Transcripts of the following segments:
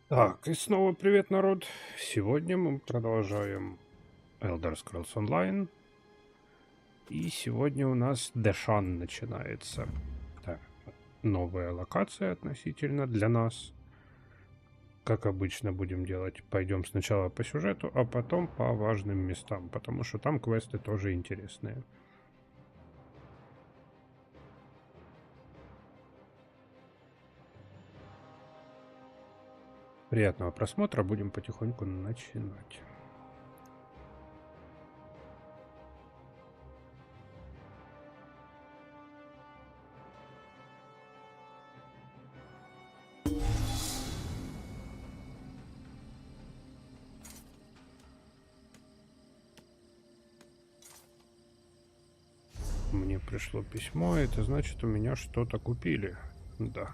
Так, и снова привет, народ. Сегодня мы продолжаем Elder Scrolls Online. И сегодня у нас Дэшан начинается. Так, новая локация относительно для нас. Как обычно будем делать, пойдем сначала по сюжету, а потом по важным местам, потому что там квесты тоже интересные. Приятного просмотра, будем потихоньку начинать. Мне пришло письмо, это значит, у меня что-то купили. Да.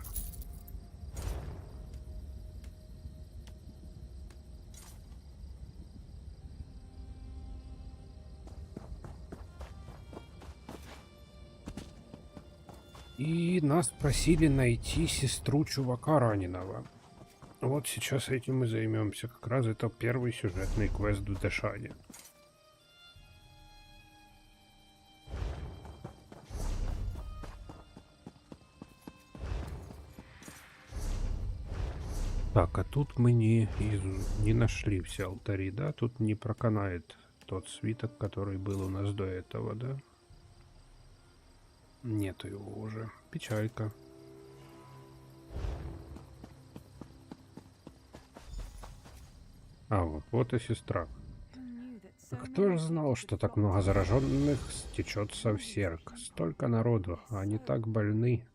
И нас просили найти сестру чувака раненого. Вот сейчас этим и займемся. Как раз это первый сюжетный квест в Дэшане. Так, а тут мы не нашли все алтари, да? Тут не проканает тот свиток, который был у нас до этого, да? Нету его уже. Печалька. А вот и сестра. Кто же знал, что так много зараженных стечется в Серк? Столько народу, а они так больны.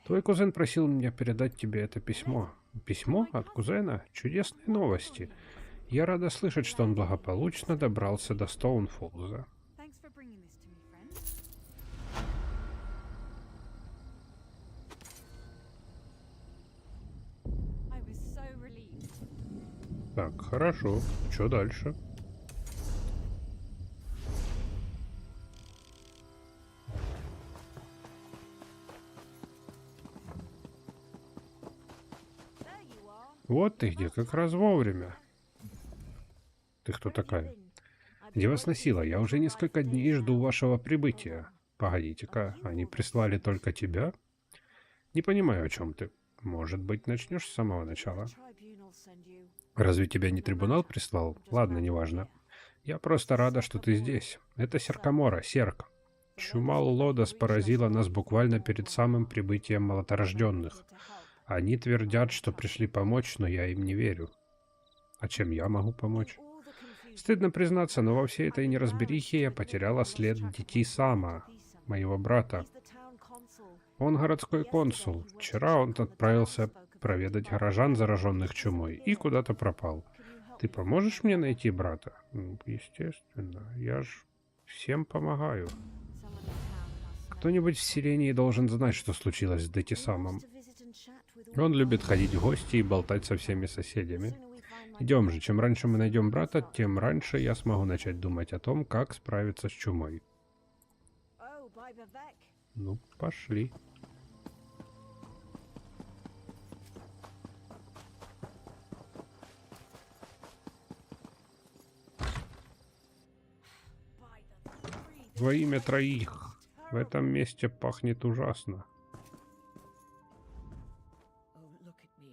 Твой кузен просил меня передать тебе это письмо. Письмо от кузена? Чудесные новости. Я рада слышать, что он благополучно добрался до Стоунфоллза. Так, хорошо. Что дальше? Вот ты где, как раз вовремя. Ты кто такая? Где вас носило? Я уже несколько дней жду вашего прибытия. Погодите-ка, они прислали только тебя? Не понимаю, о чем ты. Может быть, начнешь с самого начала? Разве тебя не трибунал прислал? Ладно, неважно. Я просто рада, что ты здесь. Это Серкамора, Серк. Чума Лодос поразила нас буквально перед самым прибытием молоторожденных. Они твердят, что пришли помочь, но я им не верю. А чем я могу помочь? Стыдно признаться, но во всей этой неразберихе я потеряла след Дити-Сама, моего брата. Он городской консул. Вчера он отправился проведать горожан, зараженных чумой, и куда-то пропал. Ты поможешь мне найти брата? Естественно, я ж всем помогаю. Кто-нибудь в селении должен знать, что случилось с Дити-Самом. Он любит ходить в гости и болтать со всеми соседями. Идем же, чем раньше мы найдем брата, тем раньше я смогу начать думать о том, как справиться с чумой. Ну, пошли. Во имя троих. В этом месте пахнет ужасно.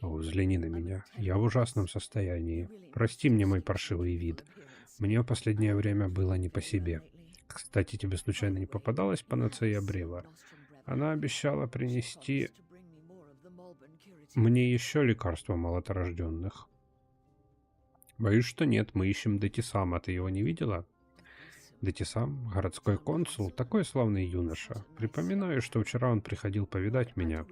О, взгляни на меня. Я в ужасном состоянии. Прости мне мой паршивый вид. Мне в последнее время было не по себе. Кстати, тебе случайно не попадалась панацея Брева? Она обещала принести мне еще лекарства молоторожденных. Боюсь, что нет. Мы ищем Дати-Сама. Ты его не видела? Дати-Сам, городской консул, такой славный юноша. Припоминаю, что вчера он приходил повидать меня.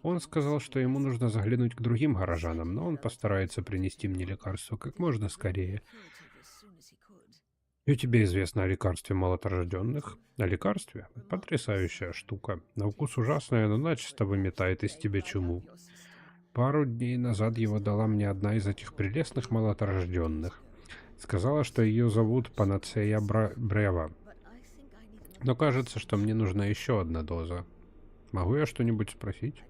Он сказал, что ему нужно заглянуть к другим горожанам, но он постарается принести мне лекарство как можно скорее. И тебе известно о лекарстве молоторожденных? О лекарстве? Потрясающая штука. На вкус ужасная, но начисто выметает из тебя чуму. Пару дней назад его дала мне одна из этих прелестных молоторожденных. Сказала, что ее зовут Панацея Брева. Но кажется, что мне нужна еще одна доза. Могу я что-нибудь спросить?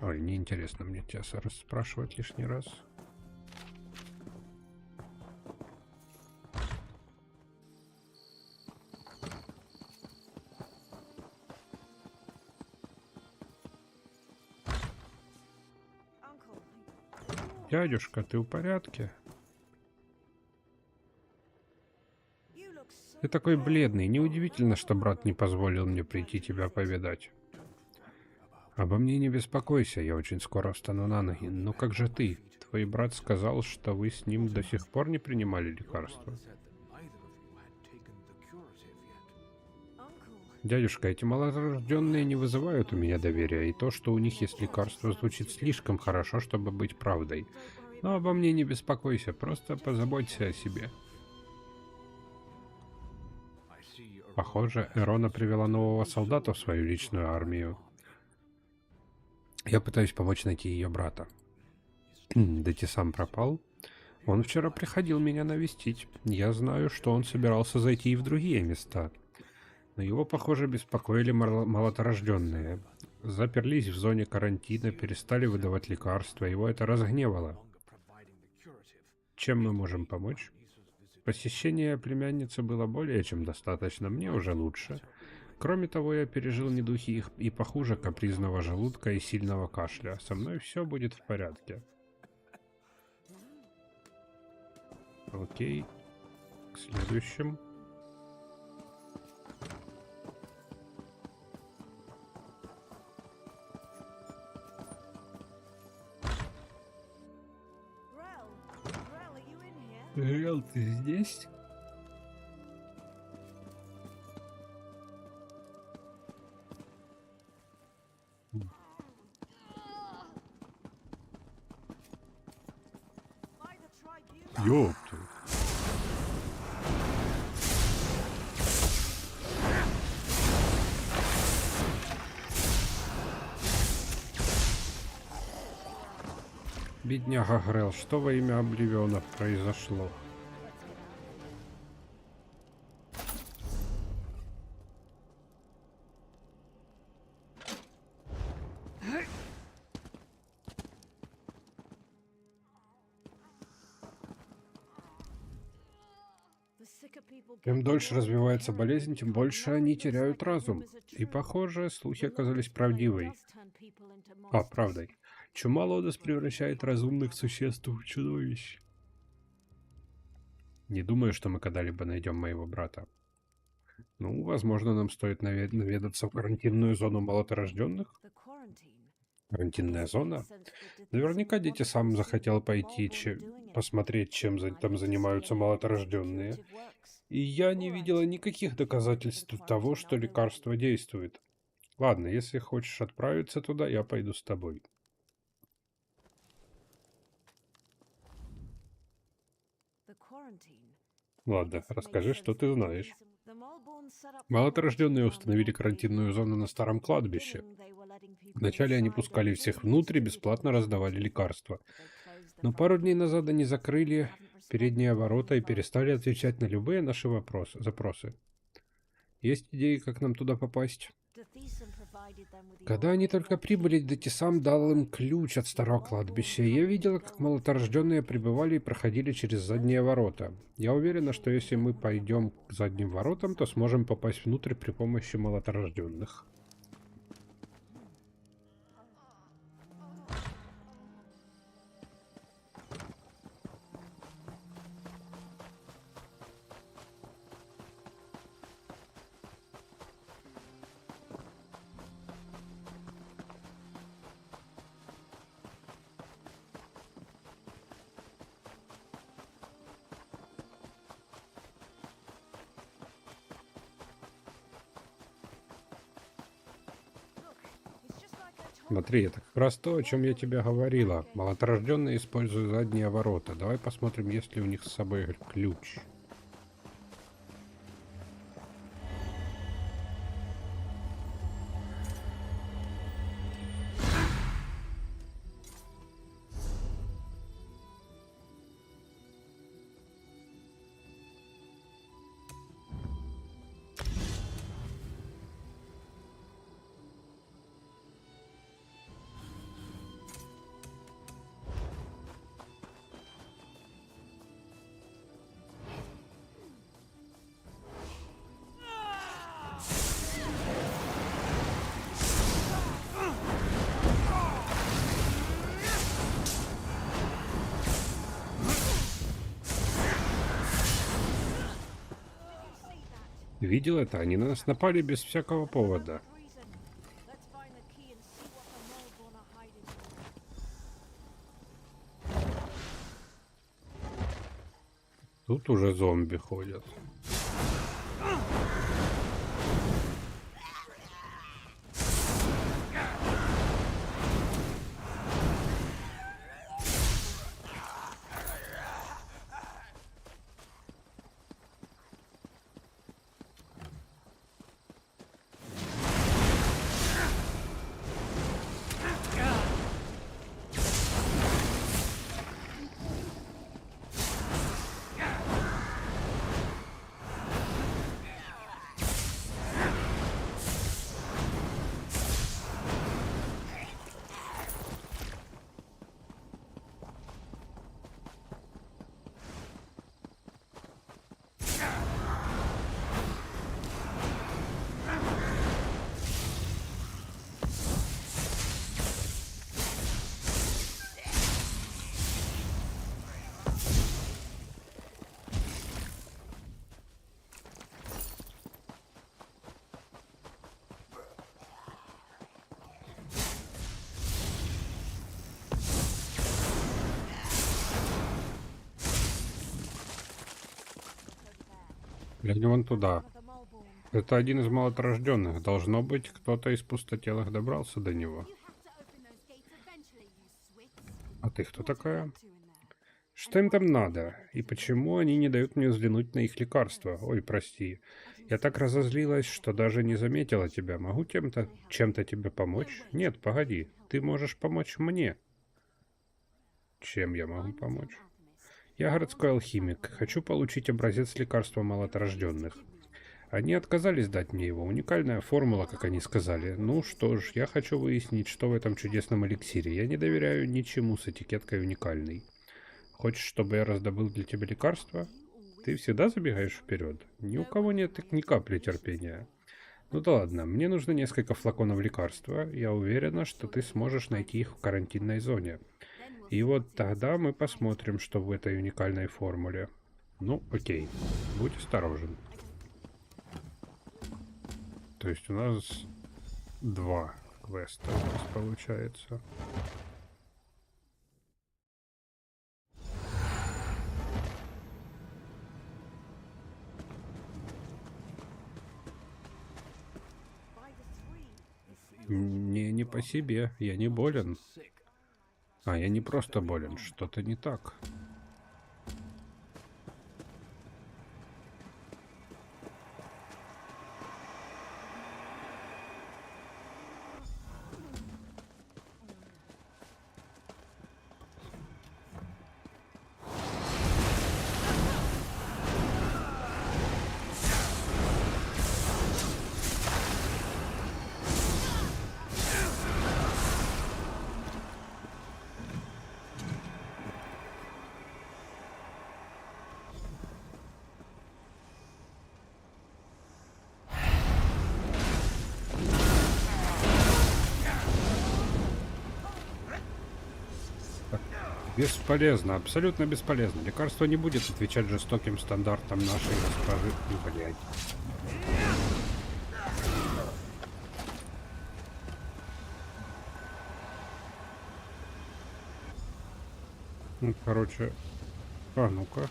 Ой, неинтересно мне тебя расспрашивать лишний раз. Дядюшка, ты в порядке? Ты такой бледный. Неудивительно, что брат не позволил мне прийти тебя повидать. Обо мне не беспокойся, я очень скоро встану на ноги. Но как же ты? Твой брат сказал, что вы с ним до сих пор не принимали лекарства. Дядюшка, эти малорожденные не вызывают у меня доверия, и то, что у них есть лекарство, звучит слишком хорошо, чтобы быть правдой. Но обо мне не беспокойся, просто позаботься о себе. Похоже, Эрона привела нового солдата в свою личную армию. Я пытаюсь помочь найти ее брата. Дэти сам пропал. Он вчера приходил меня навестить. Я знаю, что он собирался зайти и в другие места. Но его, похоже, беспокоили молоторожденные. Заперлись в зоне карантина, перестали выдавать лекарства. Его это разгневало. Чем мы можем помочь? Посещение племянницы было более чем достаточно. Мне уже лучше. Кроме того, я пережил недухи их и похуже капризного желудка и сильного кашля. Со мной все будет в порядке. Окей. К следующему. Рел, ты здесь? Ёпта. Бедняга Грел, что во имя Обливиона произошло? Чем дольше развивается болезнь, тем больше они теряют разум. И, похоже, слухи оказались правдивой. Правдой. Чума Лодос превращает разумных существ в чудовищ. Не думаю, что мы когда-либо найдем моего брата. Ну, возможно, нам стоит наведаться в карантинную зону молоторожденных. Карантинная зона? Наверняка дети сам захотел пойти посмотреть, чем там занимаются молоторожденные. И я не видела никаких доказательств того, что лекарство действует. Ладно, если хочешь отправиться туда, я пойду с тобой. Ладно, расскажи, что ты знаешь. Молоторожденные установили карантинную зону на старом кладбище. Вначале они пускали всех внутрь и бесплатно раздавали лекарства. Но пару дней назад они закрыли передние ворота и перестали отвечать на любые наши запросы. Есть идеи, как нам туда попасть? Когда они только прибыли, Датисам дал им ключ от старого кладбища. Я видела, как молоторожденные прибывали и проходили через задние ворота. Я уверена, что если мы пойдем к задним воротам, то сможем попасть внутрь при помощи молоторожденных. Смотри, это как раз то, о чем я тебе говорила. Молоторожденные используют задние ворота. Давай посмотрим, есть ли у них с собой ключ. Видел это? Они на нас напали без всякого повода. Тут уже зомби ходят. Глянь вон туда. Это один из малотрожденных. Должно быть, кто-то из пустотелых добрался до него. А ты кто такая? Что им там надо? И почему они не дают мне взглянуть на их лекарства? Ой, прости. Я так разозлилась, что даже не заметила тебя. Могу чем-то тебе помочь? Нет, погоди. Ты можешь помочь мне. Чем я могу помочь? Я городской алхимик. Хочу получить образец лекарства малотрожденных. Они отказались дать мне его. Уникальная формула, как они сказали. Ну что ж, я хочу выяснить, что в этом чудесном эликсире. Я не доверяю ничему с этикеткой «уникальный». Хочешь, чтобы я раздобыл для тебя лекарство? Ты всегда забегаешь вперед. Ни у кого нет ни капли терпения. Ну да ладно, мне нужно несколько флаконов лекарства. Я уверена, что ты сможешь найти их в карантинной зоне. И вот тогда мы посмотрим, что в этой уникальной формуле. Ну, окей. Будь осторожен. То есть у нас 2 квеста у нас получается. Мне не по себе, я не болен. А, я не просто болен, что-то не так. Бесполезно, абсолютно бесполезно. Лекарство не будет отвечать жестоким стандартам нашей госпожи. Блядь. Ну, короче, ну-ка.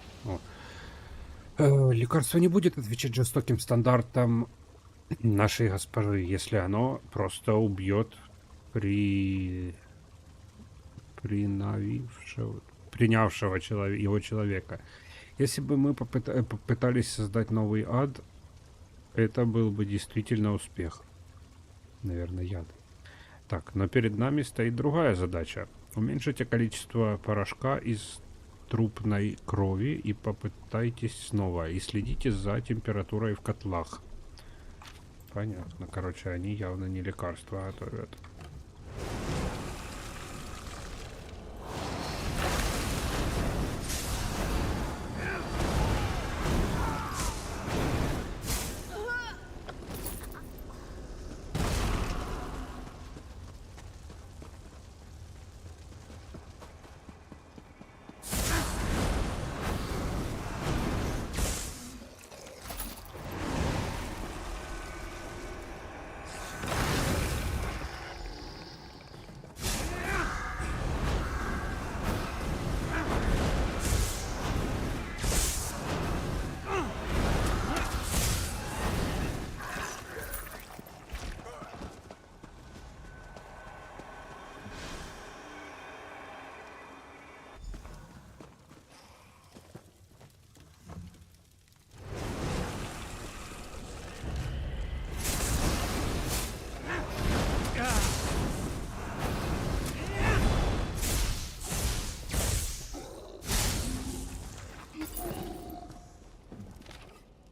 Лекарство не будет отвечать жестоким стандартам нашей госпожи, если оно просто убьет принявшего его человека. Если бы мы попытались создать новый ад, это был бы действительно успех. Наверное, яд. Так, но перед нами стоит другая задача. Уменьшите количество порошка из трупной крови и попытайтесь снова. И следите за температурой в котлах. Понятно. Короче, они явно не лекарства готовят.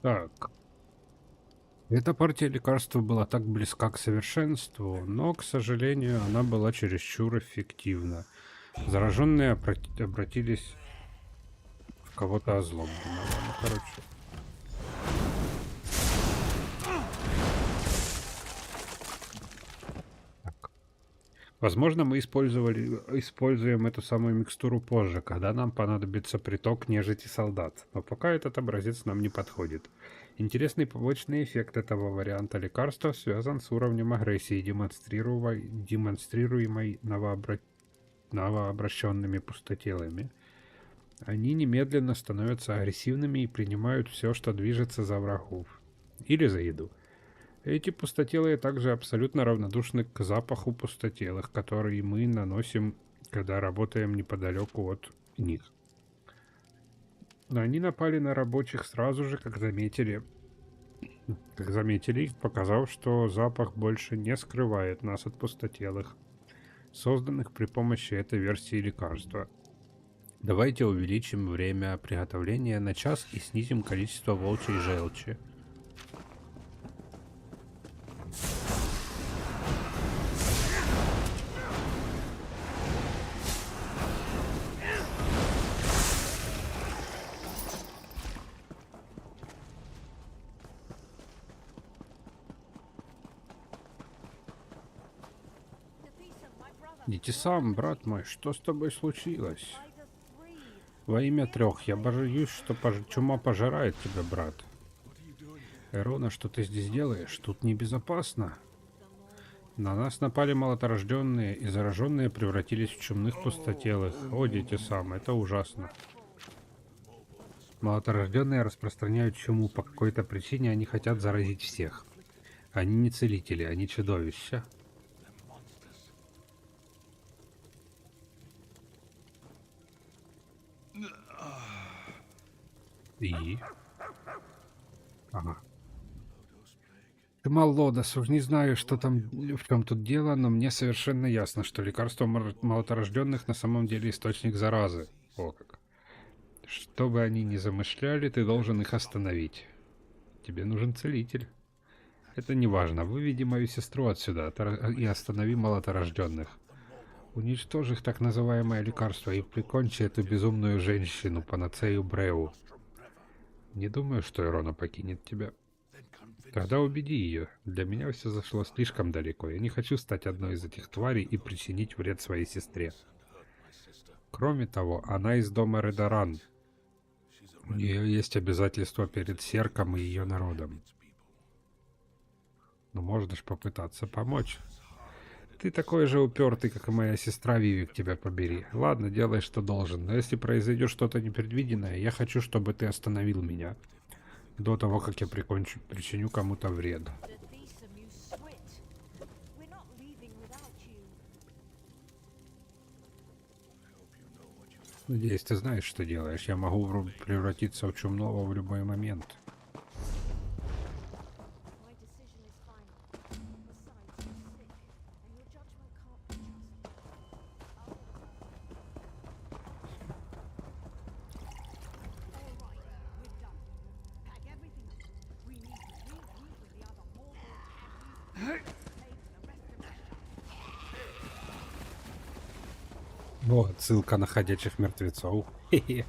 Так. Эта партия лекарства была так близка к совершенству, но, к сожалению, она была чересчур эффективна. Зараженные обратились в кого-то озлобленного. Ну, короче. Так. Возможно, мы используем эту самую микстуру позже, когда нам понадобится приток нежити солдат. Но пока этот образец нам не подходит. Интересный побочный эффект этого варианта лекарства связан с уровнем агрессии, демонстрируемой новообращенными пустотелами. Они немедленно становятся агрессивными и принимают все, что движется за врагов. Или за еду. Эти пустотелые также абсолютно равнодушны к запаху пустотелых, который мы наносим, когда работаем неподалеку от них. Но они напали на рабочих сразу же, как заметили их, показав, что запах больше не скрывает нас от пустотелых, созданных при помощи этой версии лекарства. Давайте увеличим время приготовления на час и снизим количество волчьей желчи. Иди сам, брат мой, что с тобой случилось? Во имя трех, я боюсь, что чума пожирает тебя, брат. Эрона, что ты здесь делаешь? Тут небезопасно. На нас напали молоторожденные, и зараженные превратились в чумных пустотелых. О, дети сам, это ужасно. Молоторожденные распространяют чуму. По какой-то причине они хотят заразить всех. Они не целители, они чудовища. И? Ага. Маллодос, уж не знаю, что там, в чем тут дело, но мне совершенно ясно, что лекарство молоторожденных на самом деле источник заразы. О как. Что бы они ни замышляли, ты должен их остановить. Тебе нужен целитель. Это не важно. Выведи мою сестру отсюда и останови молоторожденных. Уничтожь их так называемое лекарство и прикончи эту безумную женщину, панацею Бреу. Не думаю, что Эрона покинет тебя. Тогда убеди ее. Для меня все зашло слишком далеко. Я не хочу стать одной из этих тварей и причинить вред своей сестре. Кроме того, она из дома Редаран. У нее есть обязательства перед Серком и ее народом. Но можно ж попытаться помочь. Ты такой же упертый, как и моя сестра, Вивик, тебя побери. Ладно, делай, что должен, но если произойдет что-то непредвиденное, я хочу, чтобы ты остановил меня. До того, как я причиню кому-то вред. Надеюсь, ты знаешь, что делаешь. Я могу превратиться в чумного в любой момент. О, ссылка на ходячих мертвецов. Хе-хе.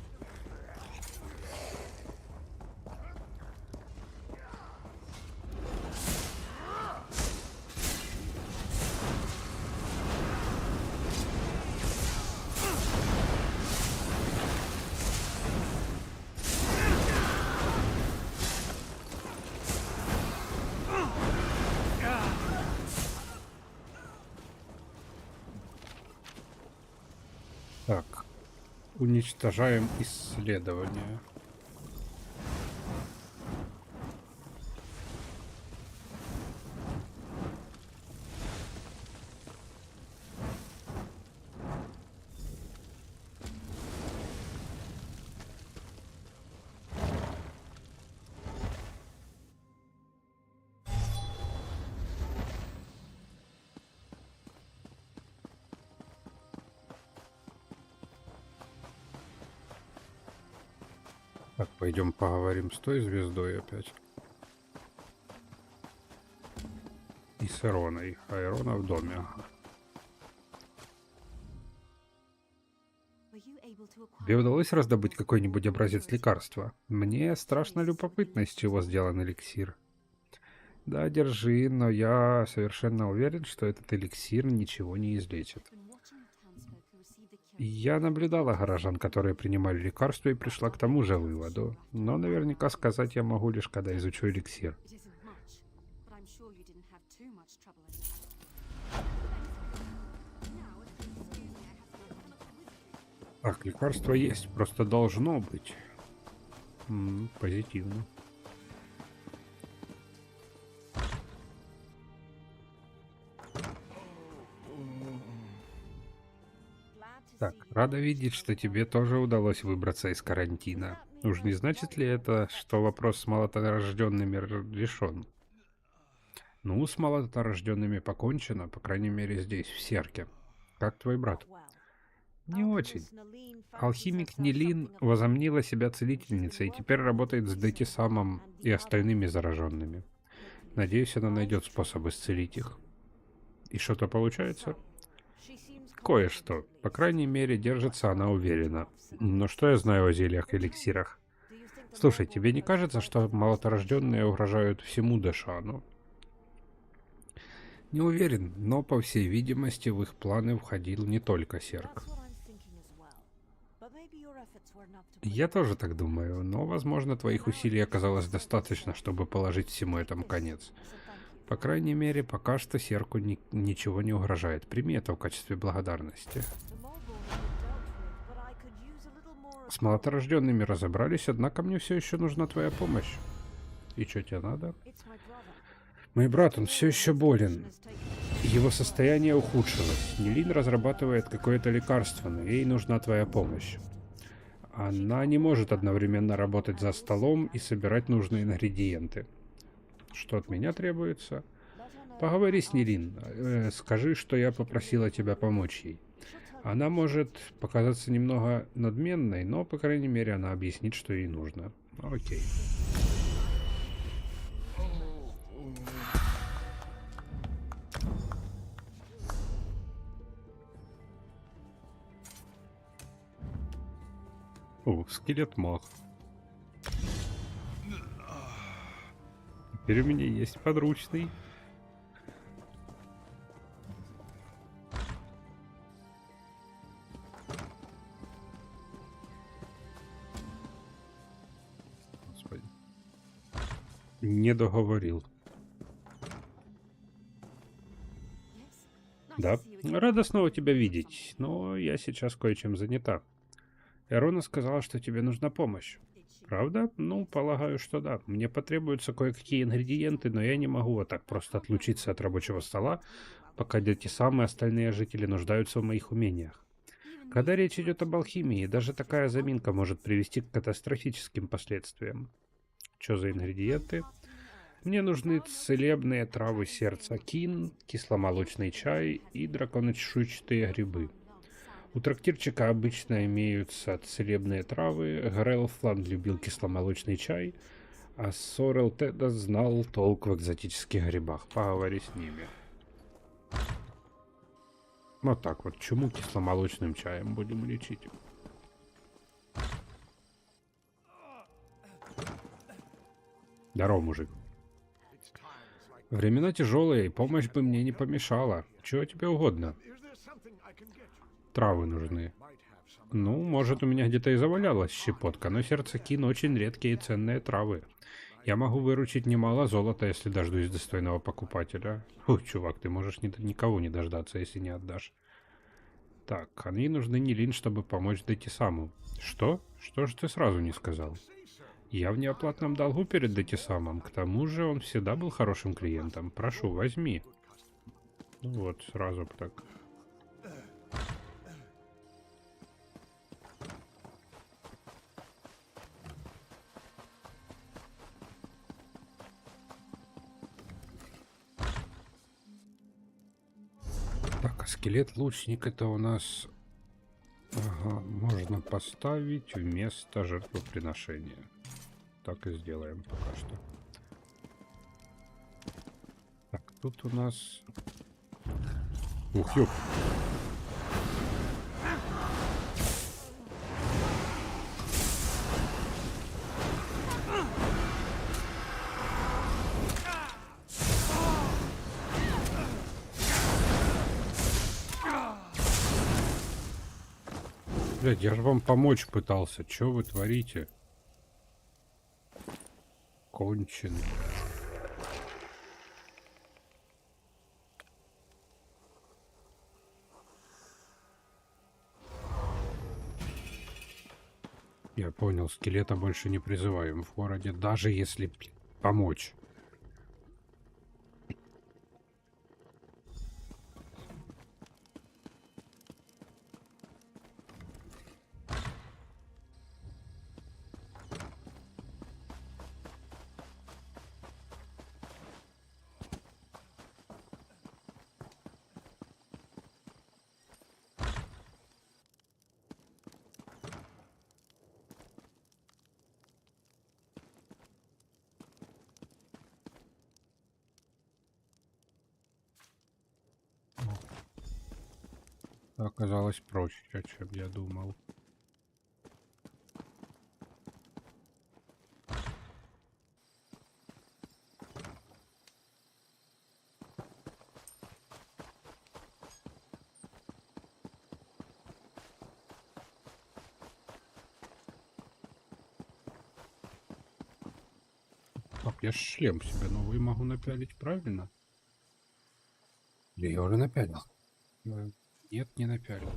Так, уничтожаем исследования. Так, пойдем поговорим с той звездой опять. И с Ироной. А Ирона в доме. Ага. Тебе удалось раздобыть какой-нибудь образец лекарства? Мне страшно любопытно, из чего сделан эликсир. Да, держи, но я совершенно уверен, что этот эликсир ничего не излечит. Я наблюдала горожан, которые принимали лекарства, и пришла к тому же выводу. Но наверняка сказать я могу лишь, когда изучу эликсир. Так, лекарство есть, просто должно быть. Позитивно. Так, рада видеть, что тебе тоже удалось выбраться из карантина. Уж не значит ли это, что вопрос с малоторожденными решен? Ну, с малоторожденными покончено, по крайней мере здесь, в Серке. Как твой брат? Не очень. Алхимик Нелин возомнила себя целительницей и теперь работает с Детисамом и остальными зараженными. Надеюсь, она найдет способ исцелить их. И что-то получается? Кое-что. По крайней мере, держится она уверенно. Но что я знаю о зельях и эликсирах? Слушай, тебе не кажется, что малоторожденные угрожают всему Дэшану? Не уверен, но, по всей видимости, в их планы входил не только Серк. Я тоже так думаю, но, возможно, твоих усилий оказалось достаточно, чтобы положить всему этому конец. По крайней мере, пока что Серку ничего не угрожает. Прими это в качестве благодарности. С малоторожденными разобрались, однако мне все еще нужна твоя помощь. И что тебе надо? Мой брат, он все еще болен. Его состояние ухудшилось. Нелин разрабатывает какое-то лекарство, но ей нужна твоя помощь. Она не может одновременно работать за столом и собирать нужные ингредиенты. Что от меня требуется? Поговори с Нелин. Скажи, что я попросила тебя помочь ей. Она может показаться немного надменной, но, по крайней мере, она объяснит, что ей нужно. Окей. О, скелет мах. Теперь у меня есть подручный. Господи. Не договорил. Да, рада снова тебя видеть, но я сейчас кое-чем занята. Эрона сказала, что тебе нужна помощь. Правда? Ну, полагаю, что да. Мне потребуются кое-какие ингредиенты, но я не могу вот так просто отлучиться от рабочего стола, пока эти самые остальные жители нуждаются в моих умениях. Когда речь идет об алхимии, даже такая заминка может привести к катастрофическим последствиям. Что за ингредиенты? Мне нужны целебные травы сердца кин, кисломолочный чай и драконочешуйчатые грибы. У трактирчика обычно имеются целебные травы, Грел Флан любил кисломолочный чай, а Сорел Теда знал толк в экзотических грибах. Поговори с ними. Вот так вот, чему кисломолочным чаем будем лечить? Здорово, мужик. Времена тяжелые, и помощь бы мне не помешала. Чего тебе угодно? Травы нужны. Ну, может, у меня где-то и завалялась щепотка, но сердцекин очень редкие и ценные травы. Я могу выручить немало золота, если дождусь достойного покупателя. Фу, чувак, ты можешь никого не дождаться, если не отдашь. Так, они нужны Нелин, чтобы помочь Детисаму. Что? Что же ты сразу не сказал? Я в неоплатном долгу перед Детисамом. К тому же он всегда был хорошим клиентом. Прошу, возьми. Ну вот, сразу так. Так, а скелет-лучник это у нас Ага, можно поставить вместо жертвоприношения. Так и сделаем пока что. Так, тут у нас... Ух, ёп. Блядь, я же вам помочь пытался. Чё вы творите? Конченый. Я понял, скелета больше не призываем в городе, даже если помочь. Оказалось проще, чем я думал. Так, я ж шлем себе новый могу напялить, правильно? Или я уже напялил? Нет, не напялил.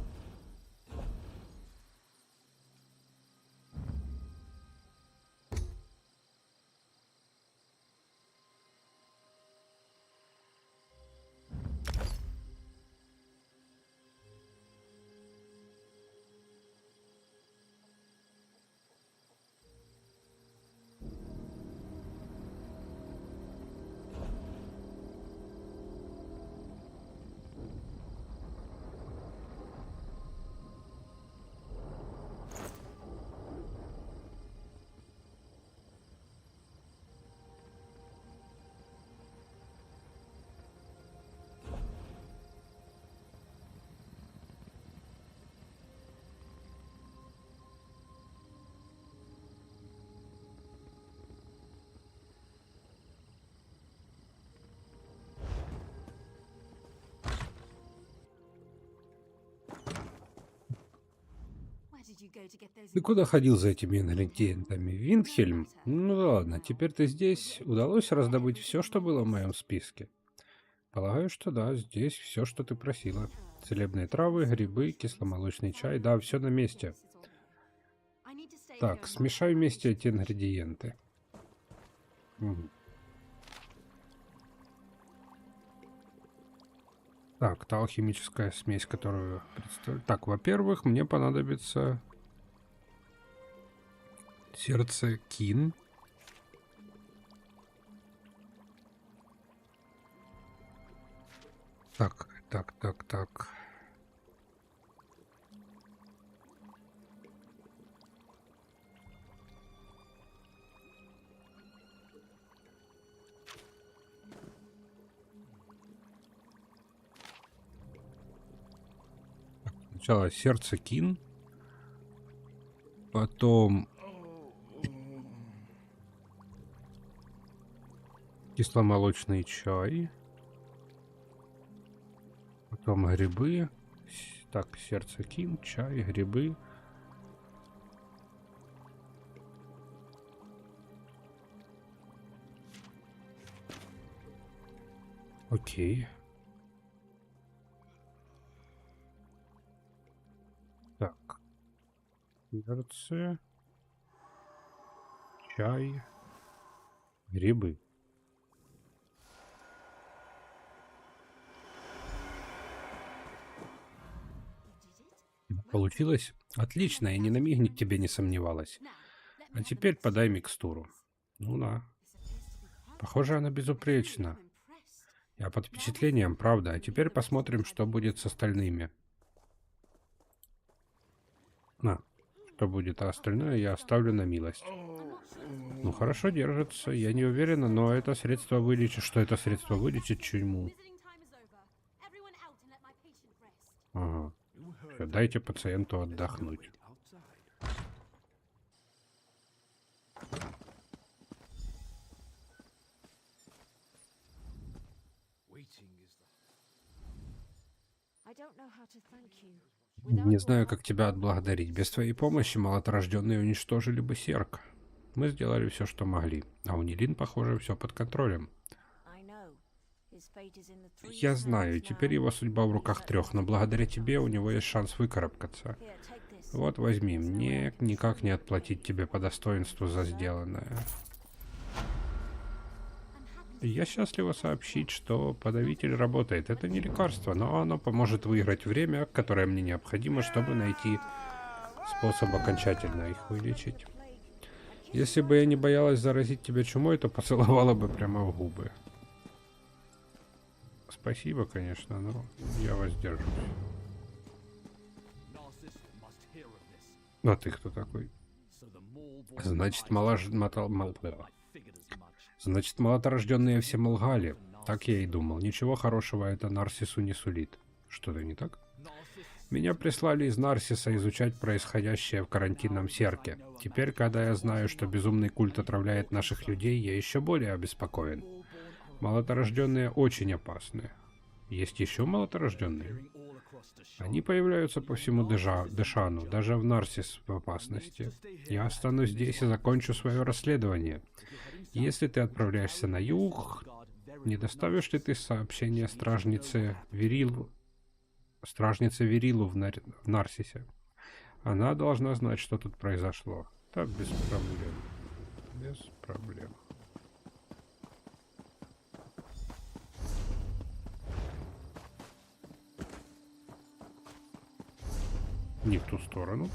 Ты куда ходил за этими ингредиентами? Виндхельм? Ну ладно, теперь ты здесь. Удалось раздобыть все, что было в моем списке? Полагаю, что да, здесь все, что ты просила. Целебные травы, грибы, кисломолочный чай, да, все на месте. Так, смешай вместе эти ингредиенты. Мгм. Так, та алхимическая смесь, которую представляю. Так, во-первых, мне понадобится сердце кин. Так, так, так, так. Сначала сердце кин, потом кисломолочный чай, потом грибы. Так, сердце кин, чай, грибы. Окей. Так, сердце, чай, грибы. Получилось? Отлично, я ни на миг в тебе не сомневалась. А теперь подай микстуру. Ну да. Похоже, она безупречна. Я под впечатлением, правда. А теперь посмотрим, что будет с остальными. что будет, а остальное я оставлю на милость. Ну хорошо, держится. Я не уверена, но это средство вылечит. Что это средство вылечит чуму? Ага. Всё, дайте пациенту отдохнуть. Не знаю, как тебя отблагодарить. Без твоей помощи молоторожденные уничтожили бы Серк. Мы сделали все, что могли. А у Нилин, похоже, все под контролем. Я знаю, теперь его судьба в руках трех, но благодаря тебе у него есть шанс выкарабкаться. Вот возьми, мне никак не отплатить тебе по достоинству за сделанное. Я счастлива сообщить, что подавитель работает. Это не лекарство, но оно поможет выиграть время, которое мне необходимо, чтобы найти способ окончательно их вылечить. Если бы я не боялась заразить тебя чумой, то поцеловала бы прямо в губы. Спасибо, конечно, но я воздержусь. А ты кто такой? Значит, Значит, молоторожденные все лгали. Так я и думал. Ничего хорошего это Нарсису не сулит. Что-то не так? Меня прислали из Нарсиса изучать происходящее в карантинном Серке. Теперь, когда я знаю, что безумный культ отравляет наших людей, я еще более обеспокоен. Молоторожденные очень опасны. Есть еще молоторожденные? Они появляются по всему Дэшану, даже в Нарсис в опасности. Я останусь здесь и закончу свое расследование. Если ты отправляешься на юг, не доставишь ли ты сообщение стражнице Верилу в Нарсисе? Она должна знать, что тут произошло. Так, без проблем. Без проблем. Не в ту сторону.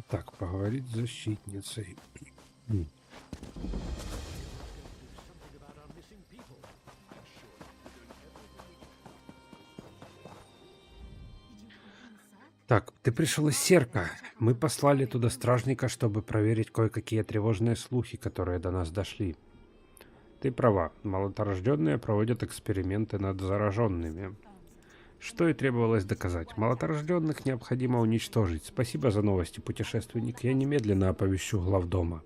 Так, поговорить с защитницей. Так, ты пришел из Серка. Мы послали туда стражника, чтобы проверить кое-какие тревожные слухи, которые до нас дошли. Ты права, молоторожденные проводят эксперименты над зараженными. Что и требовалось доказать. Молоторожденных необходимо уничтожить. Спасибо за новости, путешественник. Я немедленно оповещу главдома.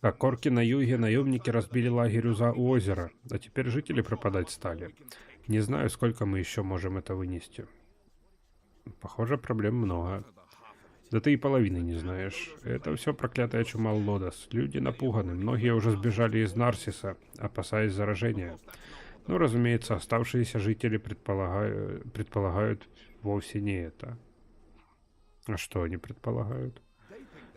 Так, орки на юге, наемники разбили лагерь у озера, а теперь жители пропадать стали. Не знаю, сколько мы еще можем это вынести. Похоже, проблем много. Да ты и половины не знаешь. Это все проклятая чума Лодос. Люди напуганы. Многие уже сбежали из Нарсиса, опасаясь заражения. Ну, разумеется, оставшиеся жители предполагают вовсе не это. А что они предполагают?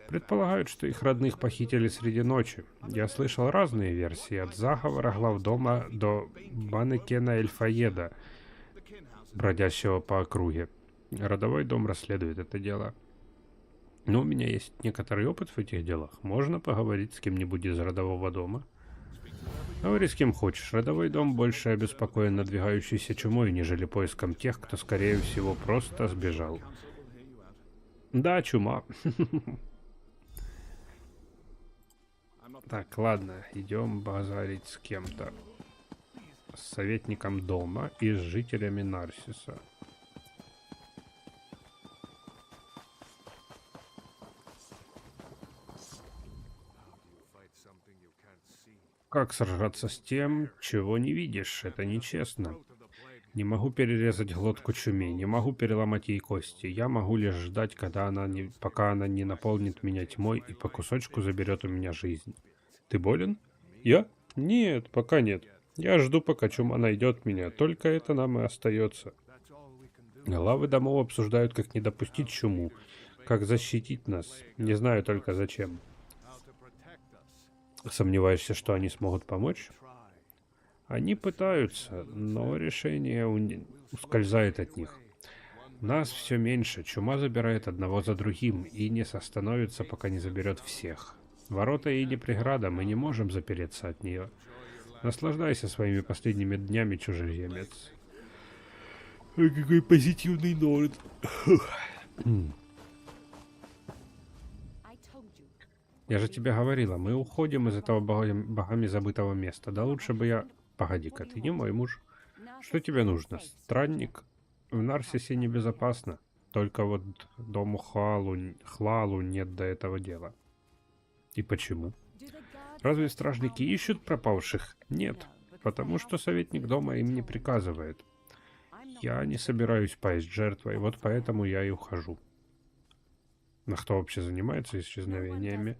Предполагают, что их родных похитили среди ночи. Я слышал разные версии, от заговора главдома до Банекена Эльфаеда, бродящего по округе. Родовой дом расследует это дело. Но у меня есть некоторый опыт в этих делах. Можно поговорить с кем-нибудь из родового дома? Говори с кем хочешь. Родовой дом больше обеспокоен надвигающейся чумой, нежели поиском тех, кто, скорее всего, просто сбежал. Да, чума. Так, ладно, идем базарить с кем-то. С советником дома и с жителями Нарсиса. Как сражаться с тем, чего не видишь? Это нечестно. Не могу перерезать глотку чуме, не могу переломать ей кости. Я могу лишь ждать, пока она не наполнит меня тьмой и по кусочку заберет у меня жизнь. Ты болен? Я? Нет, пока нет. Я жду, пока чума найдет меня. Только это нам и остается. Главы домов обсуждают, как не допустить чуму, как защитить нас. Не знаю только зачем. Сомневаешься, что они смогут помочь? Они пытаются, но решение ускользает от них. Нас все меньше, чума забирает одного за другим и не остановится, пока не заберет всех. Ворота и не преграда, мы не можем запереться от нее. Наслаждайся своими последними днями, чужеземец. Ой, какой позитивный нот. Я же тебе говорила, мы уходим из этого богами забытого места. Да лучше бы я... Погоди-ка, ты не мой муж. Что тебе нужно? Странник? В Нарсисе небезопасно. Только вот дому Хлалу нет до этого дела. И почему? Разве стражники ищут пропавших? Нет, потому что советник дома им не приказывает. Я не собираюсь пасть жертвой, вот поэтому я и ухожу. А кто вообще занимается исчезновениями?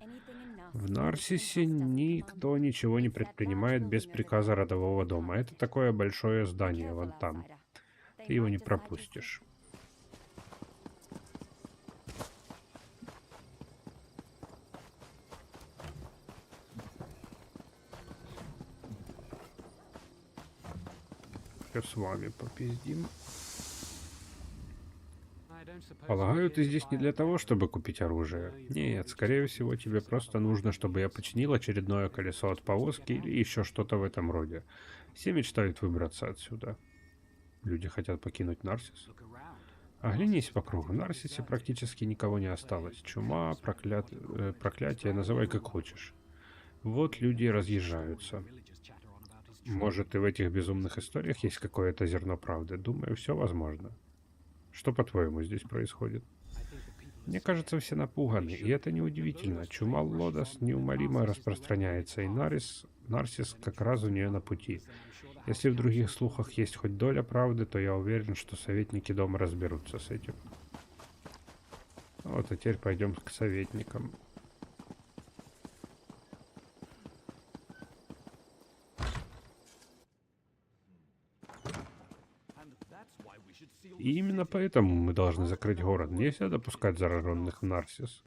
В Нарсисе никто ничего не предпринимает без приказа родового дома. Это такое большое здание вон там. Ты его не пропустишь. Сейчас с вами попиздим. Полагаю, ты здесь не для того, чтобы купить оружие. Нет, скорее всего, тебе просто нужно, чтобы я починил очередное колесо от повозки или еще что-то в этом роде. Все мечтают выбраться отсюда. Люди хотят покинуть Нарсис. Оглянись вокруг. В Нарсисе практически никого не осталось. Чума, проклятие, называй как хочешь. Вот люди и разъезжаются. Может, и в этих безумных историях есть какое-то зерно правды. Думаю, все возможно. Что, по-твоему, здесь происходит? Мне кажется, все напуганы, и это неудивительно. Чума Лодос неумолимо распространяется, и Нарсис как раз у нее на пути. Если в других слухах есть хоть доля правды, то я уверен, что советники дома разберутся с этим. Вот, а теперь пойдем к советникам. И именно поэтому мы должны закрыть город. Нельзя допускать зараженных в Нарсис.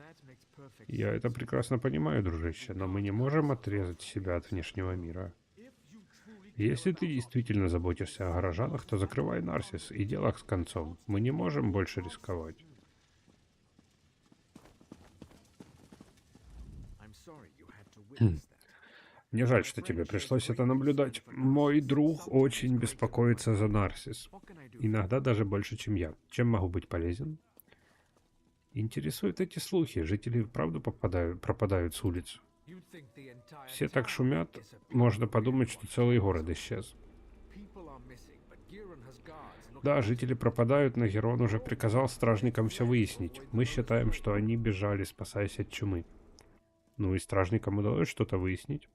Я это прекрасно понимаю, дружище, но мы не можем отрезать себя от внешнего мира. Если ты действительно заботишься о горожанах, то закрывай Нарсис и дело с концом. Мы не можем больше рисковать. Мне жаль, что тебе пришлось это наблюдать. Мой друг очень беспокоится за Нарсис. Иногда даже больше, чем я. Чем могу быть полезен? Интересуют эти слухи. Жители правда пропадают с улиц. Все так шумят, можно подумать, что целый город исчез. Да, жители пропадают, но Герон уже приказал стражникам все выяснить. Мы считаем, что они бежали, спасаясь от чумы. Ну и стражникам удалось что-то выяснить.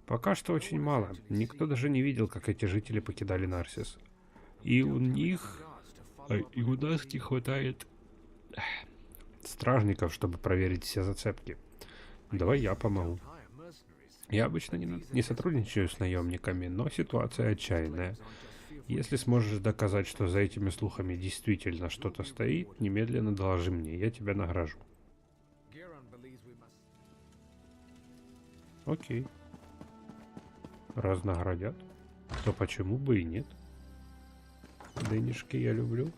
Пока что очень мало. Никто даже не видел, как эти жители покидали Нарсис. И у нас не хватает стражников, чтобы проверить все зацепки. Давай я помогу. Я обычно не сотрудничаю с наемниками, но ситуация отчаянная. Если сможешь доказать, что за этими слухами действительно что-то стоит, немедленно доложи мне, я тебя награжу. Окей. Раз наградят, то почему бы и нет? Денежки я люблю.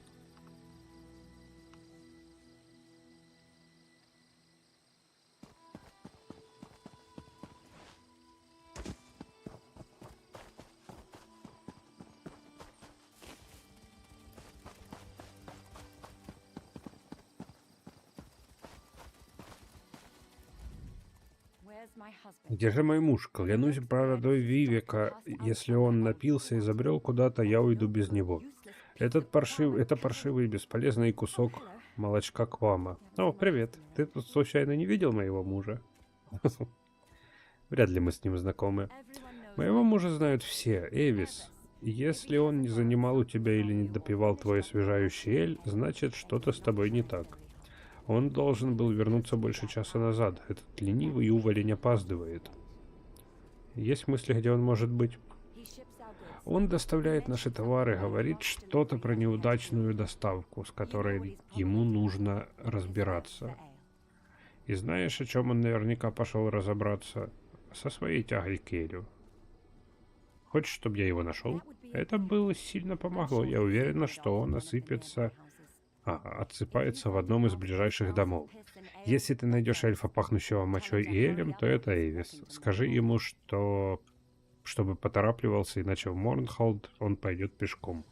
Где же мой муж? Клянусь бородой Вивека, если он напился и забрел куда-то, я уйду без него. Это паршивый и бесполезный кусок молочка Квама. О, привет. Ты тут случайно не видел моего мужа? Вряд ли мы с ним знакомы. Моего мужа знают все, Эвис. Если он не занимал у тебя или не допивал твой освежающий эль, значит, что-то с тобой не так. Он должен был вернуться больше часа назад. Этот ленивый уволень опаздывает. Есть мысли, где он может быть? Он доставляет наши товары, говорит что-то про неудачную доставку, с которой ему нужно разбираться. И знаешь, о чем он наверняка пошел разобраться? Со своей тягой к элю. Хочешь, чтобы я его нашел? Это было сильно помогло. Я уверена, что он отсыпается в одном из ближайших домов. Если ты найдешь эльфа, пахнущего мочой и элем, то это Эвис. Скажи ему, чтобы поторапливался, иначе в Морнхолд он пойдет пешком.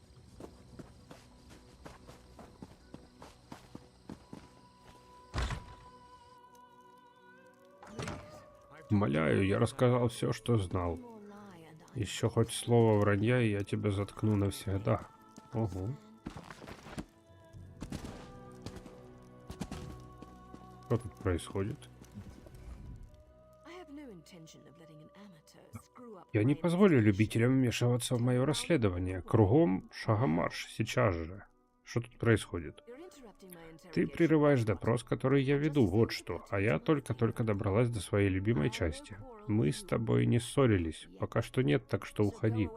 Умоляю, я рассказал все, что знал. Еще хоть слово вранья, и я тебя заткну навсегда. Ого. Что тут происходит? Я не позволю любителям вмешиваться в мое расследование. Кругом шагом марш, сейчас же. Что тут происходит? Ты прерываешь допрос, который я веду, вот что. А я только-только добралась до своей любимой части. Мы с тобой не ссорились. Пока что нет, так что уходи.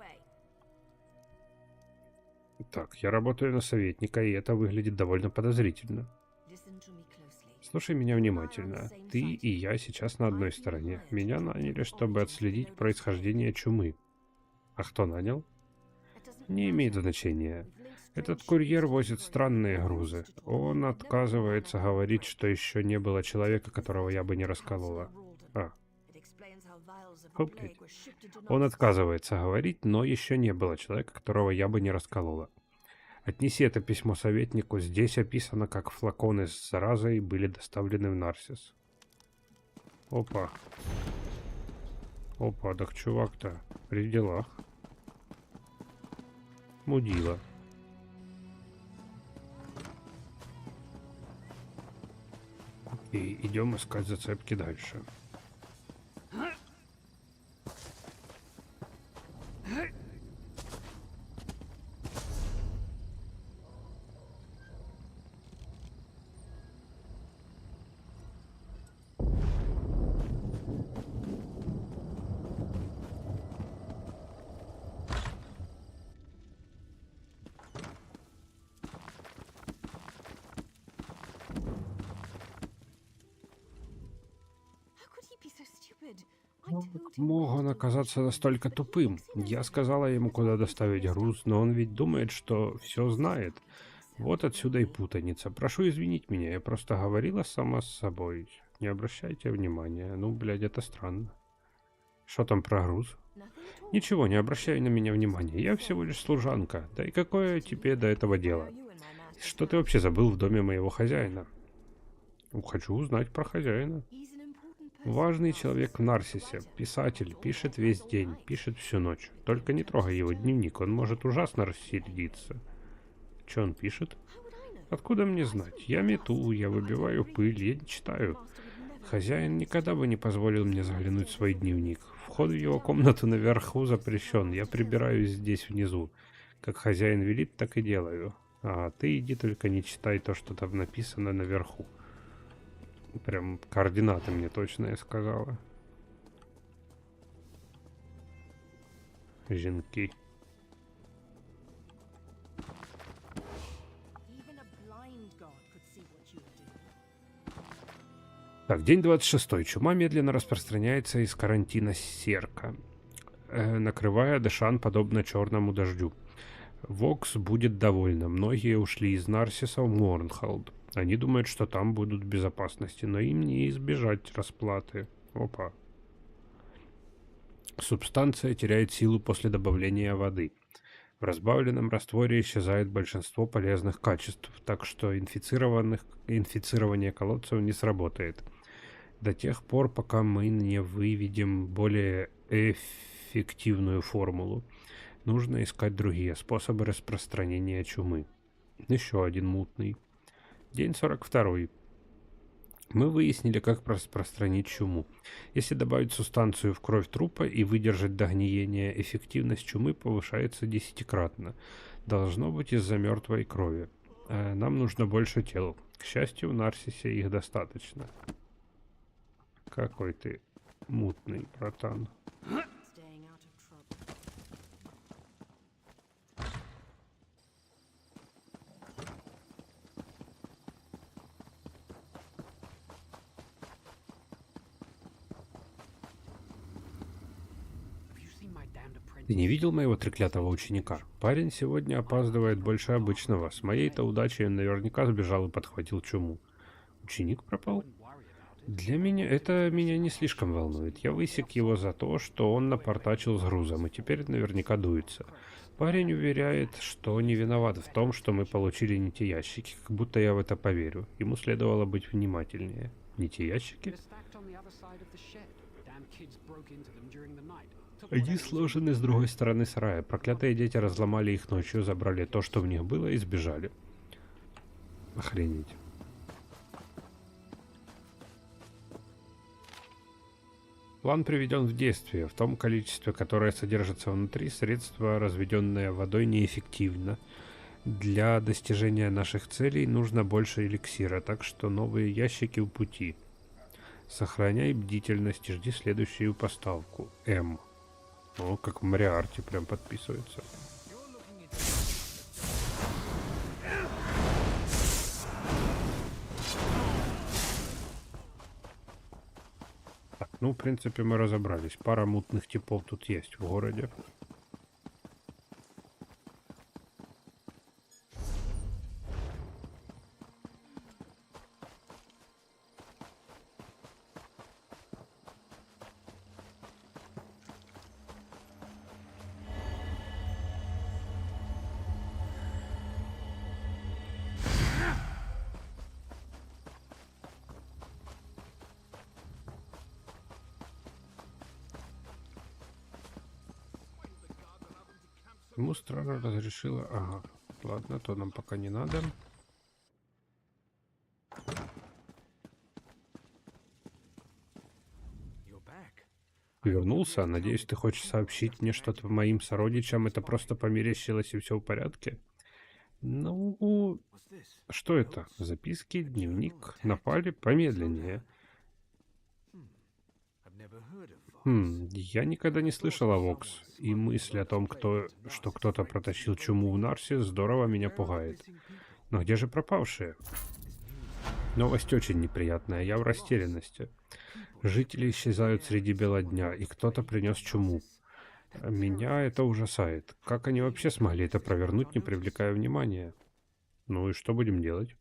Так, я работаю на советника, и это выглядит довольно подозрительно. Слушай меня внимательно. Ты и я сейчас на одной стороне. Меня наняли, чтобы отследить происхождение чумы. А кто нанял? Не имеет значения. Этот курьер возит странные грузы. Он отказывается говорить, что еще не было человека, которого я бы не расколола. Блядь. Он отказывается говорить, но еще не было человека, которого я бы не расколола. Отнеси это письмо советнику. Здесь описано, как флаконы с заразой были доставлены в Нарсис. Опа. Опа, так чувак-то при делах. Мудила. Окей, идем искать зацепки дальше. Мог он оказаться настолько тупым? Я сказала ему, куда доставить груз, но он ведь думает, что все знает. Вот отсюда и путаница. Прошу извинить меня, я просто говорила сама с собой. Не обращайте внимания. Ну, блядь, это странно. Что там про груз? Ничего, не обращай на меня внимания. Я всего лишь служанка. Да и какое тебе до этого дело? Что ты вообще забыл в доме моего хозяина? Хочу узнать про хозяина. Важный человек в Нарсисе. Писатель. Пишет весь день. Пишет всю ночь. Только не трогай его дневник. Он может ужасно рассердиться. Что он пишет? Откуда мне знать? Я мету, я выбиваю пыль, я не читаю. Хозяин никогда бы не позволил мне заглянуть в свой дневник. Вход в его комнату наверху запрещен. Я прибираюсь здесь внизу. Как хозяин велит, так и делаю. А ты иди только не читай то, что там написано наверху. Прям координаты мне точно сказала. Жінки. Так, день 26. Чума медленно распространяется из карантина Серка, накрывая Дэшан подобно черному дождю. Вокс будет довольна. Многие ушли из Нарсиса в Морнхолд. Они думают, что там будут в безопасности, но им не избежать расплаты. Опа. Субстанция теряет силу после добавления воды. В разбавленном растворе исчезает большинство полезных качеств, так что инфицирование колодцев не сработает. До тех пор, пока мы не выведем более эффективную формулу, нужно искать другие способы распространения чумы. Еще один мутный. День 42. Мы выяснили, как распространить чуму. Если добавить субстанцию в кровь трупа и выдержать до гниения, эффективность чумы повышается 10-кратно. Должно быть из-за мертвой крови. Нам нужно больше тел. К счастью, в Нарсисе их достаточно. Какой ты мутный, братан. Ты не видел моего треклятого ученика? Парень сегодня опаздывает больше обычного. С моей-то удачей он наверняка сбежал и подхватил чуму. Ученик пропал? Для меня это меня не слишком волнует. Я высек его за то, что он напортачил с грузом, и теперь наверняка дуется. Парень уверяет, что не виноват в том, что мы получили не те ящики, как будто я в это поверю. Ему следовало быть внимательнее. Не те ящики? Они сложены с другой стороны сарая. Проклятые дети разломали их ночью, забрали то, что в них было, и сбежали. Охренеть. План приведен в действие. В том количестве, которое содержится внутри, средство, разведенное водой, неэффективно. Для достижения наших целей нужно больше эликсира, так что новые ящики в пути. Сохраняй бдительность и жди следующую поставку. М. О, как в Мариарте прям подписывается. Так, ну, в принципе, мы разобрались. Пара мутных типов тут есть в городе. Ему стража разрешила... Ага, ладно, то нам пока не надо. Вернулся? Надеюсь, ты хочешь сообщить мне что-то моим сородичам? Это просто померещилось и все в порядке? Ну, что это? Записки, дневник, напали, помедленнее. Я никогда не слышал о Вокс, и мысль о том, что кто-то протащил чуму в Нарсис, здорово меня пугает. Но где же пропавшие? Новость очень неприятная, я в растерянности. Жители исчезают среди бела дня, и кто-то принес чуму. Меня это ужасает. Как они вообще смогли это провернуть, не привлекая внимания? Ну и что будем делать?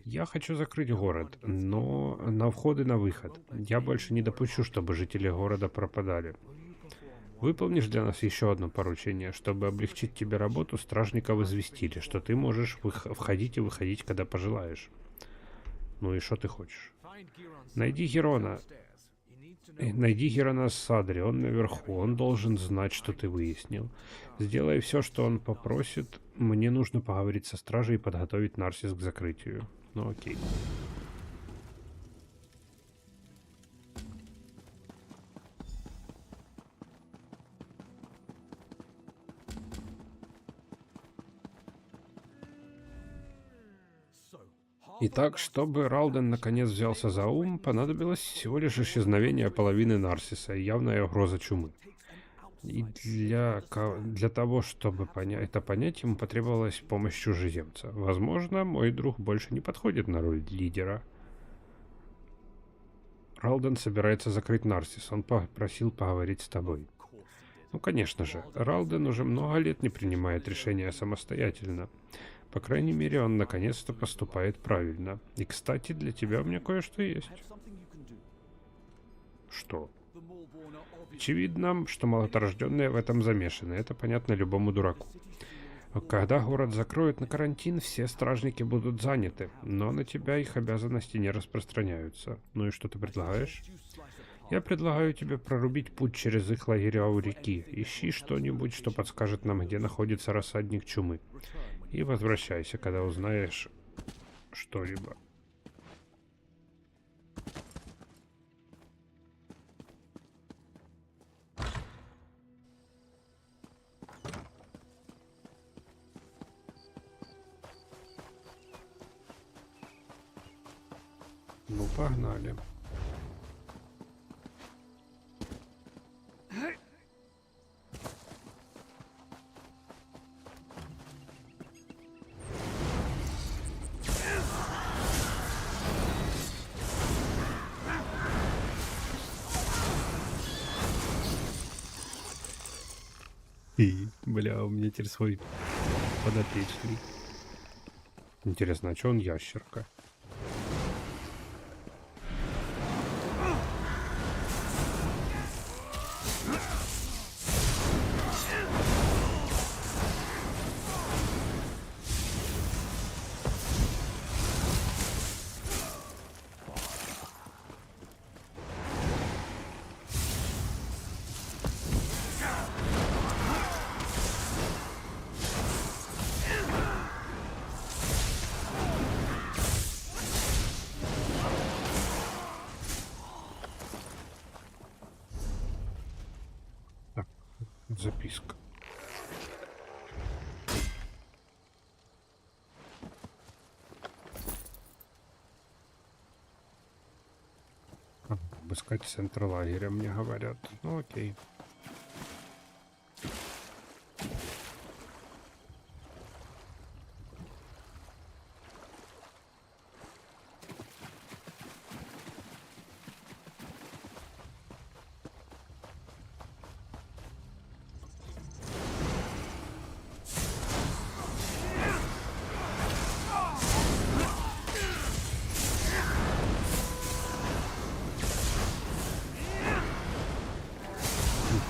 Я хочу закрыть город, но на вход и на выход. Я больше не допущу, чтобы жители города пропадали. Выполнишь для нас еще одно поручение. Чтобы облегчить тебе работу, стражников известили, что ты можешь входить и выходить, когда пожелаешь. Ну и что ты хочешь? Найди Герона. Найди Герона Садри, он наверху, он должен знать, что ты выяснил. Сделай все, что он попросит. Мне нужно поговорить со стражей и подготовить Нарсис к закрытию. Ну окей. Итак, чтобы Ралден наконец взялся за ум, понадобилось всего лишь исчезновение половины Нарсиса и явная угроза чумы. И для того, чтобы это понять, ему потребовалась помощь чужеземца. Возможно, мой друг больше не подходит на роль лидера. Ралден собирается закрыть Нарсис. Он попросил поговорить с тобой. Ну, конечно же. Ралден уже много лет не принимает решения самостоятельно. По крайней мере, он наконец-то поступает правильно. И, кстати, для тебя у меня кое-что есть. Что? Очевидно, что молоторожденные в этом замешаны. Это понятно любому дураку. Когда город закроют на карантин, все стражники будут заняты, но на тебя их обязанности не распространяются. Ну и что ты предлагаешь? Я предлагаю тебе прорубить путь через их лагеря у реки. Ищи что-нибудь, что подскажет нам, где находится рассадник чумы. И возвращайся, когда узнаешь что-либо. Ну, погнали. Бля, у меня теперь свой подопечный. Интересно, а что он ящерка? Так, записка. Обыскать центр лагеря, мне говорят. Ну окей.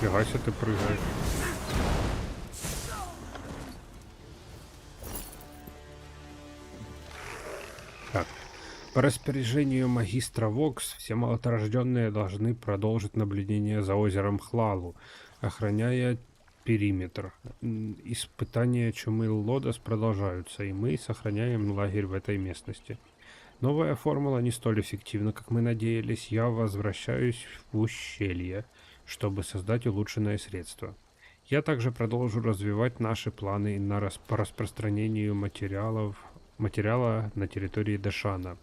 Нифига себе ты прыгаешь. Так. По распоряжению магистра Вокс, все молоторожденные должны продолжить наблюдение за озером Хлалу, охраняя периметр. Испытания чумы Лодос продолжаются, и мы сохраняем лагерь в этой местности. Новая формула не столь эффективна, как мы надеялись. Я возвращаюсь в ущелье, чтобы создать улучшенное средство. Я также продолжу развивать наши планы по распространению материала на территории Дэшана,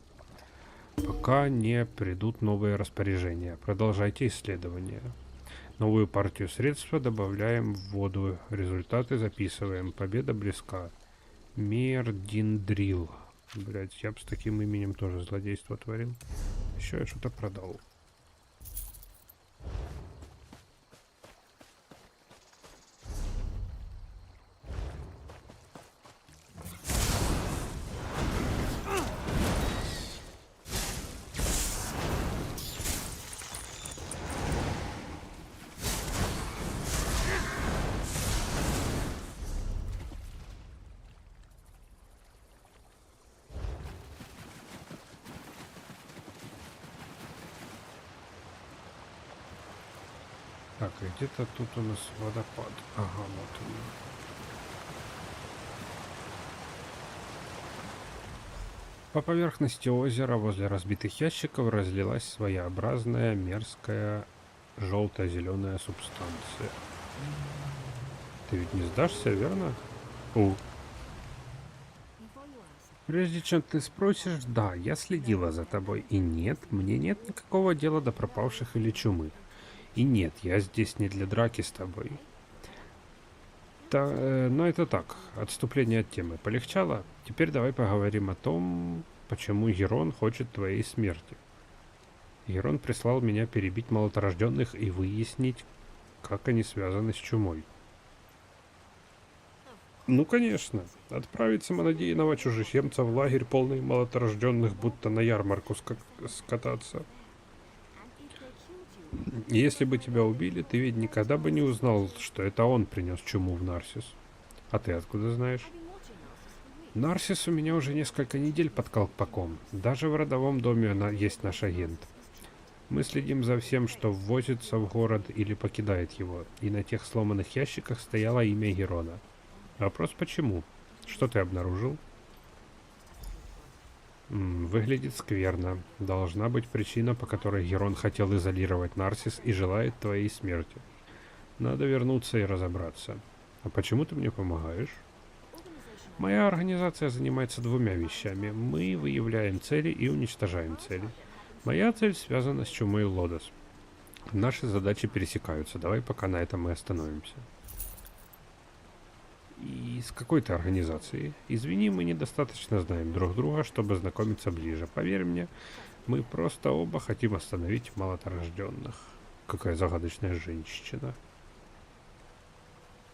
пока не придут новые распоряжения. Продолжайте исследования. Новую партию средства добавляем в воду. Результаты записываем. Победа близка. Мердиндрил. Блять, я бы с таким именем тоже злодейство творил. Еще я что-то продал. Так, и где-то тут у нас водопад. Ага, вот он. По поверхности озера возле разбитых ящиков разлилась своеобразная мерзкая желто-зеленая субстанция. Ты ведь не сдашься, верно? Прежде чем ты спросишь, да, я следила за тобой. И нет, мне нет никакого дела до пропавших или чумы. И нет, я здесь не для драки с тобой. Но это так, отступление от темы. Полегчало? Теперь давай поговорим о том, почему Герон хочет твоей смерти. Герон прислал меня перебить молоторожденных и выяснить, как они связаны с чумой. Ну, конечно. Отправить самонадеянного чужеземца в лагерь, полный молоторожденных, будто на ярмарку скататься. Если бы тебя убили, ты ведь никогда бы не узнал, что это он принес чуму в Нарсис. А ты откуда знаешь? Нарсис у меня уже несколько недель под колпаком. Даже в родовом доме есть наш агент. Мы следим за всем, что ввозится в город или покидает его. И на тех сломанных ящиках стояло имя Герона. Вопрос почему? Что ты обнаружил? Выглядит скверно. Должна быть причина, по которой Герон хотел изолировать Нарсис и желает твоей смерти. Надо вернуться и разобраться. А почему ты мне помогаешь? Моя организация занимается двумя вещами. Мы выявляем цели и уничтожаем цели. Моя цель связана с чумой Лодос. Наши задачи пересекаются. Давай пока на этом и остановимся. И с какой ты организацией? Извини, мы недостаточно знаем друг друга, чтобы знакомиться ближе. Поверь мне, мы просто оба хотим остановить малоторожденных. Какая загадочная женщина.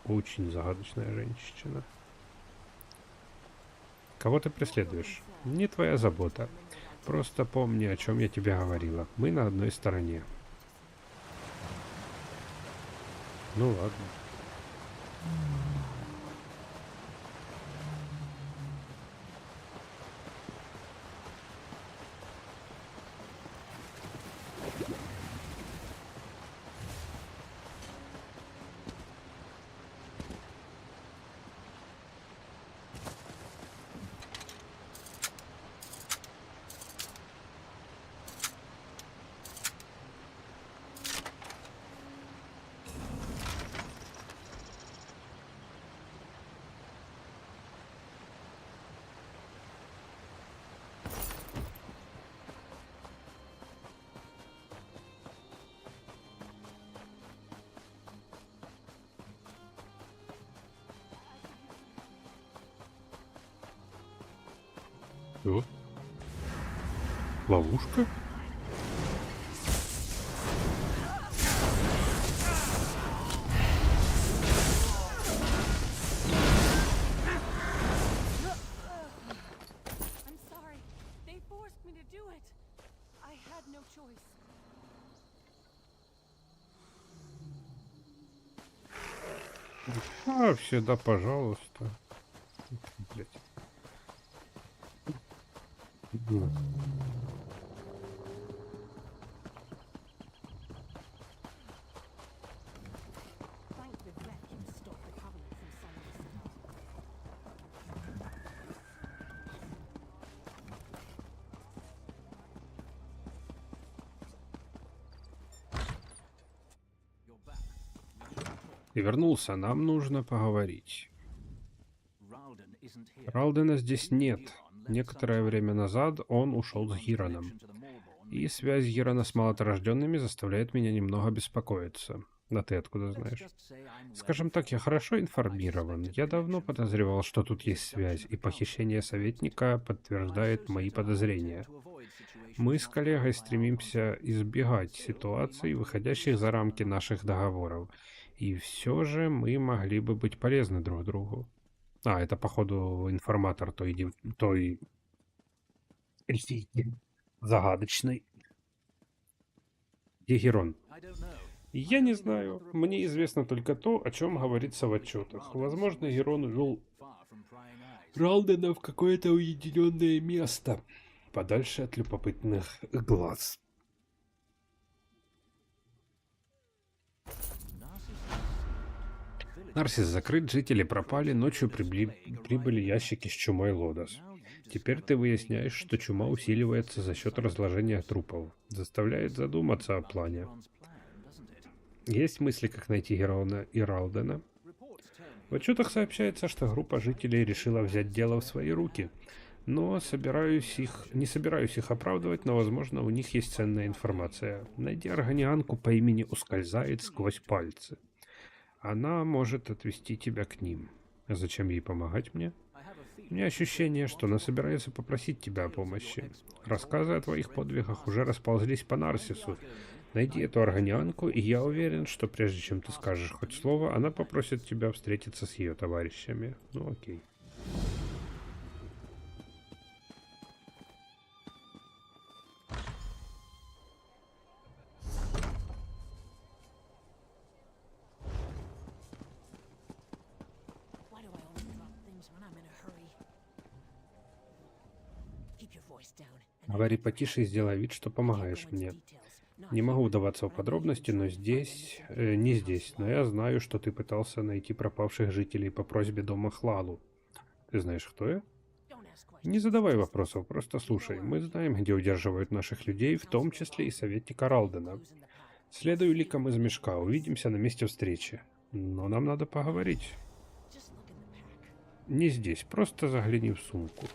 Очень загадочная женщина. Кого ты преследуешь? Не твоя забота. Просто помни, о чем я тебе говорила. Мы на одной стороне. Ну ладно. Что? Ловушка? А, всегда пожалуйста. Блять. Ты вернулся, нам нужно поговорить. Ралдена здесь нет. Некоторое время назад он ушел с Гираном. И связь Гирана с малоторожденными заставляет меня немного беспокоиться. А ты откуда знаешь? Скажем так, я хорошо информирован. Я давно подозревал, что тут есть связь, и похищение советника подтверждает мои подозрения. Мы с коллегой стремимся избегать ситуаций, выходящих за рамки наших договоров. И все же мы могли бы быть полезны друг другу. А, это, походу, информатор той эльфийки загадочной. Егерон. Я не знаю. Мне известно только то, о чем говорится в отчетах. Возможно, Герон увел Ралдена в какое-то уединенное место, подальше от любопытных глаз. Нарсис закрыт, жители пропали, ночью прибыли ящики с чумой Лодос. Теперь ты выясняешь, что чума усиливается за счет разложения трупов. Заставляет задуматься о плане. Есть мысли, как найти Герона и Ралдена? В отчетах сообщается, что группа жителей решила взять дело в свои руки. Но не собираюсь их оправдывать, но, возможно, у них есть ценная информация. Найди органианку по имени Ускользает сквозь пальцы. Она может отвести тебя к ним. А зачем ей помогать мне? У меня ощущение, что она собирается попросить тебя о помощи. Рассказы о твоих подвигах уже расползлись по Нарсису. Найди эту органианку, и я уверен, что прежде чем ты скажешь хоть слово, она попросит тебя встретиться с ее товарищами. Ну окей. Говори потише и сделай вид, что помогаешь мне. Не могу вдаваться в подробности, но здесь... не здесь, но я знаю, что ты пытался найти пропавших жителей по просьбе дома Хлалу. Ты знаешь, кто я? Не задавай вопросов, просто слушай. Мы знаем, где удерживают наших людей, в том числе и советника Ралдена. Следуй ликом из мешка, увидимся на месте встречи. Но нам надо поговорить. Не здесь, просто загляни в сумку.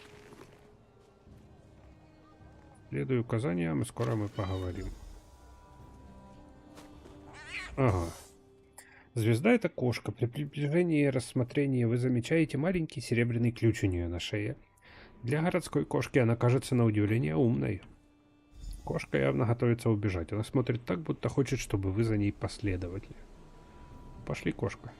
Следуй указаниям, и скоро мы поговорим. Ага. Звезда — это кошка. При приближении и рассмотрении вы замечаете маленький серебряный ключ у нее на шее. Для городской кошки она кажется на удивление умной. Кошка явно готовится убежать. Она смотрит так, будто хочет, чтобы вы за ней последовали. Пошли, кошка.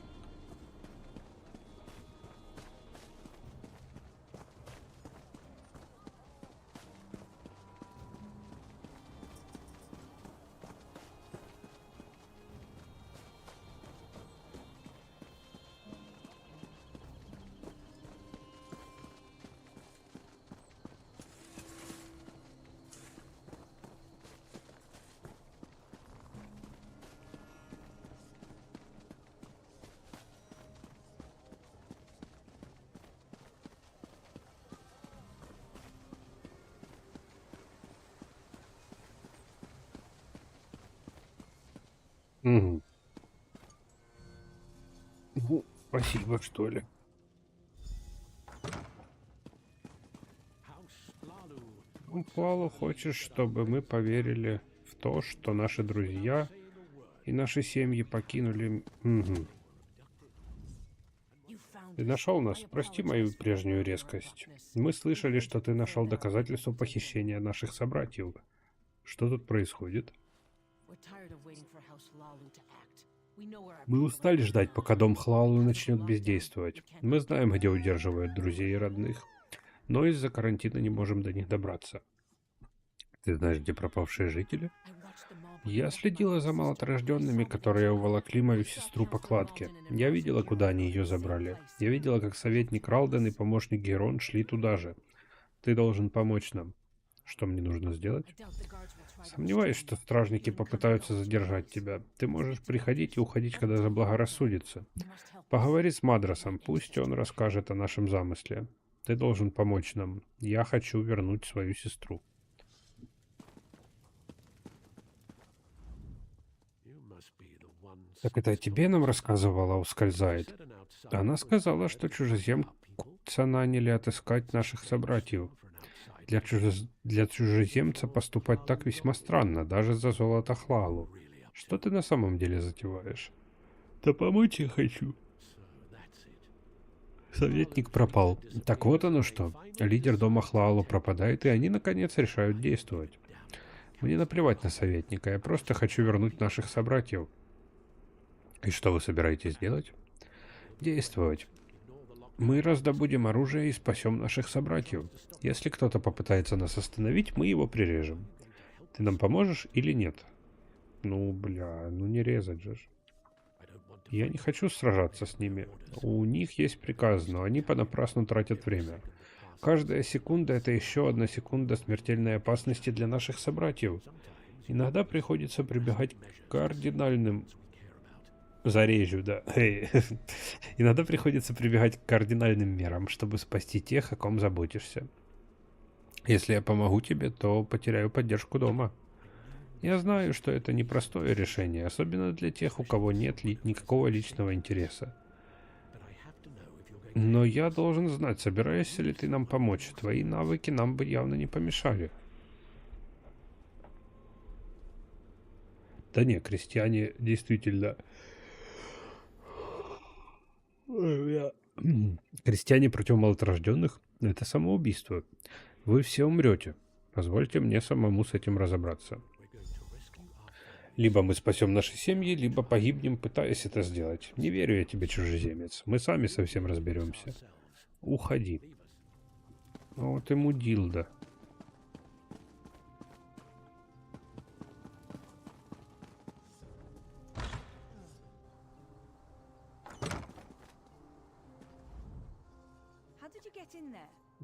Угу. Ну, спасибо, что ли. Палу хочет, чтобы мы поверили в то, что наши друзья и наши семьи покинули... Угу. Ты нашел нас? Прости мою прежнюю резкость. Мы слышали, что ты нашел доказательства похищения наших собратьев. Что тут происходит? Мы устали ждать, пока дом Хлалу начнет бездействовать. Мы знаем, где удерживают друзей и родных, но из-за карантина не можем до них добраться. Ты знаешь, где пропавшие жители? Я следила за малотрожденными, которые уволокли мою сестру по кладке. Я видела, куда они ее забрали. Я видела, как советник Ралден и помощник Герон шли туда же. Ты должен помочь нам. Что мне нужно сделать? Сомневаюсь, что стражники попытаются задержать тебя. Ты можешь приходить и уходить, когда заблагорассудится. Поговори с Мадросом, пусть он расскажет о нашем замысле. Ты должен помочь нам. Я хочу вернуть свою сестру. Так это тебе нам рассказывала, ускользает? Она сказала, что чужеземца наняли отыскать наших собратьев. Для чужеземца поступать так весьма странно, даже за золото Хлалу. Что ты на самом деле затеваешь? Да помочь я хочу. Советник пропал. Так вот оно что. Лидер дома Хлалу пропадает, и они наконец решают действовать. Мне наплевать на советника, я просто хочу вернуть наших собратьев. И что вы собираетесь делать? Действовать. Мы раздобудем оружие и спасем наших собратьев. Если кто-то попытается нас остановить, мы его прирежем. Ты нам поможешь или нет? Ну, бля, ну не резать же. Я не хочу сражаться с ними. У них есть приказ, но они понапрасну тратят время. Каждая секунда — это еще одна секунда смертельной опасности для наших собратьев. Иногда приходится прибегать к кардинальным... Зарежу, да. Иногда приходится прибегать к кардинальным мерам, чтобы спасти тех, о ком заботишься. Если я помогу тебе, то потеряю поддержку дома. Я знаю, что это непростое решение, особенно для тех, у кого нет никакого личного интереса. Но я должен знать, собираешься ли ты нам помочь. Твои навыки нам бы явно не помешали. Да не, крестьяне действительно... Крестьяне против малотрожденных — это самоубийство. Вы все умрете. Позвольте мне самому с этим разобраться. Либо мы спасем наши семьи, либо погибнем, пытаясь это сделать. Не верю я тебе, чужеземец. Мы сами совсем разберемся. Уходи. Вот и мудилда.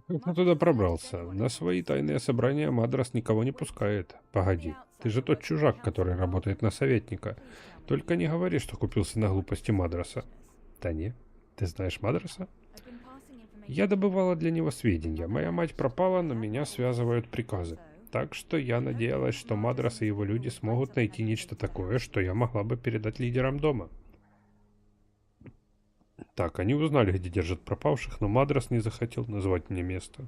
Как ты туда пробрался? На свои тайные собрания Мадрас никого не пускает. Погоди, ты же тот чужак, который работает на советника. Только не говори, что купился на глупости Мадраса. Да не. Ты знаешь Мадраса? Я добывала для него сведения. Моя мать пропала, но меня связывают приказы. Так что я надеялась, что Мадрас и его люди смогут найти нечто такое, что я могла бы передать лидерам дома. Так, они узнали, где держат пропавших, но Мадрас не захотел назвать мне место.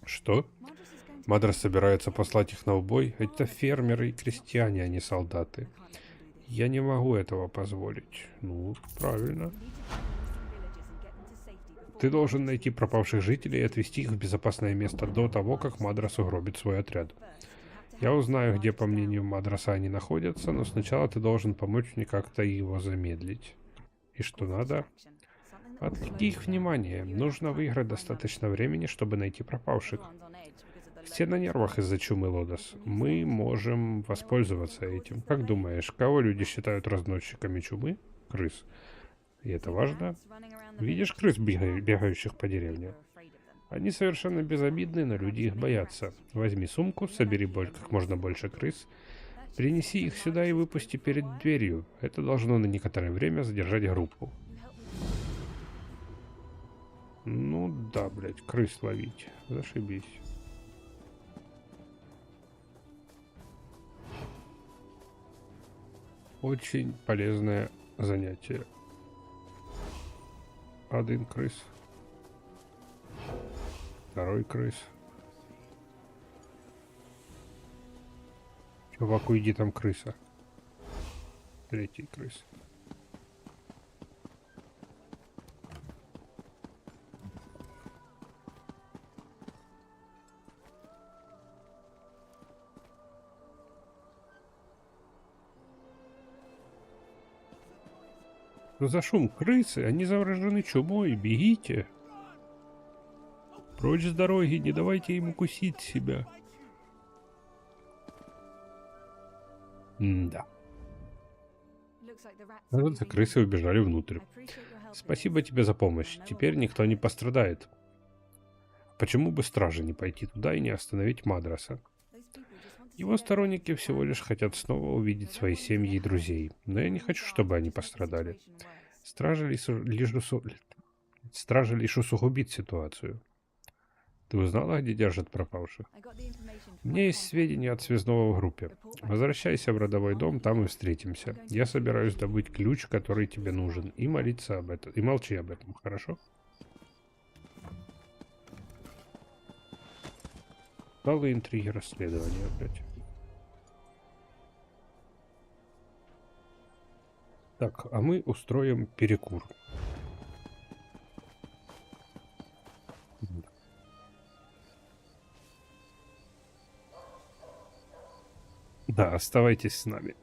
Что? Мадрас собирается послать их на убой? Это фермеры и крестьяне, а не солдаты. Я не могу этого позволить. Ну, правильно. Ты должен найти пропавших жителей и отвезти их в безопасное место до того, как Мадрас угробит свой отряд. Я узнаю, где, по мнению Мадраса, они находятся, но сначала ты должен помочь мне как-то его замедлить. И что надо? Отвлеки их внимание. Нужно выиграть достаточно времени, чтобы найти пропавших. Все на нервах из-за чумы, Лодос. Мы можем воспользоваться этим. Как думаешь, кого люди считают разносчиками чумы? Крыс. И это важно. Видишь крыс, бегающих по деревне? Они совершенно безобидны, но люди их боятся. Возьми сумку, собери как можно больше крыс, принеси их сюда и выпусти перед дверью. Это должно на некоторое время задержать группу. Ну да, блядь, крыс ловить. Зашибись. Очень полезное занятие. Один крыс. Второй крыс. Чувак, уйди, там крыса. Третий крыс. Что за шум? Крысы, они заражены чумой, бегите. Прочь с дороги, не давайте им укусить себя. Да. Кажется, крысы убежали внутрь. Спасибо тебе за помощь. Теперь никто не пострадает. Почему бы страже не пойти туда и не остановить Мадраса? Его сторонники всего лишь хотят снова увидеть свои семьи и друзей, но я не хочу, чтобы они пострадали. Стража лишь усугубит ситуацию. Ты узнала, где держат пропавших? У меня есть сведения от связного в группе. Возвращайся в родовой дом, там и встретимся. Я собираюсь добыть ключ, который тебе нужен, и молиться об этом. И молчи об этом, хорошо? Стало интриги расследования опять. Так, а мы устроим перекур. Да, оставайтесь с нами.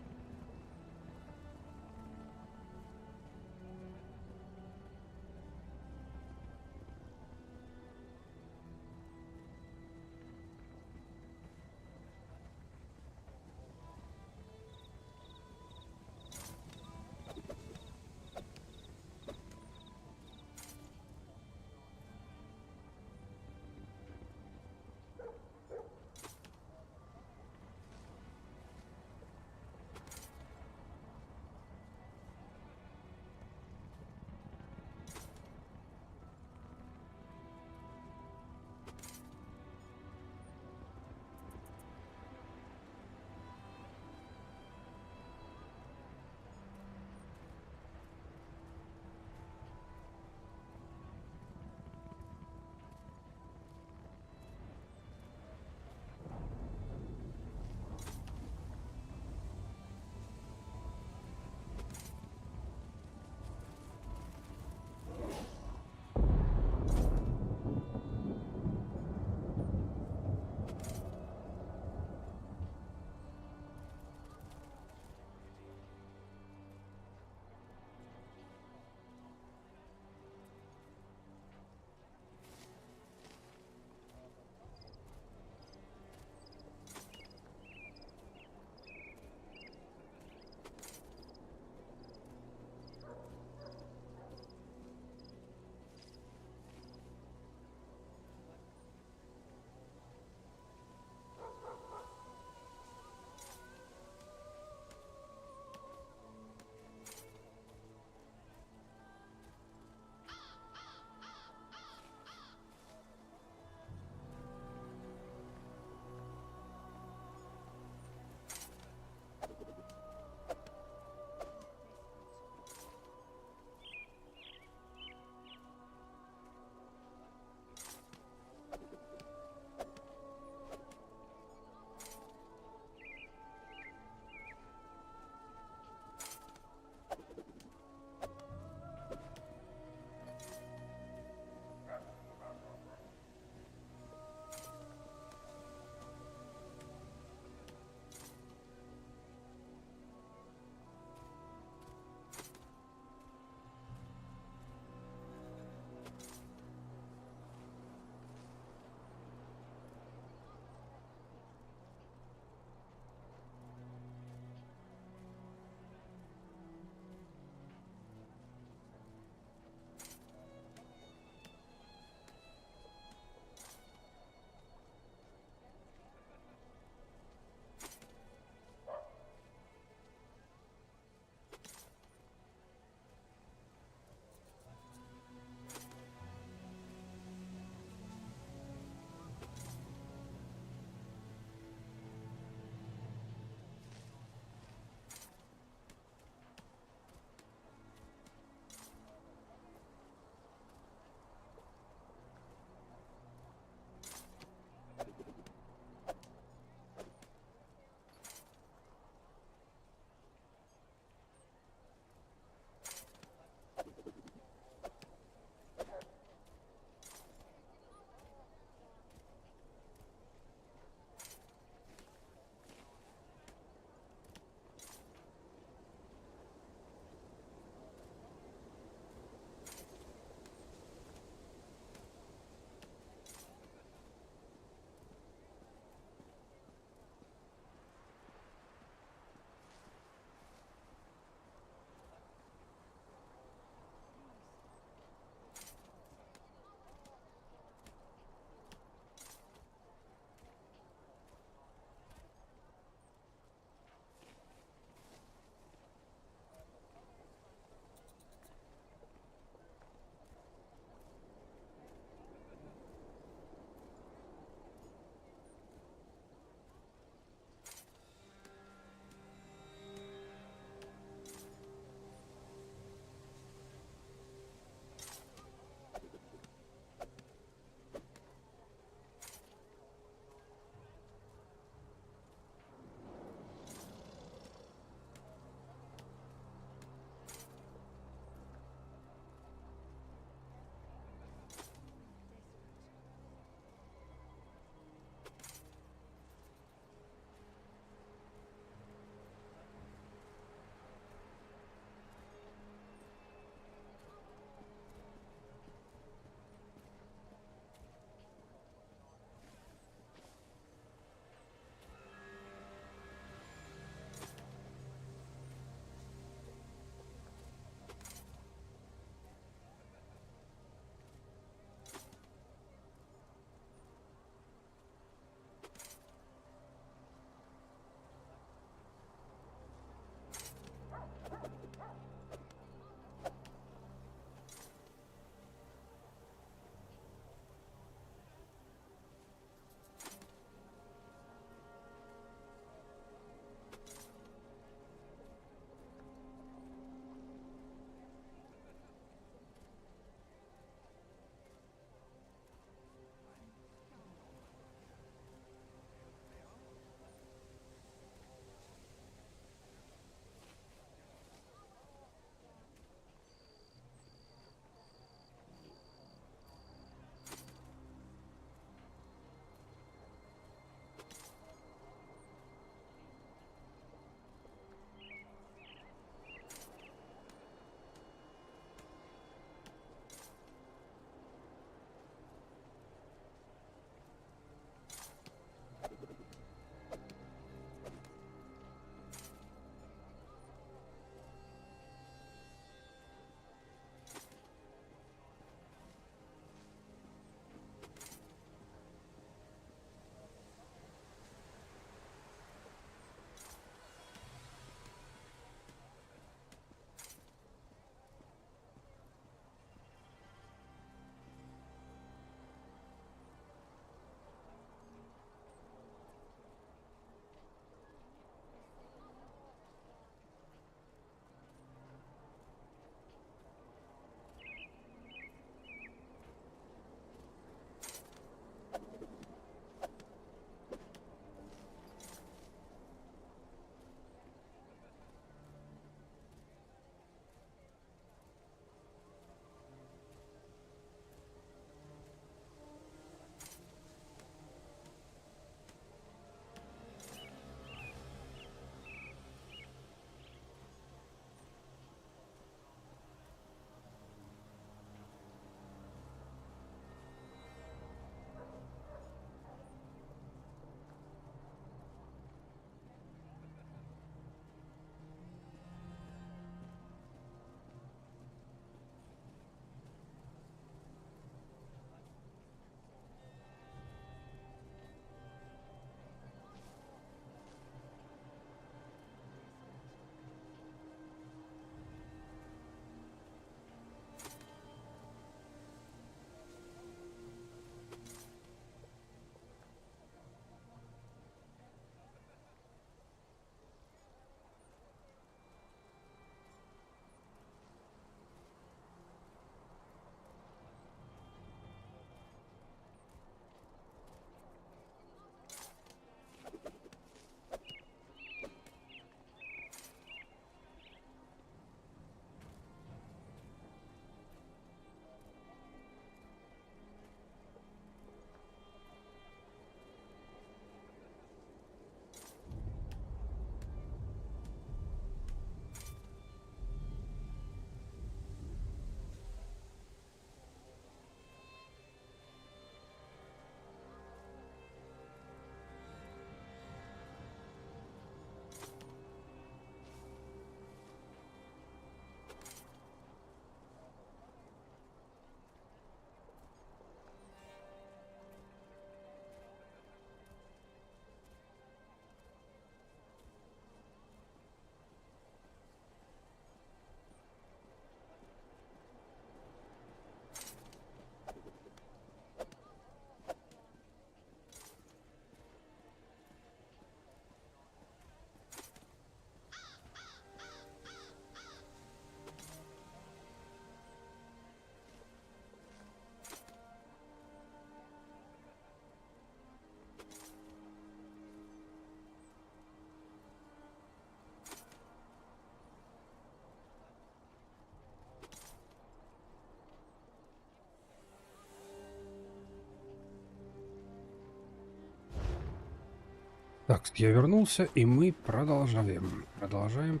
Так, я вернулся, и мы продолжаем. Продолжаем.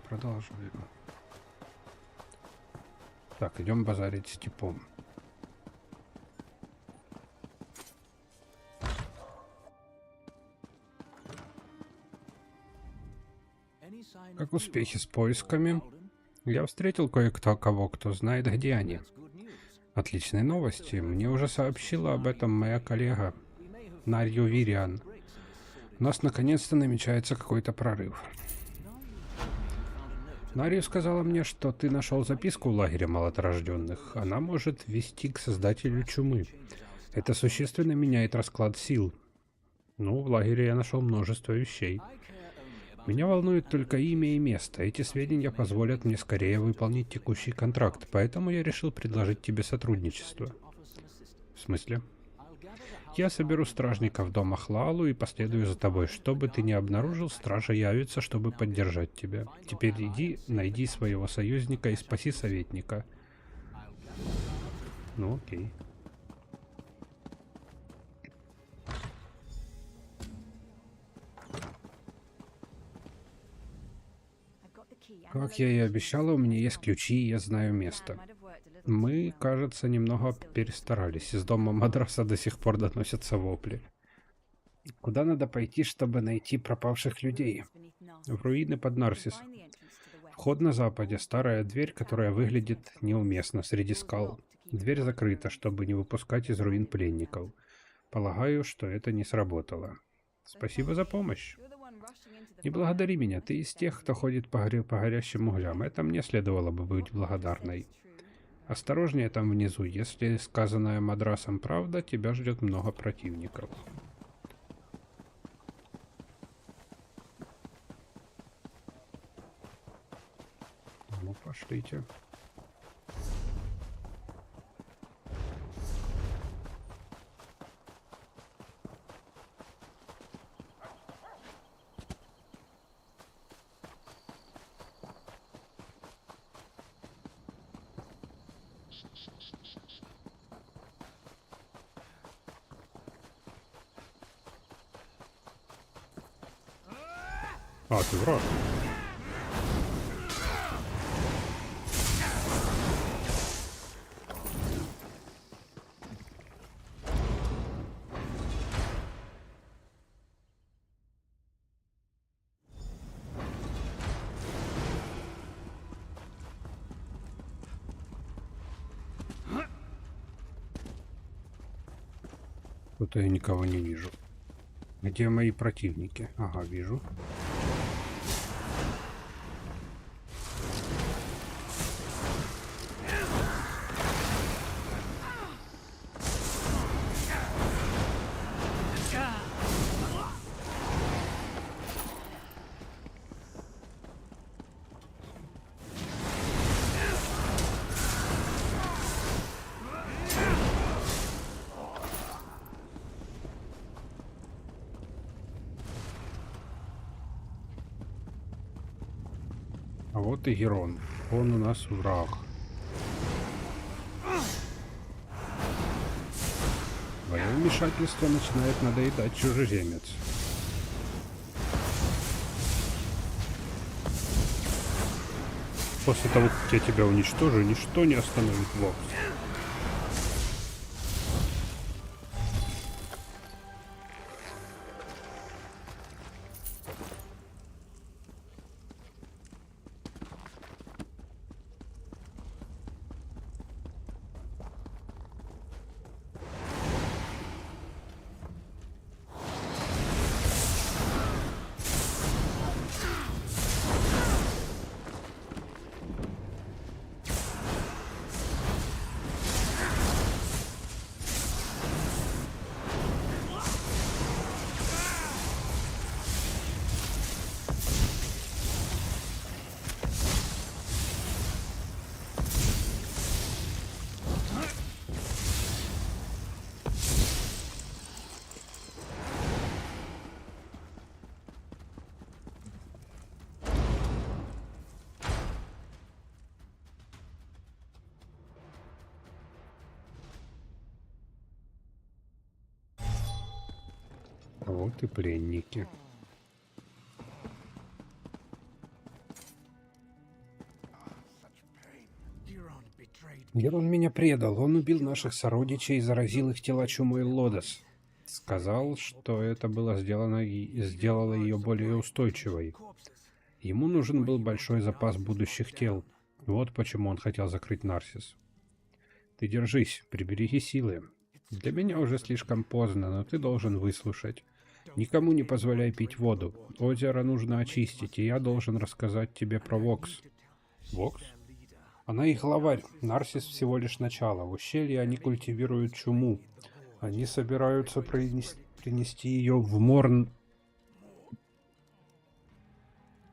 Так, идем базарить с типом. Как успехи с поисками? Я встретил кое-кого, кто знает, где они. Отличные новости. Мне уже сообщила об этом моя коллега Нарью Вириан. У нас наконец-то намечается какой-то прорыв. Нарью сказала мне, что ты нашел записку в лагере малоторожденных. Она может вести к создателю чумы. Это существенно меняет расклад сил. Ну, в лагере я нашел множество вещей. Меня волнует только имя и место. Эти сведения позволят мне скорее выполнить текущий контракт, поэтому я решил предложить тебе сотрудничество. В смысле? Я соберу стражников дома Хлалу и последую за тобой. Что бы ты ни обнаружил, стража явится, чтобы поддержать тебя. Теперь иди, найди своего союзника и спаси советника. Ну окей. Как я и обещала, у меня есть ключи, и я знаю место. Мы, кажется, немного перестарались. Из дома Мадраса до сих пор доносятся вопли. Куда надо пойти, чтобы найти пропавших людей? В руины под Нарсис. Вход на западе. Старая дверь, которая выглядит неуместно среди скал. Дверь закрыта, чтобы не выпускать из руин пленников. Полагаю, что это не сработало. Спасибо за помощь. Не благодари меня, ты из тех, кто ходит по горящим углям. Это мне следовало бы быть благодарной. Осторожнее там внизу. Если сказанное Мадрасом правда, тебя ждет много противников. Ну, пошлите. А, ты враг. Тут я никого не вижу. Где мои противники? Ага, вижу. А вот и Герон. Он у нас враг. Твое вмешательство начинает надоедать, чужеземец. После того, как я тебя уничтожу, ничто не остановит Вокс. А вот и пленники. Герон меня предал. Он убил наших сородичей и заразил их тела чумой Лодос. Сказал, что это было сделало ее более устойчивой. Ему нужен был большой запас будущих тел. Вот почему он хотел закрыть Нарсис. Ты держись, прибереги силы. Для меня уже слишком поздно, но ты должен выслушать. Никому не позволяй пить воду. Озеро нужно очистить, и я должен рассказать тебе про Вокс. Вокс? Она их главарь. Нарсис всего лишь начало. В ущелье они культивируют чуму. Они собираются принести ее в Морн.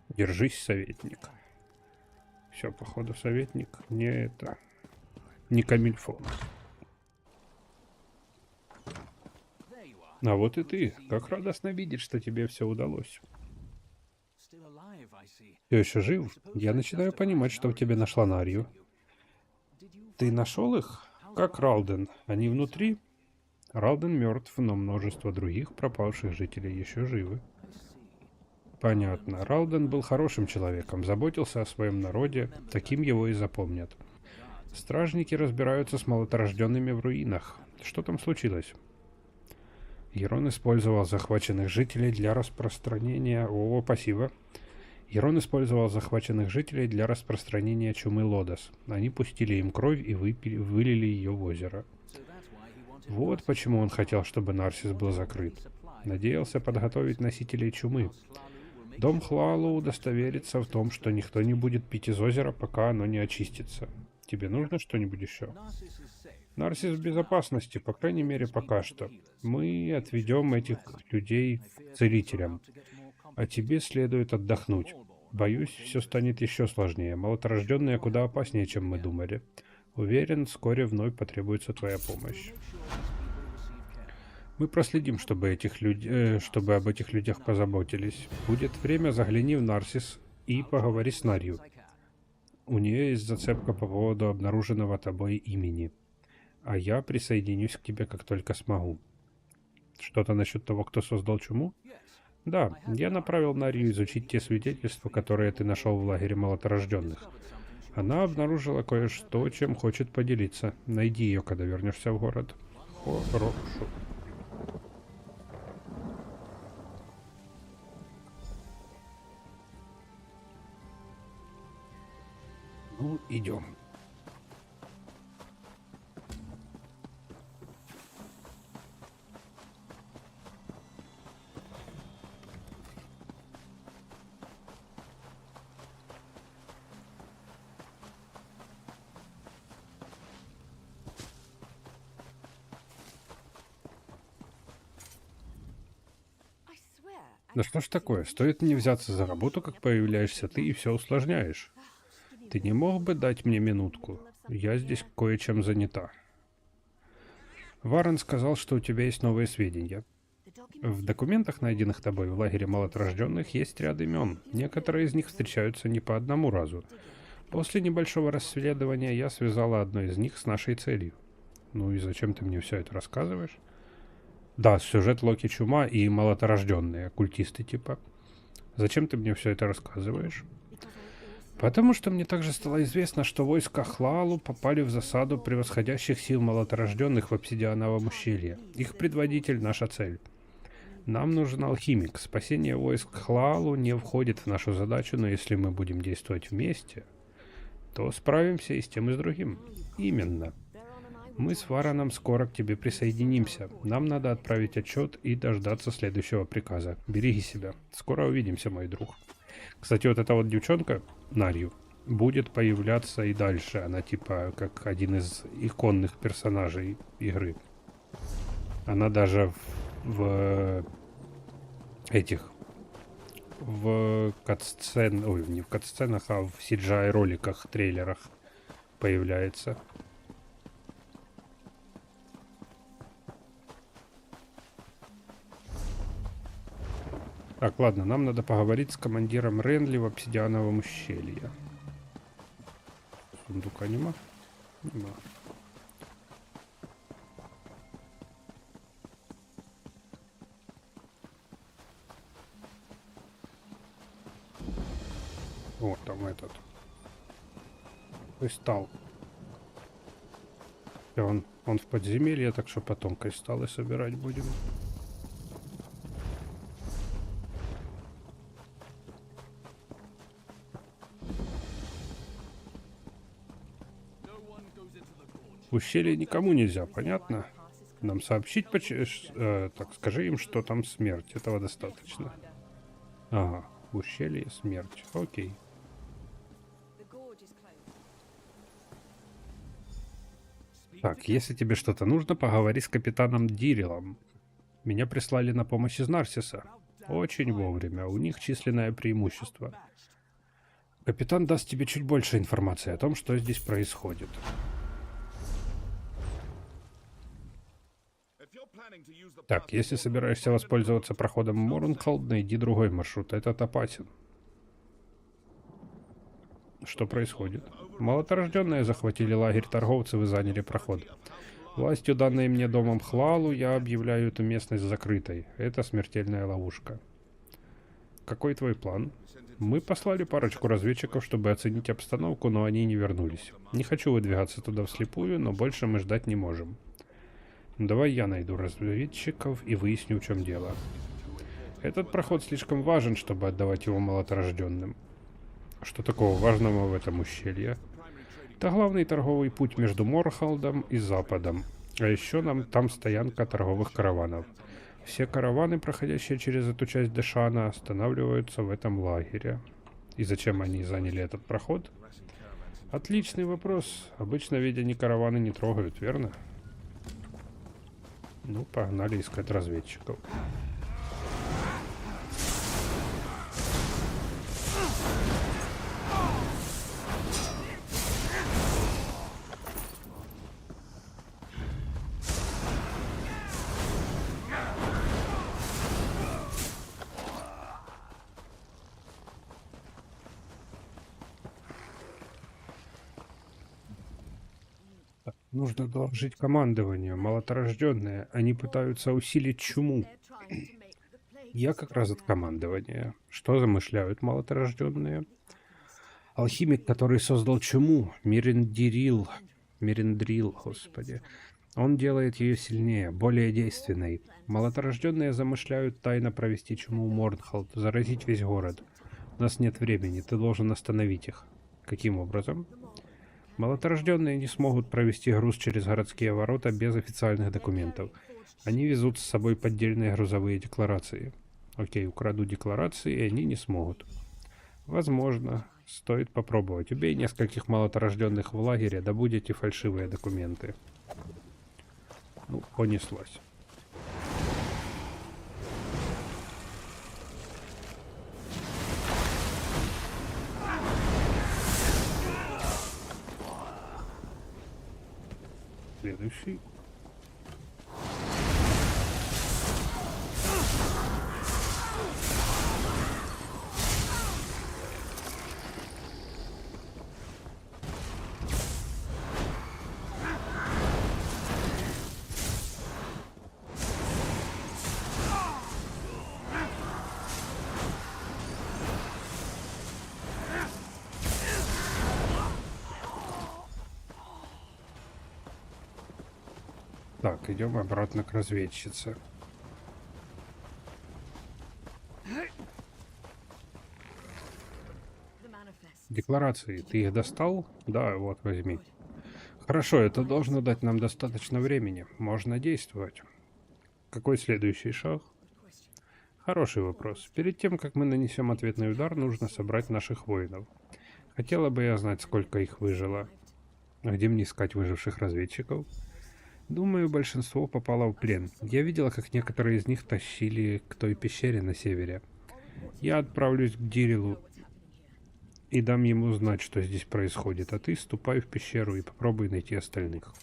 Держись, советник. Все, походу, советник не камильфо. А вот и ты. Как радостно видеть, что тебе все удалось. Все еще жив? Я начинаю понимать, что в тебе нашла Нарью. Ты нашел их? Как Ралден? Они внутри? Ралден мертв, но множество других пропавших жителей еще живы. Понятно. Ралден был хорошим человеком, заботился о своем народе, таким его и запомнят. Стражники разбираются с молоторожденными в руинах. Что там случилось? Герон использовал захваченных жителей для распространения... О, спасибо. Герон использовал захваченных жителей для распространения чумы Лодос. Они пустили им кровь и вылили ее в озеро. Вот почему он хотел, чтобы Нарсис был закрыт. Надеялся подготовить носителей чумы. Дом Хлалу удостоверится в том, что никто не будет пить из озера, пока оно не очистится. Тебе нужно что-нибудь еще? Нарсис в безопасности, по крайней мере, пока что. Мы отведем этих людей к целителям. А тебе следует отдохнуть. Боюсь, все станет еще сложнее. Молоторожденные куда опаснее, чем мы думали. Уверен, вскоре вновь потребуется твоя помощь. Мы проследим, чтобы об этих людях позаботились. Будет время, загляни в Нарсис и поговори с Нарью. У нее есть зацепка по поводу обнаруженного тобой имени. А я присоединюсь к тебе, как только смогу. Что-то насчет того, кто создал чуму? Да, я направил Нарью изучить те свидетельства, которые ты нашел в лагере молоторожденных. Она обнаружила кое-что, чем хочет поделиться. Найди ее, когда вернешься в город. Хорошо. Ну, идем. Да что ж такое, стоит мне взяться за работу, как появляешься ты и все усложняешь. Ты не мог бы дать мне минутку? Я здесь кое-чем занята. Варен сказал, что у тебя есть новые сведения. В документах, найденных тобой в лагере молоторожденных, есть ряд имен. Некоторые из них встречаются не по одному разу. После небольшого расследования я связала одно из них с нашей целью. Ну и зачем ты мне все это рассказываешь? Да, сюжет Локи Чума и молоторожденные, оккультисты типа. Зачем ты мне все это рассказываешь? Потому что мне также стало известно, что войска Хлалу попали в засаду превосходящих сил молоторожденных в обсидиановом ущелье. Их предводитель — наша цель. Нам нужен алхимик. Спасение войск Хлалу не входит в нашу задачу, но если мы будем действовать вместе, то справимся и с тем, и с другим. Именно. Мы с Вараном скоро к тебе присоединимся. Нам надо отправить отчет и дождаться следующего приказа. Береги себя. Скоро увидимся, мой друг. Кстати, вот эта вот девчонка, Нарью, будет появляться и дальше. Она типа как один из иконных персонажей игры. Она даже в катсцен, ой, не в катсценах, а в CGI роликах, трейлерах появляется. Так, ладно, нам надо поговорить с командиром Ренли в обсидиановом ущелье. Сундука нема? Нема. Вот там этот. Кристалл. Он в подземелье, так что потом кристаллы собирать будем. В ущелье никому нельзя, понятно? Нам сообщить, так, скажи им, что там смерть. Этого достаточно. Ага, в ущелье смерть. Окей. Так, если тебе что-то нужно, поговори с капитаном Дирилом. Меня прислали на помощь из Нарсиса. Очень вовремя. У них численное преимущество. Капитан даст тебе чуть больше информации о том, что здесь происходит. Так, если собираешься воспользоваться проходом Морнхолд, найди другой маршрут. Этот опасен. Что происходит? Молоторожденные захватили лагерь торговцев и заняли проход. Властью, данной мне домом Хлалу, я объявляю эту местность закрытой. Это смертельная ловушка. Какой твой план? Мы послали парочку разведчиков, чтобы оценить обстановку, но они не вернулись. Не хочу выдвигаться туда вслепую, но больше мы ждать не можем. Давай я найду разведчиков и выясню, в чем дело. Этот проход слишком важен, чтобы отдавать его молоторожденным. Что такого важного в этом ущелье? Это главный торговый путь между Морхолдом и Западом. А еще там стоянка торговых караванов. Все караваны, проходящие через эту часть Дэшана, останавливаются в этом лагере. И зачем они заняли этот проход? Отличный вопрос. Обычно ведь они караваны не трогают, верно? Ну, погнали искать разведчиков. Нужно доложить командованию. Молоторожденные, они пытаются усилить чуму. Я как раз от командования. Что замышляют молоторожденные? Алхимик, который создал чуму, Мирендрил, господи. Он делает ее сильнее, более действенной. Молоторожденные замышляют тайно провести чуму в Морнхолд, заразить весь город. У нас нет времени, ты должен остановить их. Каким образом? Молоторожденные не смогут провести груз через городские ворота без официальных документов. Они везут с собой поддельные грузовые декларации. Окей, украду декларации, и они не смогут. Возможно. Стоит попробовать. Убей нескольких молоторожденных в лагере, добудете фальшивые документы. Ну, понеслась. Следующий. Так, идем обратно к разведчице. Декларации, ты их достал? Да, вот, возьми. Хорошо, это должно дать нам достаточно времени. Можно действовать. Какой следующий шаг? Хороший вопрос. Перед тем, как мы нанесем ответный удар, нужно собрать наших воинов. Хотела бы я знать, сколько их выжило. А где мне искать выживших разведчиков? Думаю, большинство попало в плен. Я видела, как некоторые из них тащили к той пещере на севере. Я отправлюсь к Дирилу и дам ему знать, что здесь происходит, а ты ступай в пещеру и попробуй найти остальных.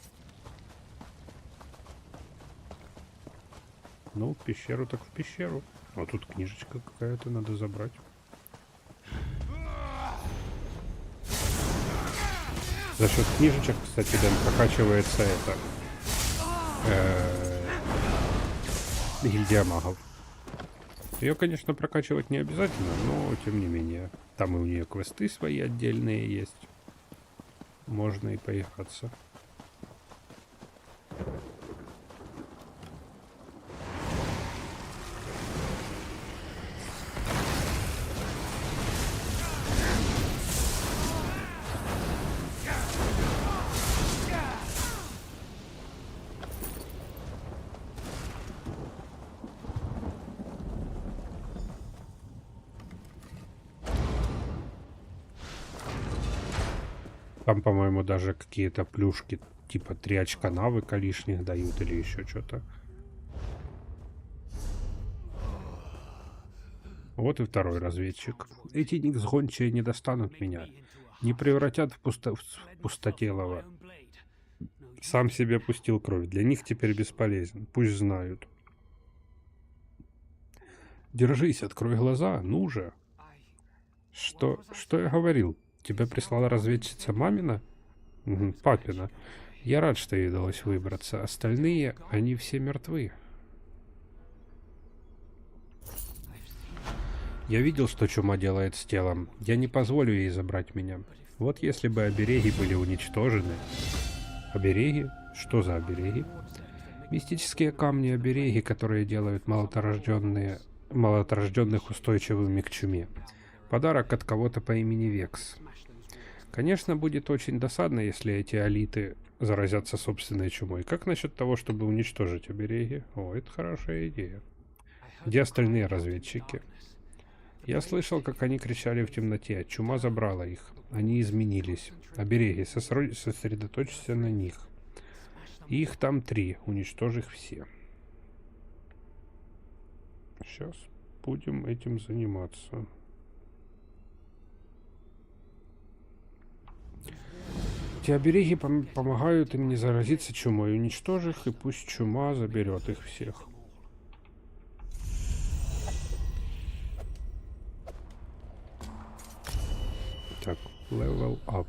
Ну, в пещеру так в пещеру. А тут книжечка какая-то надо забрать. За счет книжечек, кстати, Дэн, прокачивается это... гильдия магов. Ее, конечно, прокачивать не обязательно, но тем не менее. Там и у нее квесты свои отдельные есть. Можно и поиграться. Там, по-моему, даже какие-то плюшки, типа 3 очка навыка лишних дают или еще что-то. Вот и второй разведчик. Эти никс гончие не достанут меня. Не превратят в пустотелого. Сам себе пустил кровь. Для них теперь бесполезен. Пусть знают. Держись, открой глаза. Ну же. Что я говорил? Тебя прислала разведчица мамина? Угу, папина. Я рад, что ей удалось выбраться. Остальные, они все мертвы. Я видел, что чума делает с телом. Я не позволю ей забрать меня. Вот если бы обереги были уничтожены. Обереги? Что за обереги? Мистические камни-обереги, которые делают малоторожденных устойчивыми к чуме. Подарок от кого-то по имени Векс. Конечно, будет очень досадно, если эти алиты заразятся собственной чумой. Как насчет того, чтобы уничтожить обереги? О, это хорошая идея. Где остальные разведчики? Я слышал, как они кричали в темноте. Чума забрала их. Они изменились. Обереги, сосредоточься на них. Их там 3. Уничтожь их все. Сейчас будем этим заниматься. Эти обереги помогают им не заразиться чумой. Уничтожь их, и пусть чума заберет их всех. Так, level up.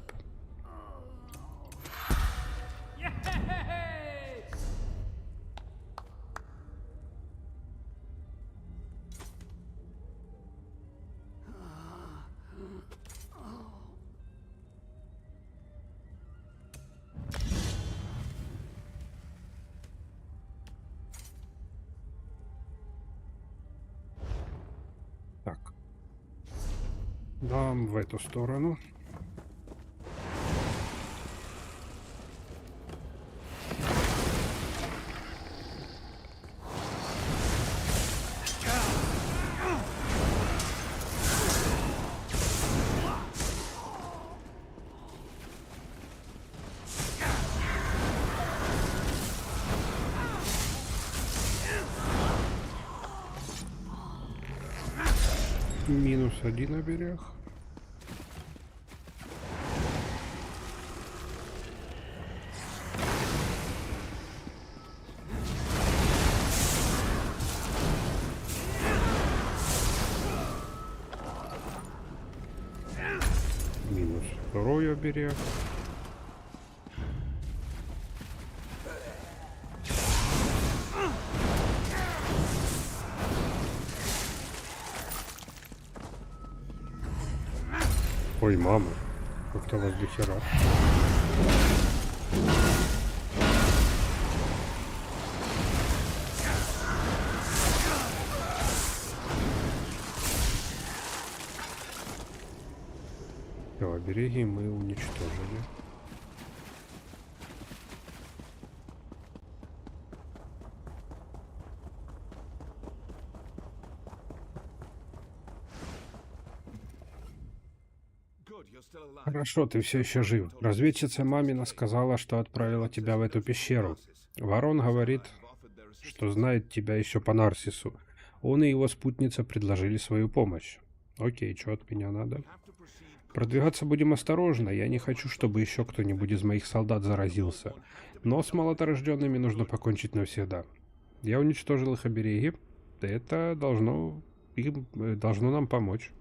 Так. Нам в эту сторону. Минус 1 оберег. Минус 2 оберег. Ой, мама, как-то вас до хера. Все, обереги мы уничтожили. Хорошо, ты все еще жив. Разведчица мамина сказала, что отправила тебя в эту пещеру. Ворон говорит, что знает тебя еще по Нарсису. Он и его спутница предложили свою помощь. Окей, что от меня надо? Продвигаться будем осторожно. Я не хочу, чтобы еще кто-нибудь из моих солдат заразился. Но с малоторожденными нужно покончить навсегда. Я уничтожил их обереги. Это должно нам помочь.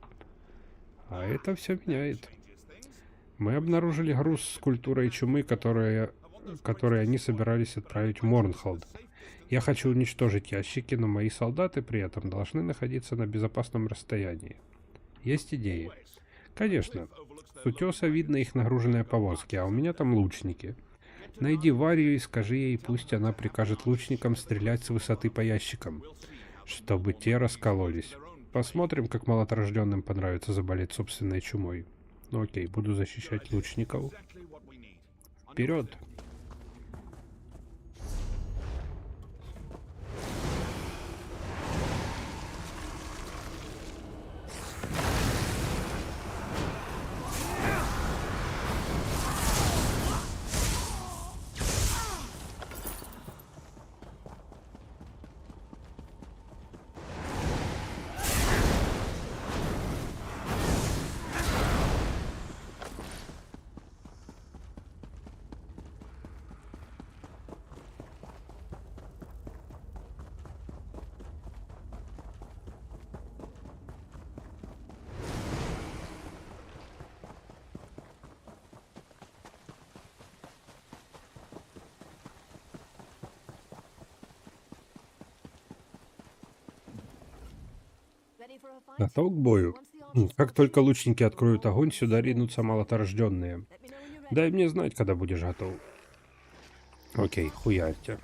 А это все меняет. Мы обнаружили груз с культурой чумы, который они собирались отправить в Морнхолд. Я хочу уничтожить ящики, но мои солдаты при этом должны находиться на безопасном расстоянии. Есть идеи? Конечно. С утеса видно их нагруженные повозки, а у меня там лучники. Найди Варию и скажи ей, пусть она прикажет лучникам стрелять с высоты по ящикам, чтобы те раскололись. Посмотрим, как молоторожденным понравится заболеть собственной чумой. Ну окей, буду защищать лучников. Вперед! Готов к бою? Как только лучники откроют огонь, сюда ринутся молоторожденные. Дай мне знать, когда будешь готов. Окей, хуярьте.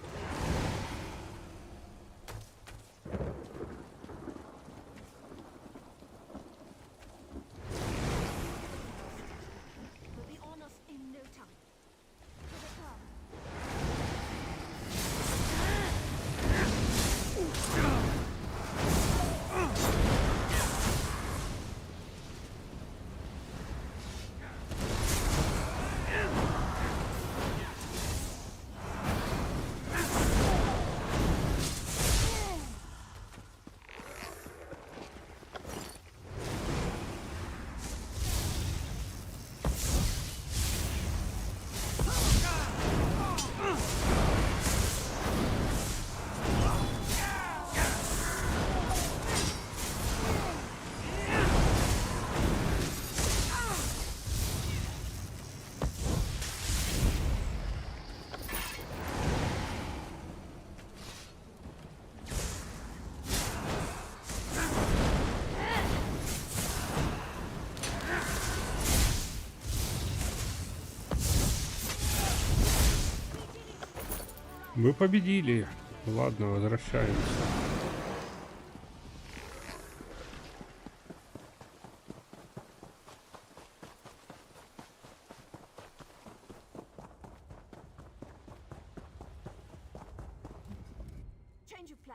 Мы победили. Ладно, возвращаемся.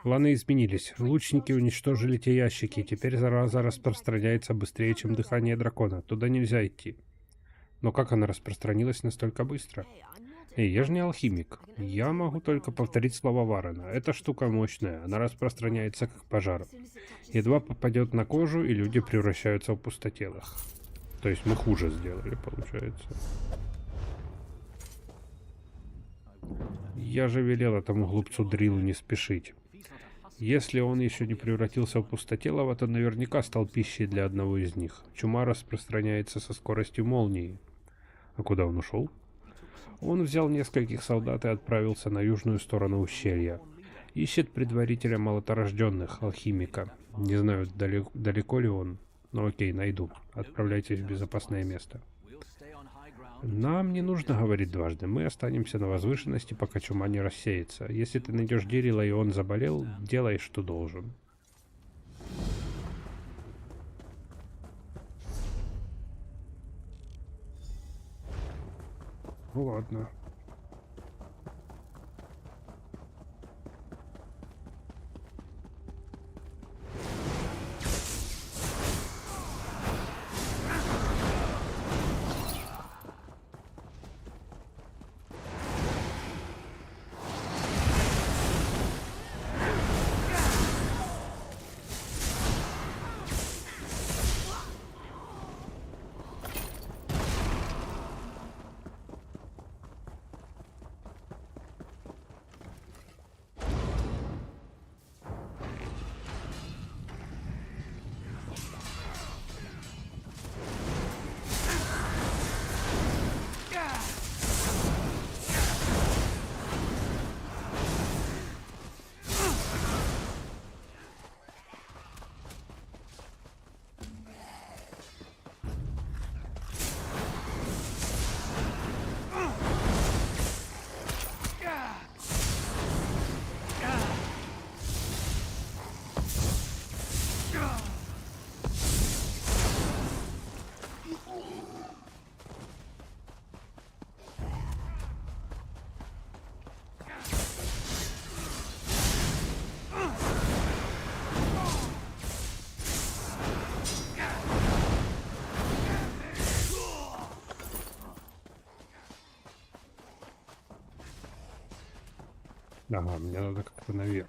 Планы изменились. Лучники уничтожили те ящики. Теперь зараза распространяется быстрее, чем дыхание дракона. Туда нельзя идти. Но как она распространилась настолько быстро? Эй, я же не алхимик. Я могу только повторить слова Варена. Эта штука мощная. Она распространяется как пожар. Едва попадет на кожу, и люди превращаются в пустотелых. То есть мы хуже сделали, получается. Я же велел этому глупцу Дрилу не спешить. Если он еще не превратился в пустотелого, то наверняка стал пищей для одного из них. Чума распространяется со скоростью молнии. А куда он ушел? Он взял нескольких солдат и отправился на южную сторону ущелья. Ищет предварителя молоторожденных, алхимика. Не знаю, далеко ли он, но окей, найду. Отправляйтесь в безопасное место. Нам не нужно говорить дважды. Мы останемся на возвышенности, пока чума не рассеется. Если ты найдешь Дирила и он заболел, делай, что должен. Ну ладно. Ага, мне надо как-то наверх.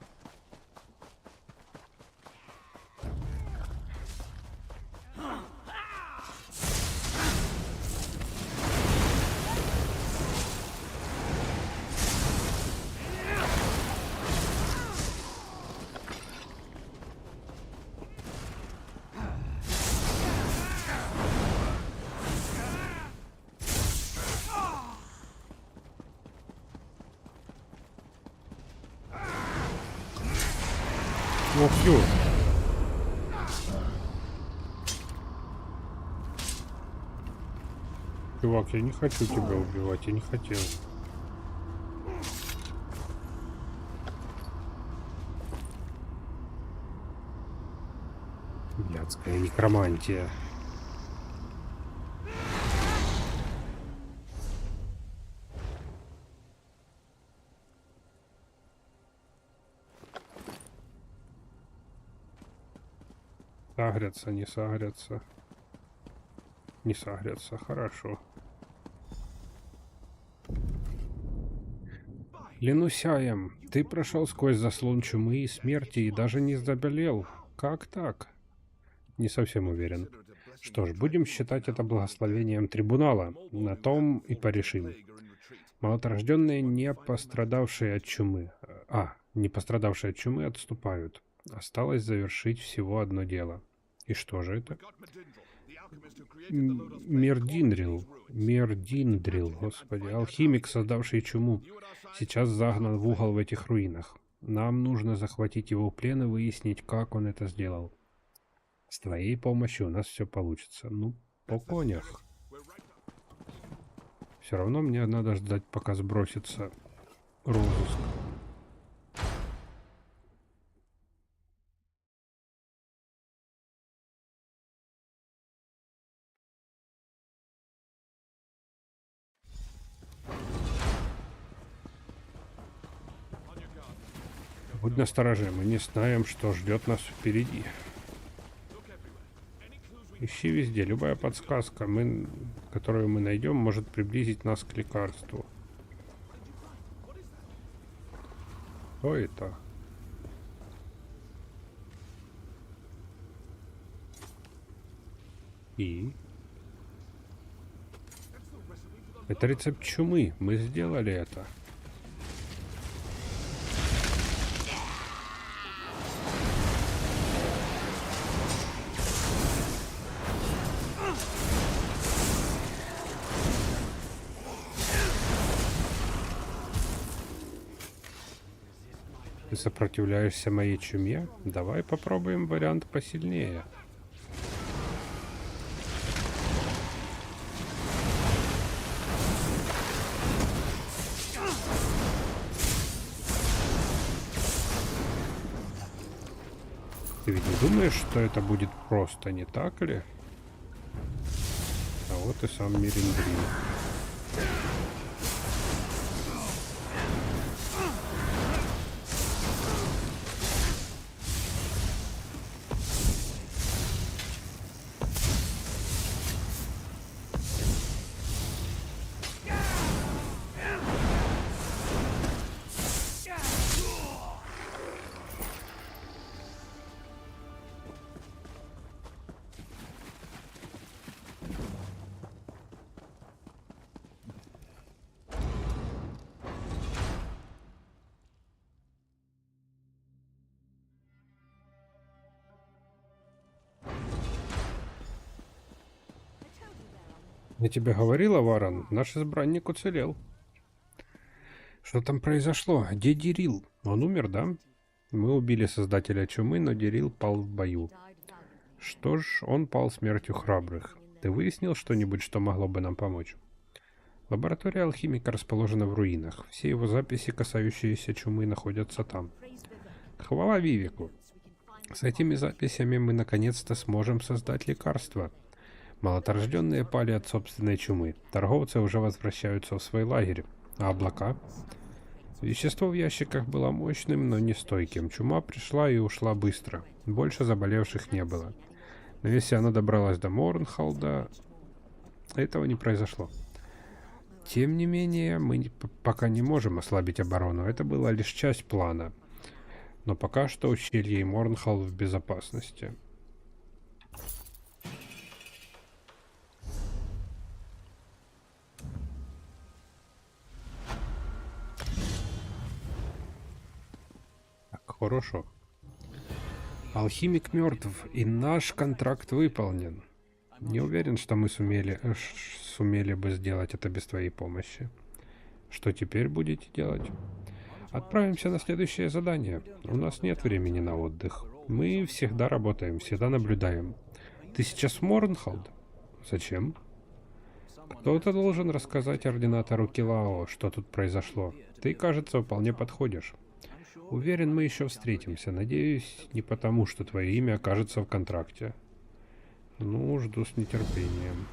Ох, ё! Чувак, я не хочу тебя убивать, я не хотел. Блядская некромантия. Сагрятся, не сагрятся. Не сагрятся, хорошо. Клянусь Аем, ты прошел сквозь заслон чумы и смерти и даже не заболел. Как так? Не совсем уверен. Что ж, будем считать это благословением трибунала. На том и порешим. Малоторожденные, не пострадавшие от чумы. Не пострадавшие от чумы отступают. Осталось завершить всего одно дело. И что же это? Мердиндрил. Мердиндрил, господи. Алхимик, создавший чуму, сейчас загнан в угол в этих руинах. Нам нужно захватить его в плен и выяснить, как он это сделал. С твоей помощью у нас все получится. Ну, по конях. Все равно мне надо ждать, пока сбросится розыск. Будь настороже, мы не знаем, что ждет нас впереди. Ищи везде. Любая подсказка, которую мы найдем, может приблизить нас к лекарству. Что это? И? Это рецепт чумы. Мы сделали это. Ты сопротивляешься моей чуме? Давай попробуем вариант посильнее. Ты ведь не думаешь, что это будет просто, не так ли? А вот и сам Мериндрил. Я тебе говорила, Варан, наш избранник уцелел. Что там произошло? Где Дирил? Он умер, да? Мы убили создателя чумы, но Дирил пал в бою. Что ж, он пал смертью храбрых. Ты выяснил что-нибудь, что могло бы нам помочь? Лаборатория алхимика расположена в руинах. Все его записи, касающиеся чумы, находятся там. Хвала Вивику. С этими записями мы наконец-то сможем создать лекарство. Малоторожденные пали от собственной чумы. Торговцы уже возвращаются в свой лагерь. А облака? Вещество в ящиках было мощным, но не стойким. Чума пришла и ушла быстро. Больше заболевших не было. Но если она добралась до Морнхолда, этого не произошло. Тем не менее, мы пока не можем ослабить оборону. Это была лишь часть плана. Но пока что ущелье и Морнхолл в безопасности. Так, хорошо. Алхимик мертв, и наш контракт выполнен. Не уверен, что мы сумели бы сделать это без твоей помощи. Что теперь будете делать? Отправимся на следующее задание. У нас нет времени на отдых. Мы всегда работаем, всегда наблюдаем. Ты сейчас в Морнхолд? Зачем? Кто-то должен рассказать ординатору Килао, что тут произошло. Ты, кажется, вполне подходишь. Уверен, мы еще встретимся. Надеюсь, не потому, что твое имя окажется в контракте. Ну, жду с нетерпением.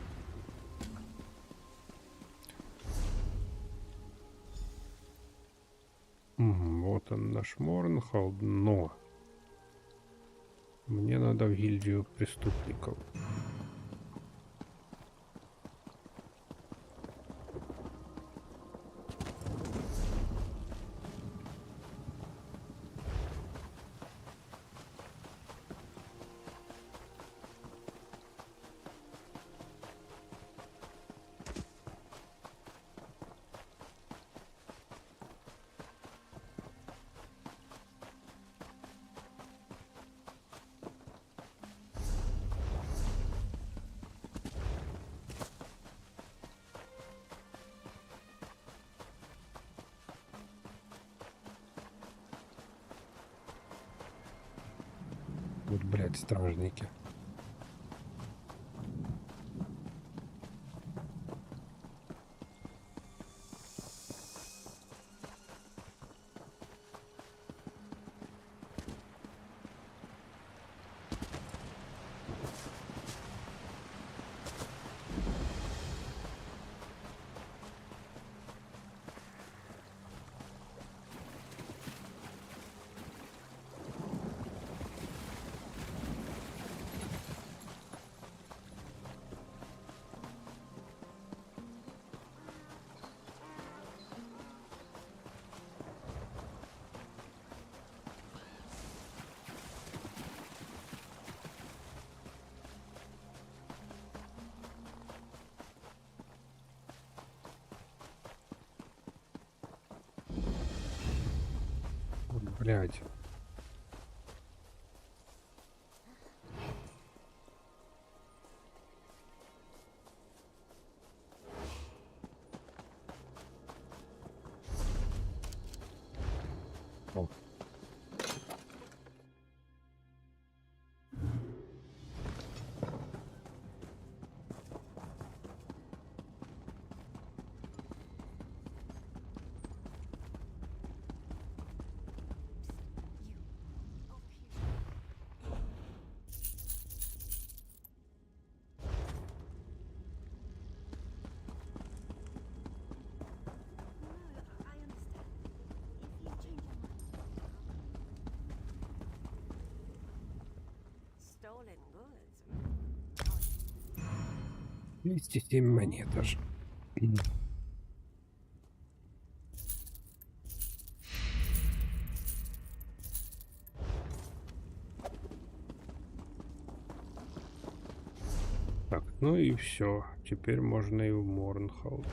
Вот он, наш Морнхолд, но... Мне надо в гильдию преступников. Вот, блядь, стражники. Вот, блядь. О. Stolen goods. 207 монет аж. Так, ну и все. Теперь можно и в Морнхолд.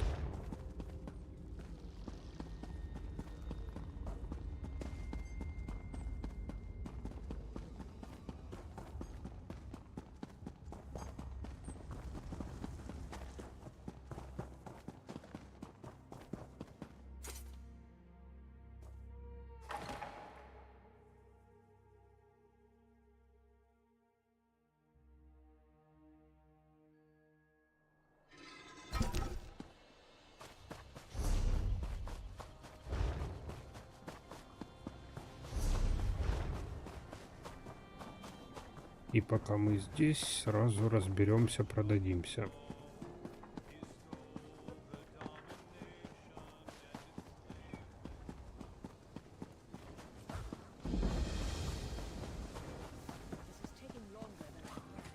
И пока мы здесь, сразу разберемся, продадимся. This is taking longer than I thought.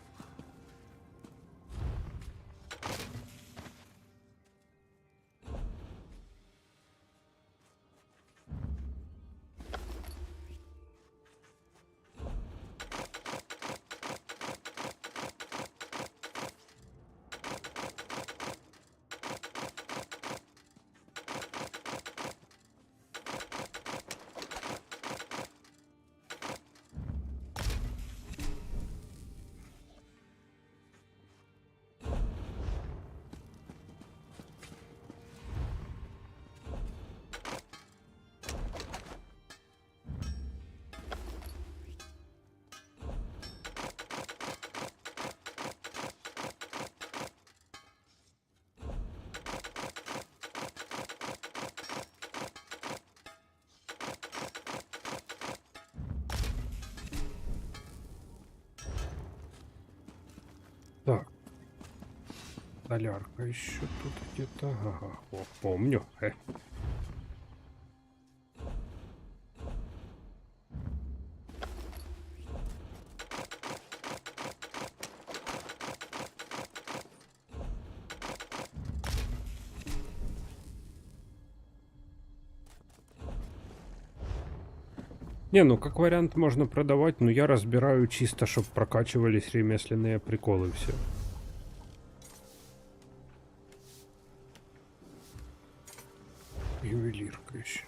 Так. Солярка еще тут где-то. Ага. О, помню. Не, ну как вариант можно продавать, но я разбираю чисто, чтобы прокачивались ремесленные приколы все. Ювелирка еще.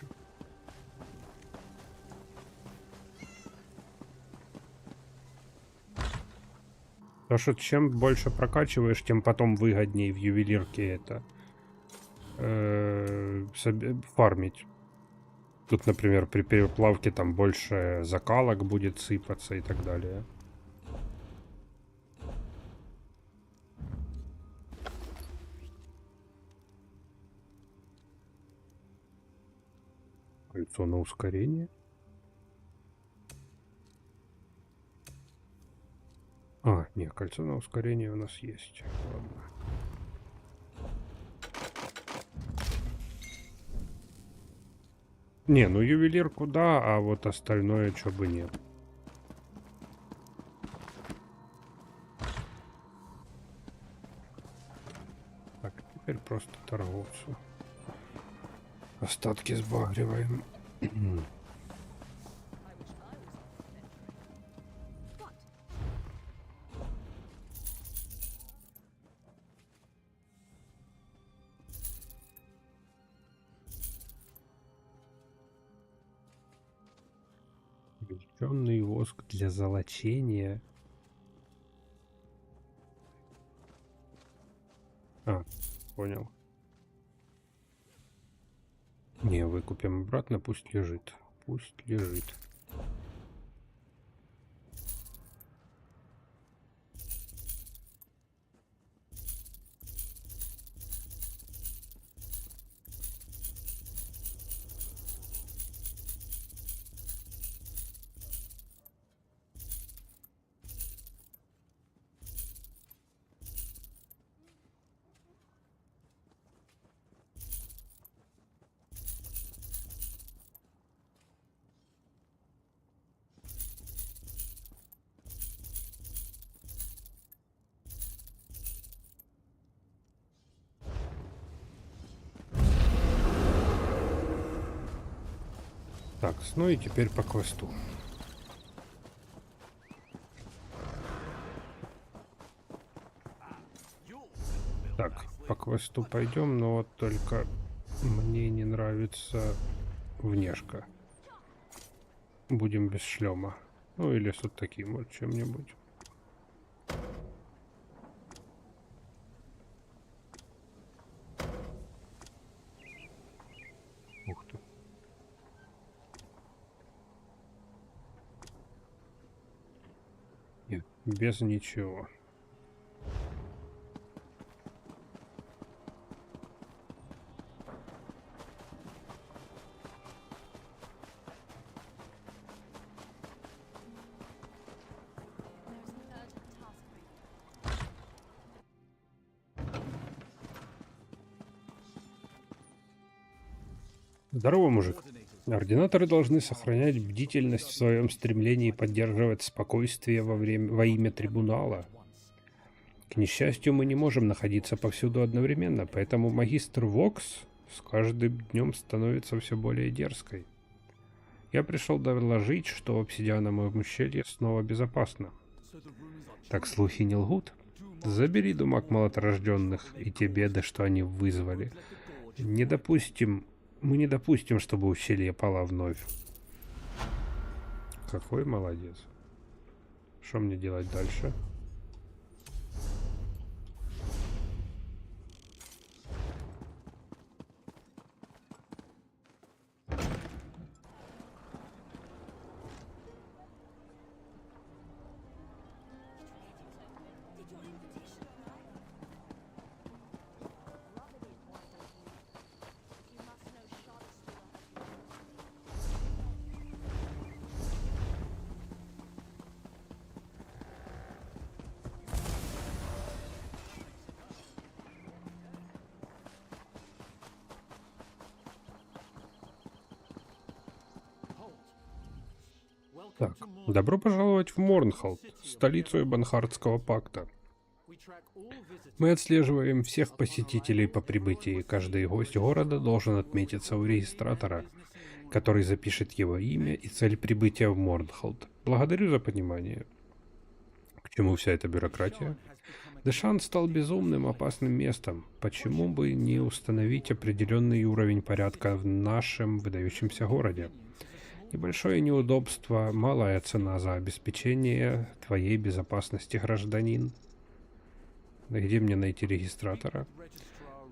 Потому что чем больше прокачиваешь, тем потом выгоднее в ювелирке это фармить. Тут, например, при переплавке там больше закалок будет сыпаться и так далее. Кольцо на ускорение. А, нет, кольцо на ускорение у нас есть. Ладно. Не, ну ювелирку да, а вот остальное чё бы нет. Так, теперь просто торговцу. Остатки сбагриваем. Извлеченный воск для золочения. А, понял. Не, выкупим обратно, пусть лежит. Пусть лежит. Так, ну и теперь по квесту. Так, по квесту пойдем, но вот только мне не нравится внешка. Будем без шлема. Ну или с вот таким вот чем-нибудь. Ух ты. Нет, без ничего. Здорово, мужик. Ординаторы должны сохранять бдительность в своем стремлении поддерживать спокойствие во имя трибунала. К несчастью, мы не можем находиться повсюду одновременно, поэтому магистр Вокс с каждым днем становится все более дерзкой. Я пришел доложить, что в обсидиановом ущелье снова безопасно. Так слухи не лгут? Забери думак молоторожденных и те беды, что они вызвали. Мы не допустим, чтобы ущелье пало вновь. Какой молодец. Что мне делать дальше? Так, добро пожаловать в Морнхолд, столицу Эбонхардского пакта. Мы отслеживаем всех посетителей по прибытии. Каждый гость города должен отметиться у регистратора, который запишет его имя и цель прибытия в Морнхолд. Благодарю за понимание. К чему вся эта бюрократия? Дэшан стал безумным, опасным местом. Почему бы не установить определенный уровень порядка в нашем выдающемся городе? Небольшое неудобство, малая цена за обеспечение твоей безопасности, гражданин. Где мне найти регистратора?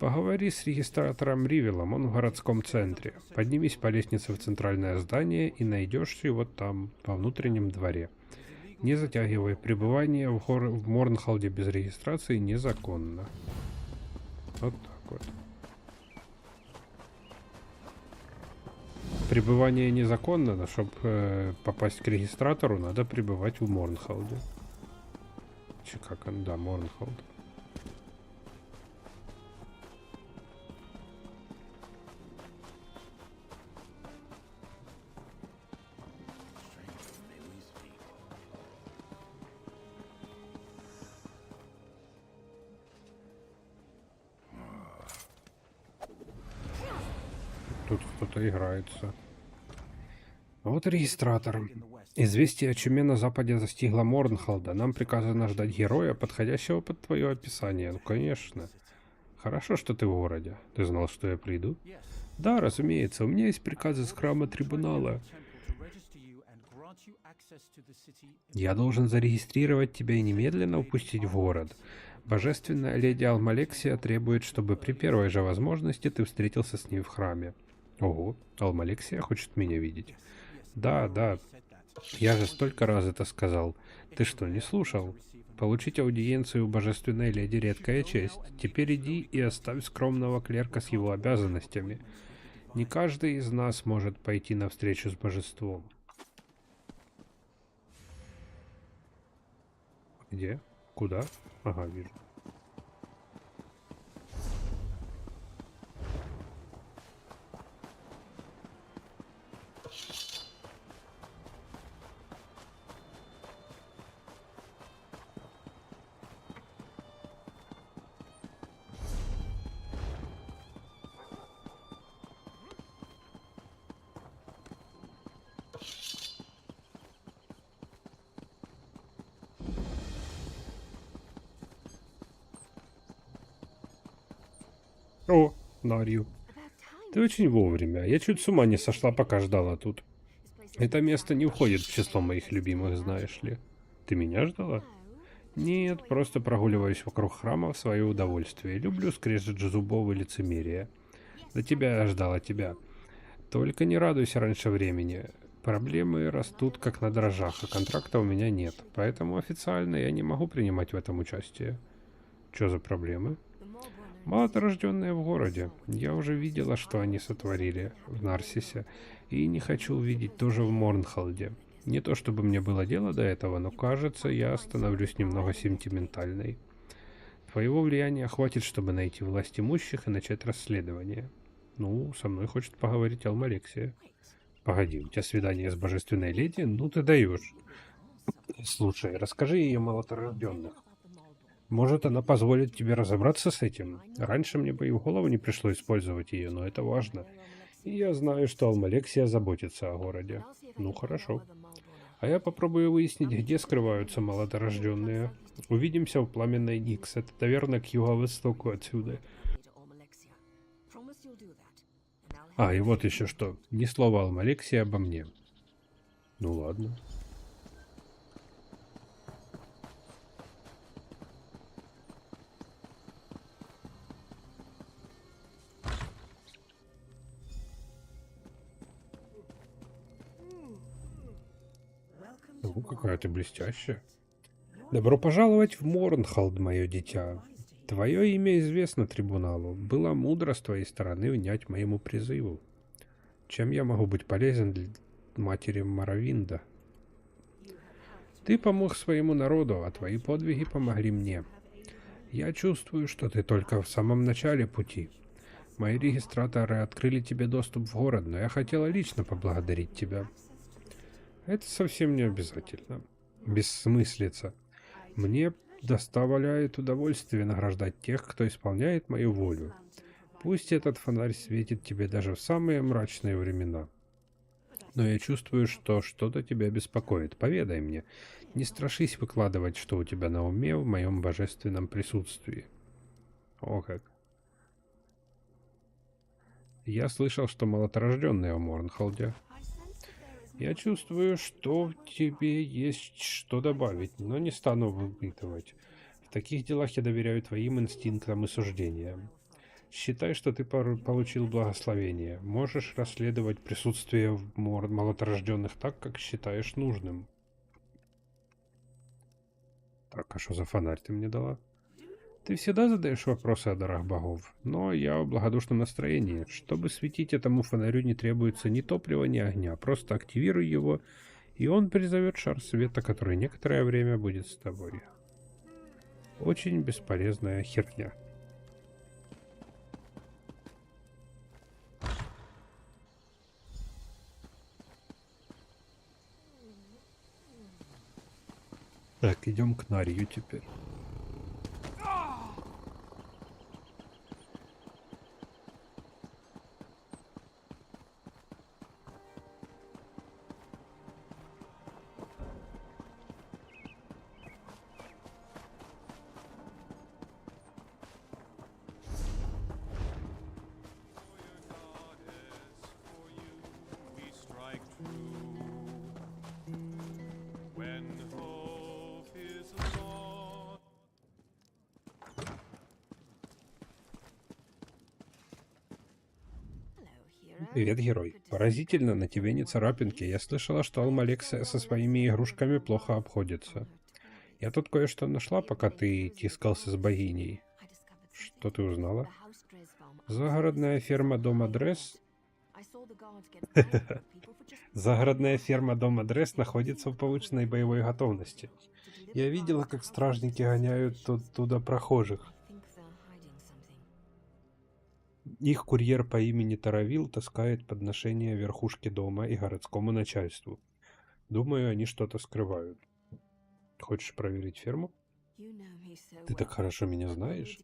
Поговори с регистратором Ривелом, он в городском центре. Поднимись по лестнице в центральное здание и найдешь его там, во внутреннем дворе. Не затягивай, пребывание в Морнхолде без регистрации незаконно. Вот так вот. Пребывание незаконно, но чтобы попасть к регистратору, надо пребывать в Морнхолде. Как он? Да, Морнхолд. Тут кто-то играется. Вот регистратор. Известие о чуме на западе застигло Морнхолда. Нам приказано ждать героя, подходящего под твое описание. Ну, конечно. Хорошо, что ты в городе. Ты знал, что я приду? Да, разумеется. У меня есть приказы с храма трибунала. Я должен зарегистрировать тебя и немедленно упустить в город. Божественная леди Алмалексия требует, чтобы при первой же возможности ты встретился с ней в храме. Ого, Алмалексия хочет меня видеть. Да, я же столько раз это сказал. Ты что, не слушал? Получить аудиенцию у божественной леди — редкая честь. Теперь иди и оставь скромного клерка с его обязанностями. Не каждый из нас может пойти навстречу с божеством. Где? Куда? Ага, вижу. О, Нарью. Ты очень вовремя. Я чуть с ума не сошла, пока ждала тут. Это место не входит в число моих любимых, знаешь ли. Ты меня ждала? Нет, просто прогуливаюсь вокруг храма в свое удовольствие. Люблю скрежет зубов и лицемерие. До тебя я ждала тебя. Только не радуйся раньше времени. Проблемы растут как на дрожжах, а контракта у меня нет. Поэтому официально я не могу принимать в этом участие. Что за проблемы? Малорожденные в городе. Я уже видела, что они сотворили в Нарсисе, и не хочу увидеть тоже в Морнхолде. Не то чтобы мне было дело до этого, но кажется, я становлюсь немного сентиментальной. Твоего влияния хватит, чтобы найти власть имущих и начать расследование. Ну, со мной хочет поговорить Алмалексия. Погоди, у тебя свидание с божественной леди? Ну ты даешь. Слушай, расскажи ей о малорожденных. Может, она позволит тебе разобраться с этим? Раньше мне бы и в голову не пришло использовать ее, но это важно. И я знаю, что Алмалексия заботится о городе. Ну, хорошо. А я попробую выяснить, где скрываются молодорожденные. Увидимся в Пламенной Никс. Это таверна к юго-востоку отсюда. А, и вот еще что. Ни слова Алмалексии обо мне. Ну ладно. Ну, какая ты блестящая. Добро пожаловать в Морнхолд, мое дитя. Твое имя известно трибуналу. Было мудро с твоей стороны внять моему призыву. Чем я могу быть полезен для матери Моровинда? Ты помог своему народу, а твои подвиги помогли мне. Я чувствую, что ты только в самом начале пути. Мои регистраторы открыли тебе доступ в город, но я хотела лично поблагодарить тебя. Это совсем не обязательно. Бессмыслица. Мне доставляет удовольствие награждать тех, кто исполняет мою волю. Пусть этот фонарь светит тебе даже в самые мрачные времена. Но я чувствую, что что-то тебя беспокоит. Поведай мне. Не страшись выкладывать, что у тебя на уме в моем божественном присутствии. О как. Я слышал, что молоторожденный о Морнхолде. Я чувствую, что в тебе есть что добавить, но не стану выпытывать. В таких делах я доверяю твоим инстинктам и суждениям. Считай, что ты получил благословение. Можешь расследовать присутствие молоторожденных так, как считаешь нужным. Так, а что за фонарь ты мне дала? Ты всегда задаешь вопросы о дарах богов, но я в благодушном настроении. Чтобы светить этому фонарю не требуется ни топлива, ни огня. Просто активируй его, и он призовет шар света, который некоторое время будет с тобой. Очень бесполезная херня. Так, идем к Нарью теперь. Привет, герой. Поразительно, на тебе не царапинки. Я слышала, что Алмалекс со своими игрушками плохо обходится. Я тут кое-что нашла, пока ты тискался с богиней. Что ты узнала? Загородная ферма дома Дресс... Загородная ферма дома Дресс находится в повышенной боевой готовности. Я видела, как стражники гоняют туда прохожих. Их курьер по имени Таравил таскает подношения верхушке дома и городскому начальству. Думаю, они что-то скрывают. Хочешь проверить ферму? Ты так хорошо меня знаешь.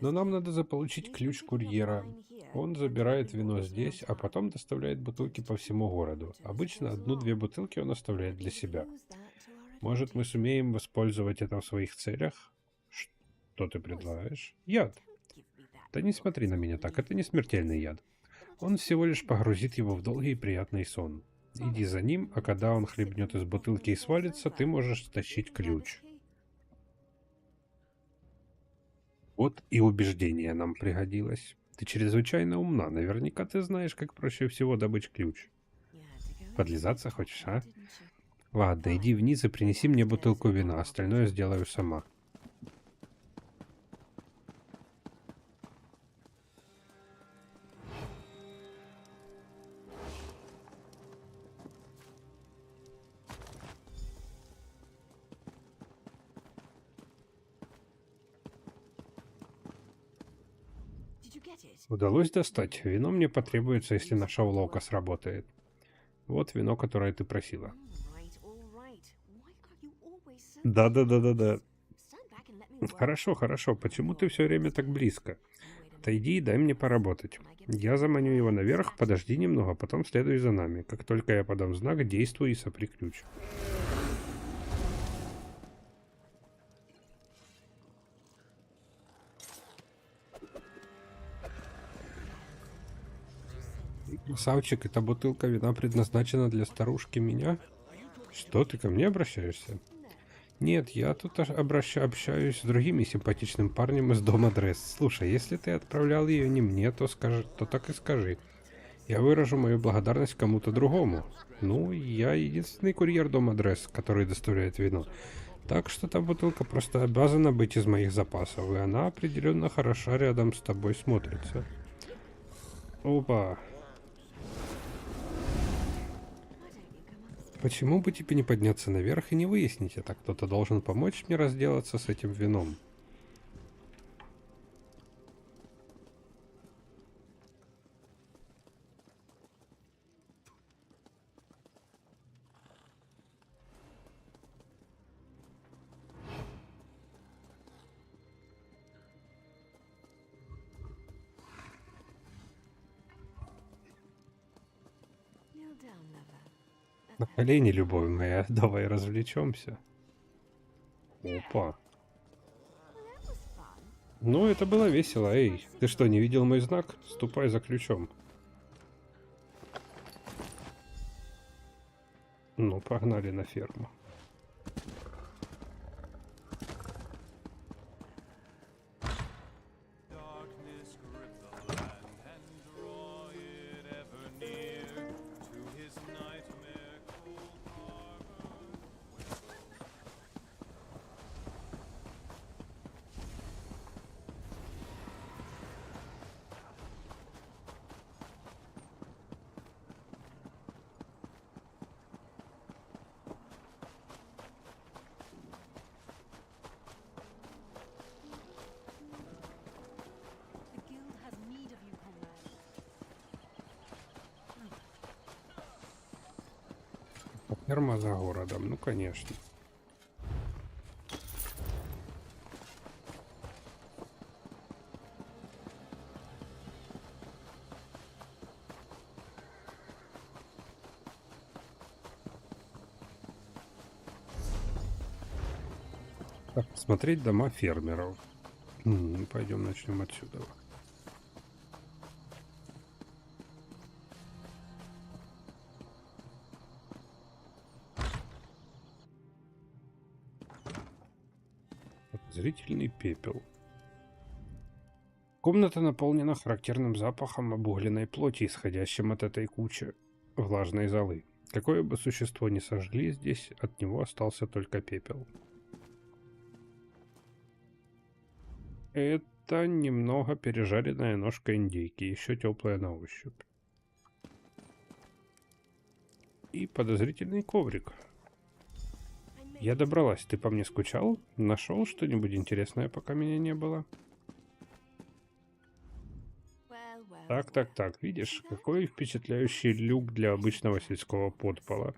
Но нам надо заполучить ключ курьера. Он забирает вино здесь, а потом доставляет бутылки по всему городу. Обычно одну-две бутылки он оставляет для себя. Может, мы сумеем воспользовать это в своих целях? Что ты предлагаешь? Яд. Да не смотри на меня так, это не смертельный яд. Он всего лишь погрузит его в долгий и приятный сон. Иди за ним, а когда он хлебнет из бутылки и свалится, ты можешь стащить ключ. Вот и убеждение нам пригодилось. Ты чрезвычайно умна, наверняка ты знаешь, как проще всего добыть ключ. Подлизаться хочешь, а? Ладно, иди вниз и принеси мне бутылку вина, остальное сделаю сама. Удалось достать. Вино мне потребуется, если наша уловка сработает. Вот вино, которое ты просила. Да-да-да-да-да. Хорошо, хорошо. Почему ты все время так близко? Отойди и дай мне поработать. Я заманю его наверх, подожди немного, потом следуй за нами. Как только я подам знак, действуй и сопри ключ. Красавчик, эта бутылка вина предназначена для старушки меня? Что, ты ко мне обращаешься? Нет, я тут общаюсь с другими симпатичным парнем из дома Дресс. Слушай, если ты отправлял ее не мне, то так и скажи. Я выражу мою благодарность кому-то другому. Ну, я единственный курьер дома Дресс, который доставляет вино. Так что та бутылка просто обязана быть из моих запасов, и она определенно хороша рядом с тобой смотрится. Опа. Почему бы тебе не подняться наверх и не выяснить это? Кто-то должен помочь мне разделаться с этим вином. На колени, любовь моя, давай развлечемся. Опа. Ну, это было весело, эй. Ты что, не видел мой знак? Ступай за ключом. Ну, погнали на ферму. Darkness grip the land and draw it ever near to his nightmare cold harbor. The guild has need of you, comrade. Ферма за городом, ну, конечно. Так, смотреть дома фермеров. Пойдем начнем отсюда. Зрительный пепел. Комната наполнена характерным запахом обугленной плоти, исходящим от этой кучи влажной золы. Какое бы существо ни сожгли здесь, от него остался только пепел. Это немного пережаренная ножка индейки, еще теплая на ощупь. И подозрительный коврик. Я добралась. Ты по мне скучал? Нашел что-нибудь интересное, пока меня не было? Так, видишь, какой впечатляющий люк для обычного сельского подпола.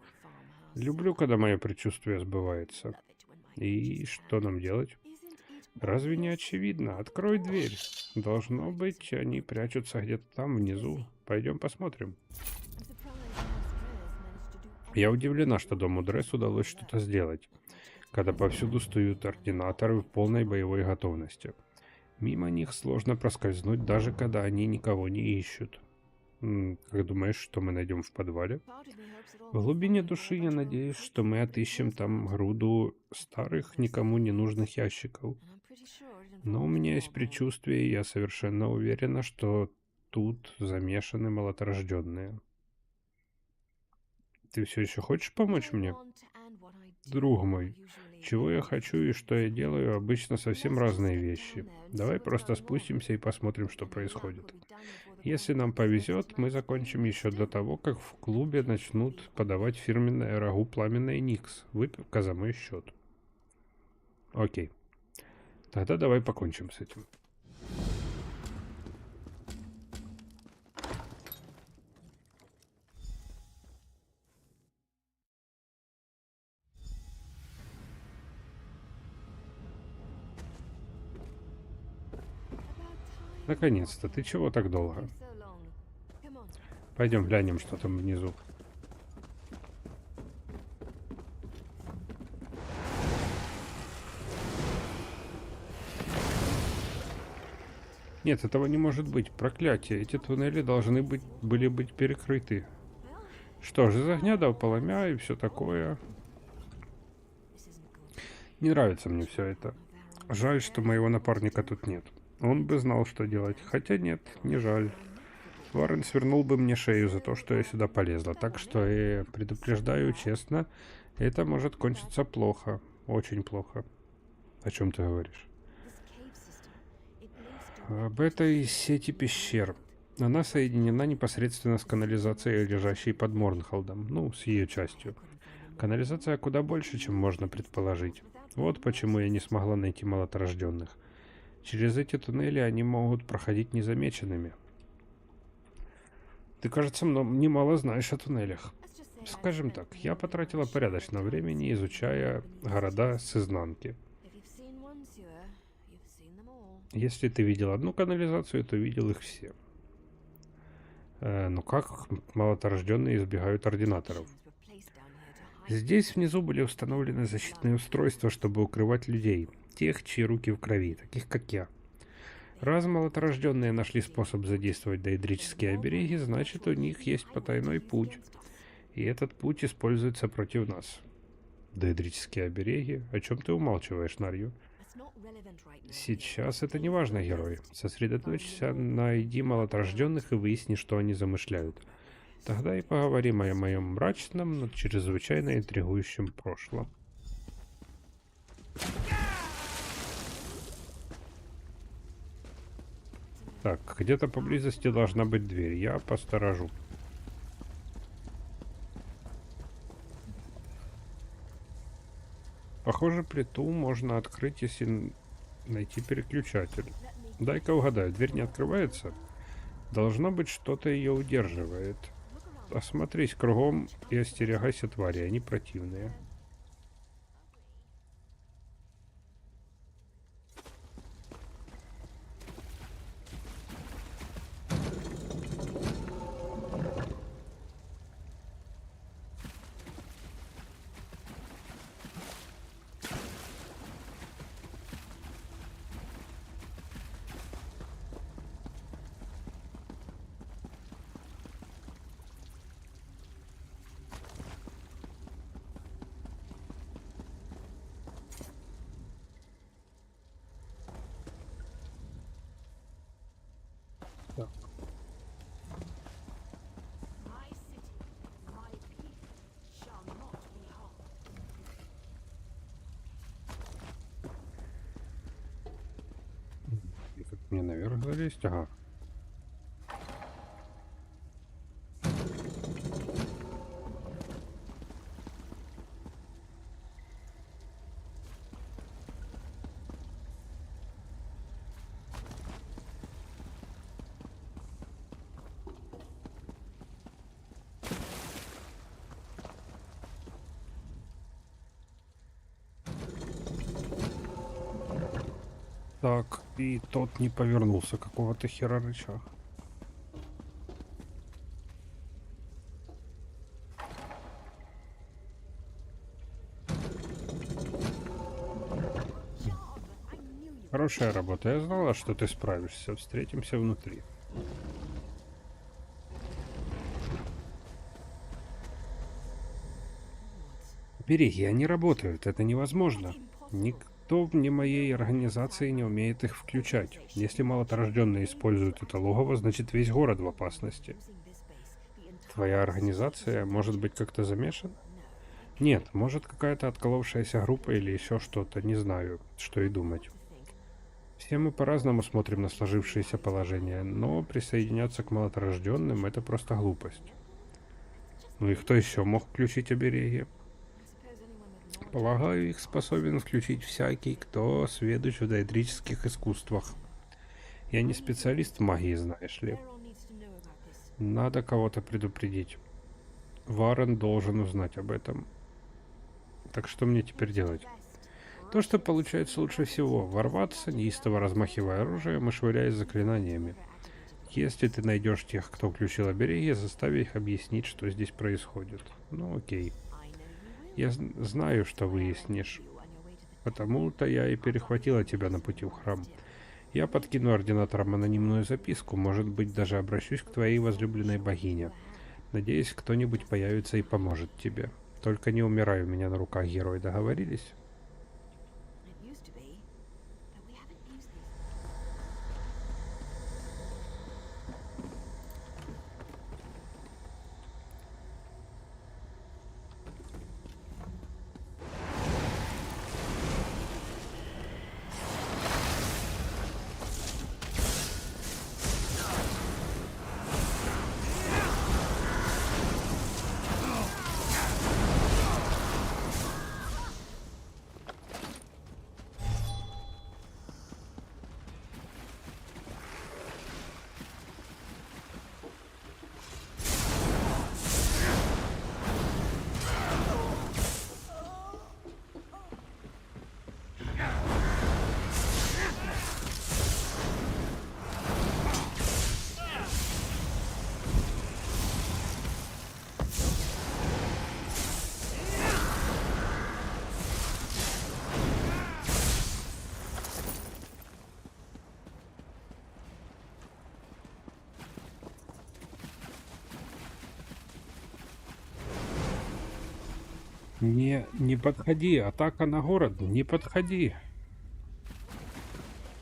Люблю, когда мое предчувствие сбывается. И что нам делать? Разве не очевидно? Открой дверь. Должно быть, они прячутся где-то там внизу. Пойдем посмотрим. Я удивлена, что дому Дресс удалось что-то сделать, когда повсюду стоят ординаторы в полной боевой готовности. Мимо них сложно проскользнуть, даже когда они никого не ищут. Как думаешь, что мы найдем в подвале? В глубине души я надеюсь, что мы отыщем там груду старых, никому не нужных ящиков. Но у меня есть предчувствие, и я совершенно уверена, что тут замешаны молоторожденные. Ты все еще хочешь помочь мне? Друг мой, чего я хочу и что я делаю, обычно совсем разные вещи. Давай просто спустимся и посмотрим, что происходит. Если нам повезет, мы закончим еще до того, как в клубе начнут подавать фирменное рагу «Пламенный Никс». Выпивка за мой счет. Окей. Тогда давай покончим с этим. Наконец-то, ты чего так долго? Пойдем глянем, что там внизу. Нет, этого не может быть. Проклятие. Эти туннели должны были быть перекрыты. Что ж, из огня до полымя и все такое. Не нравится мне все это. Жаль, что моего напарника тут нет. Он бы знал, что делать. Хотя нет, не жаль. Варен свернул бы мне шею за то, что я сюда полезла. Так что я предупреждаю честно, это может кончиться плохо. Очень плохо. О чем ты говоришь? Об этой сети пещер. Она соединена непосредственно с канализацией, лежащей под Морнхолдом. Ну, с ее частью. Канализация куда больше, чем можно предположить. Вот почему я не смогла найти молоторожденных. Через эти туннели они могут проходить незамеченными. Ты, кажется, немало знаешь о туннелях. Скажем так, я потратила порядочно времени, изучая города с изнанки. Если ты видел одну канализацию, то видел их все. Ну как малоторожденные избегают ординаторов? Здесь внизу были установлены защитные устройства, чтобы укрывать людей, тех, чьи руки в крови, таких как я. Раз малоторожденные нашли способ задействовать доэдрические обереги, значит у них есть потайной путь. И этот путь используется против нас. Доэдрические обереги? О чем ты умалчиваешь, Нарью? Сейчас это не важно, герой. Сосредоточься, найди малоторожденных и выясни, что они замышляют. Тогда и поговорим о моем мрачном, но чрезвычайно интригующем прошлом. Так, где-то поблизости должна быть дверь. Я посторожу. Похоже, плиту можно открыть, если найти переключатель. Дай-ка угадаю, дверь не открывается? Должно быть, что-то ее удерживает. Осмотрись кругом и остерегайся твари, они противные. Так. My city, my people shall not be harmed. И как мне наверх залезть? Ага. Так, и тот не повернулся, какого-то хера рычаг. Хорошая работа. Я знала, что ты справишься. Встретимся внутри. Береги, они работают. Это невозможно. Никто вне моей организации не умеет их включать. Если малоторожденные используют это логово, значит весь город в опасности. Твоя организация может быть как-то замешана? Нет, может какая-то отколовшаяся группа или еще что-то. Не знаю, что и думать. Все мы по-разному смотрим на сложившееся положение, но присоединяться к малоторожденным — это просто глупость. Ну и кто еще мог включить обереги? Полагаю, их способен включить всякий, кто сведущ в доэдрических искусствах. Я не специалист в магии, знаешь ли. Надо кого-то предупредить. Варен должен узнать об этом. Так что мне теперь делать? То, что получается лучше всего — ворваться, неистово размахивая оружием и швыряясь заклинаниями. Если ты найдешь тех, кто включил обереги, заставь их объяснить, что здесь происходит. Ну окей. Я знаю, что выяснишь. Потому-то я и перехватила тебя на пути в храм. Я подкину ординаторам анонимную записку, может быть, даже обращусь к твоей возлюбленной богине. Надеюсь, кто-нибудь появится и поможет тебе. Только не умирай у меня на руках, герой, договорились? Не подходи. Атака на город. Не подходи.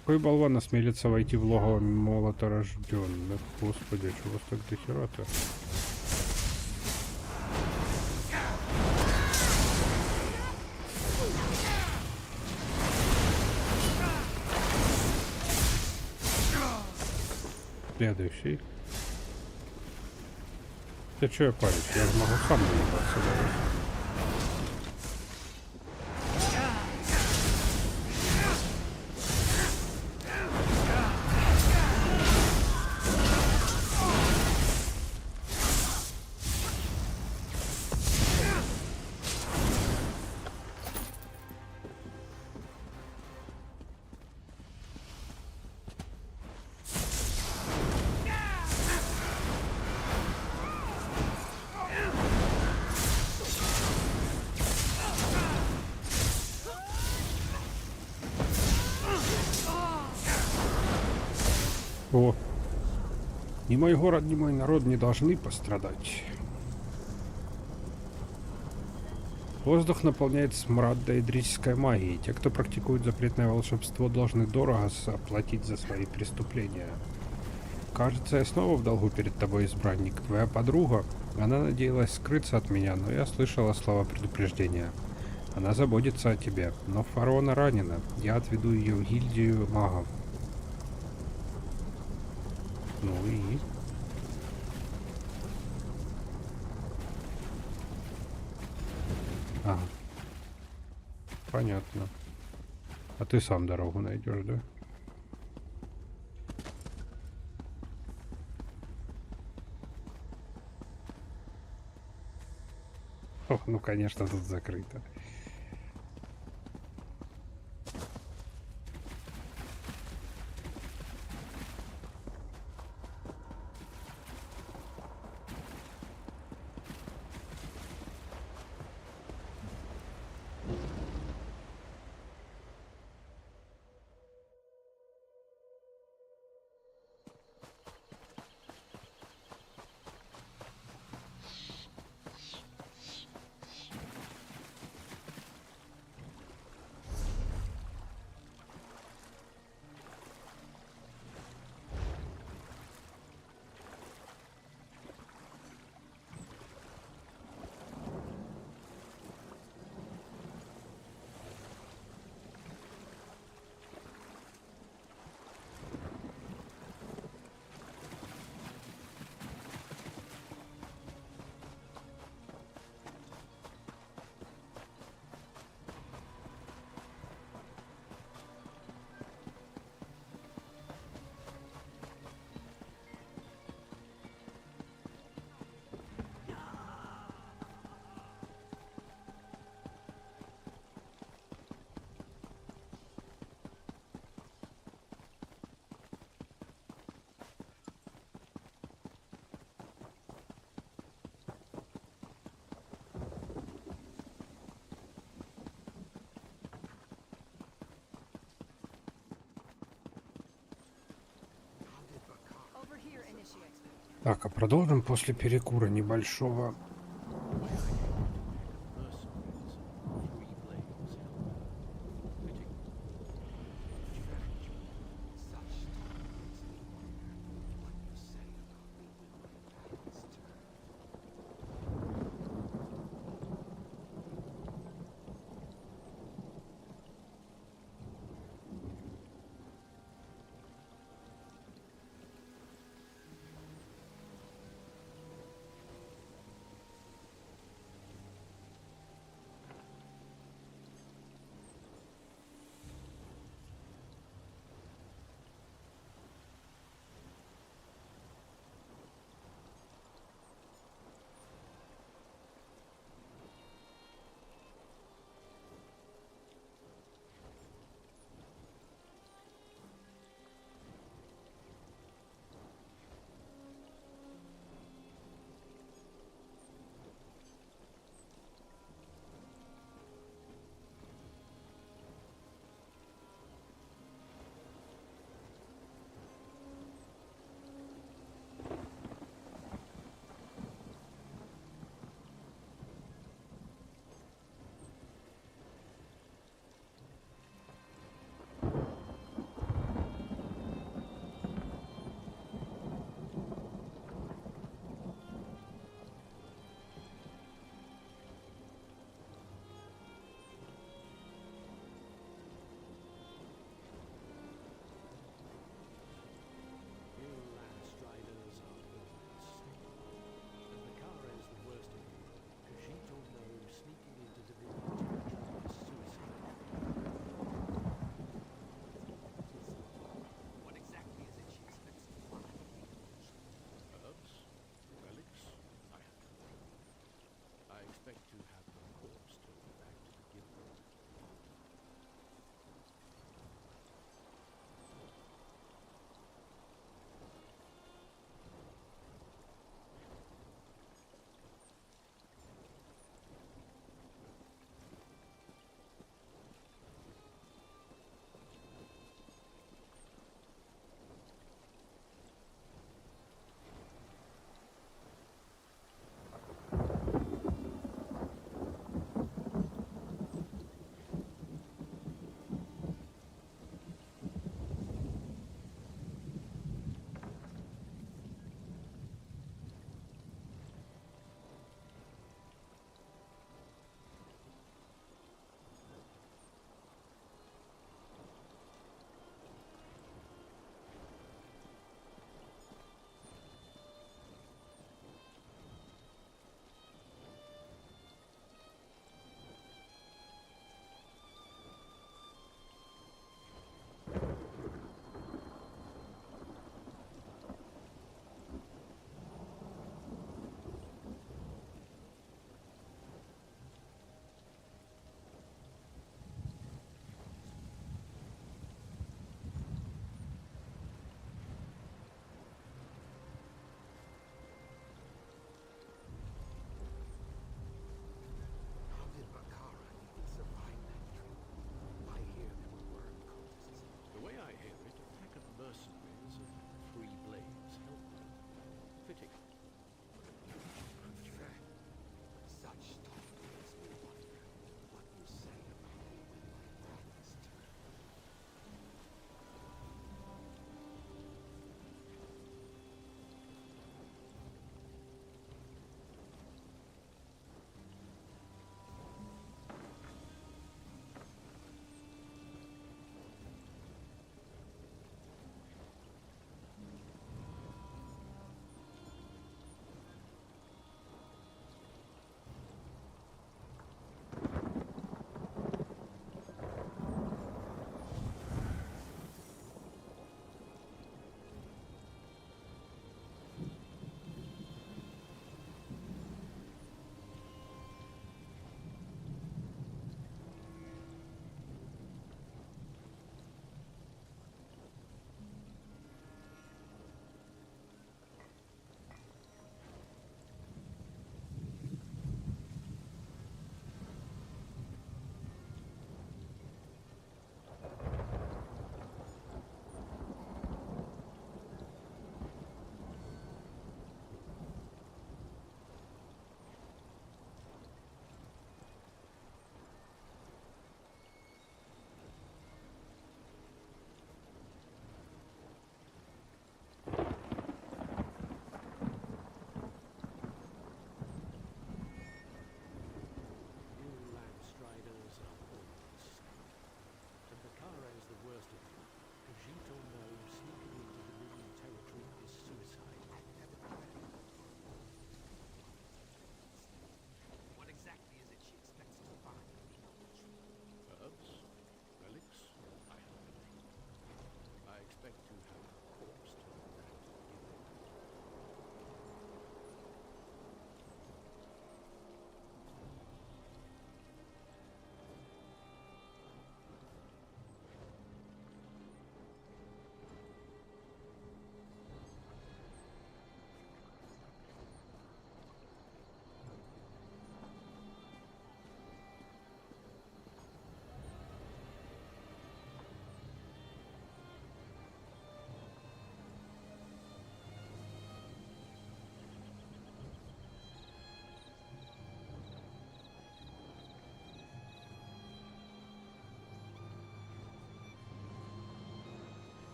Какой болван осмелится войти в логово молоторожденных? Господи, чего вас так до хера-то? Следующий. Да что я парюсь? Я же могу сам наебаться даже. О, ни мой город, ни мой народ не должны пострадать. Воздух наполняет смрад доэдрической магии. Те, кто практикует запретное волшебство, должны дорого оплатить за свои преступления. Кажется, я снова в долгу перед тобой, избранник. Твоя подруга, она надеялась скрыться от меня, но я слышала слова предупреждения. Она заботится о тебе, но фараона ранена. Я отведу ее в гильдию магов. Ну и... Ага. Понятно. А ты сам дорогу найдешь, да? О, ну конечно, тут закрыто. Over here, initiate. Так, а продолжим после перекура небольшого.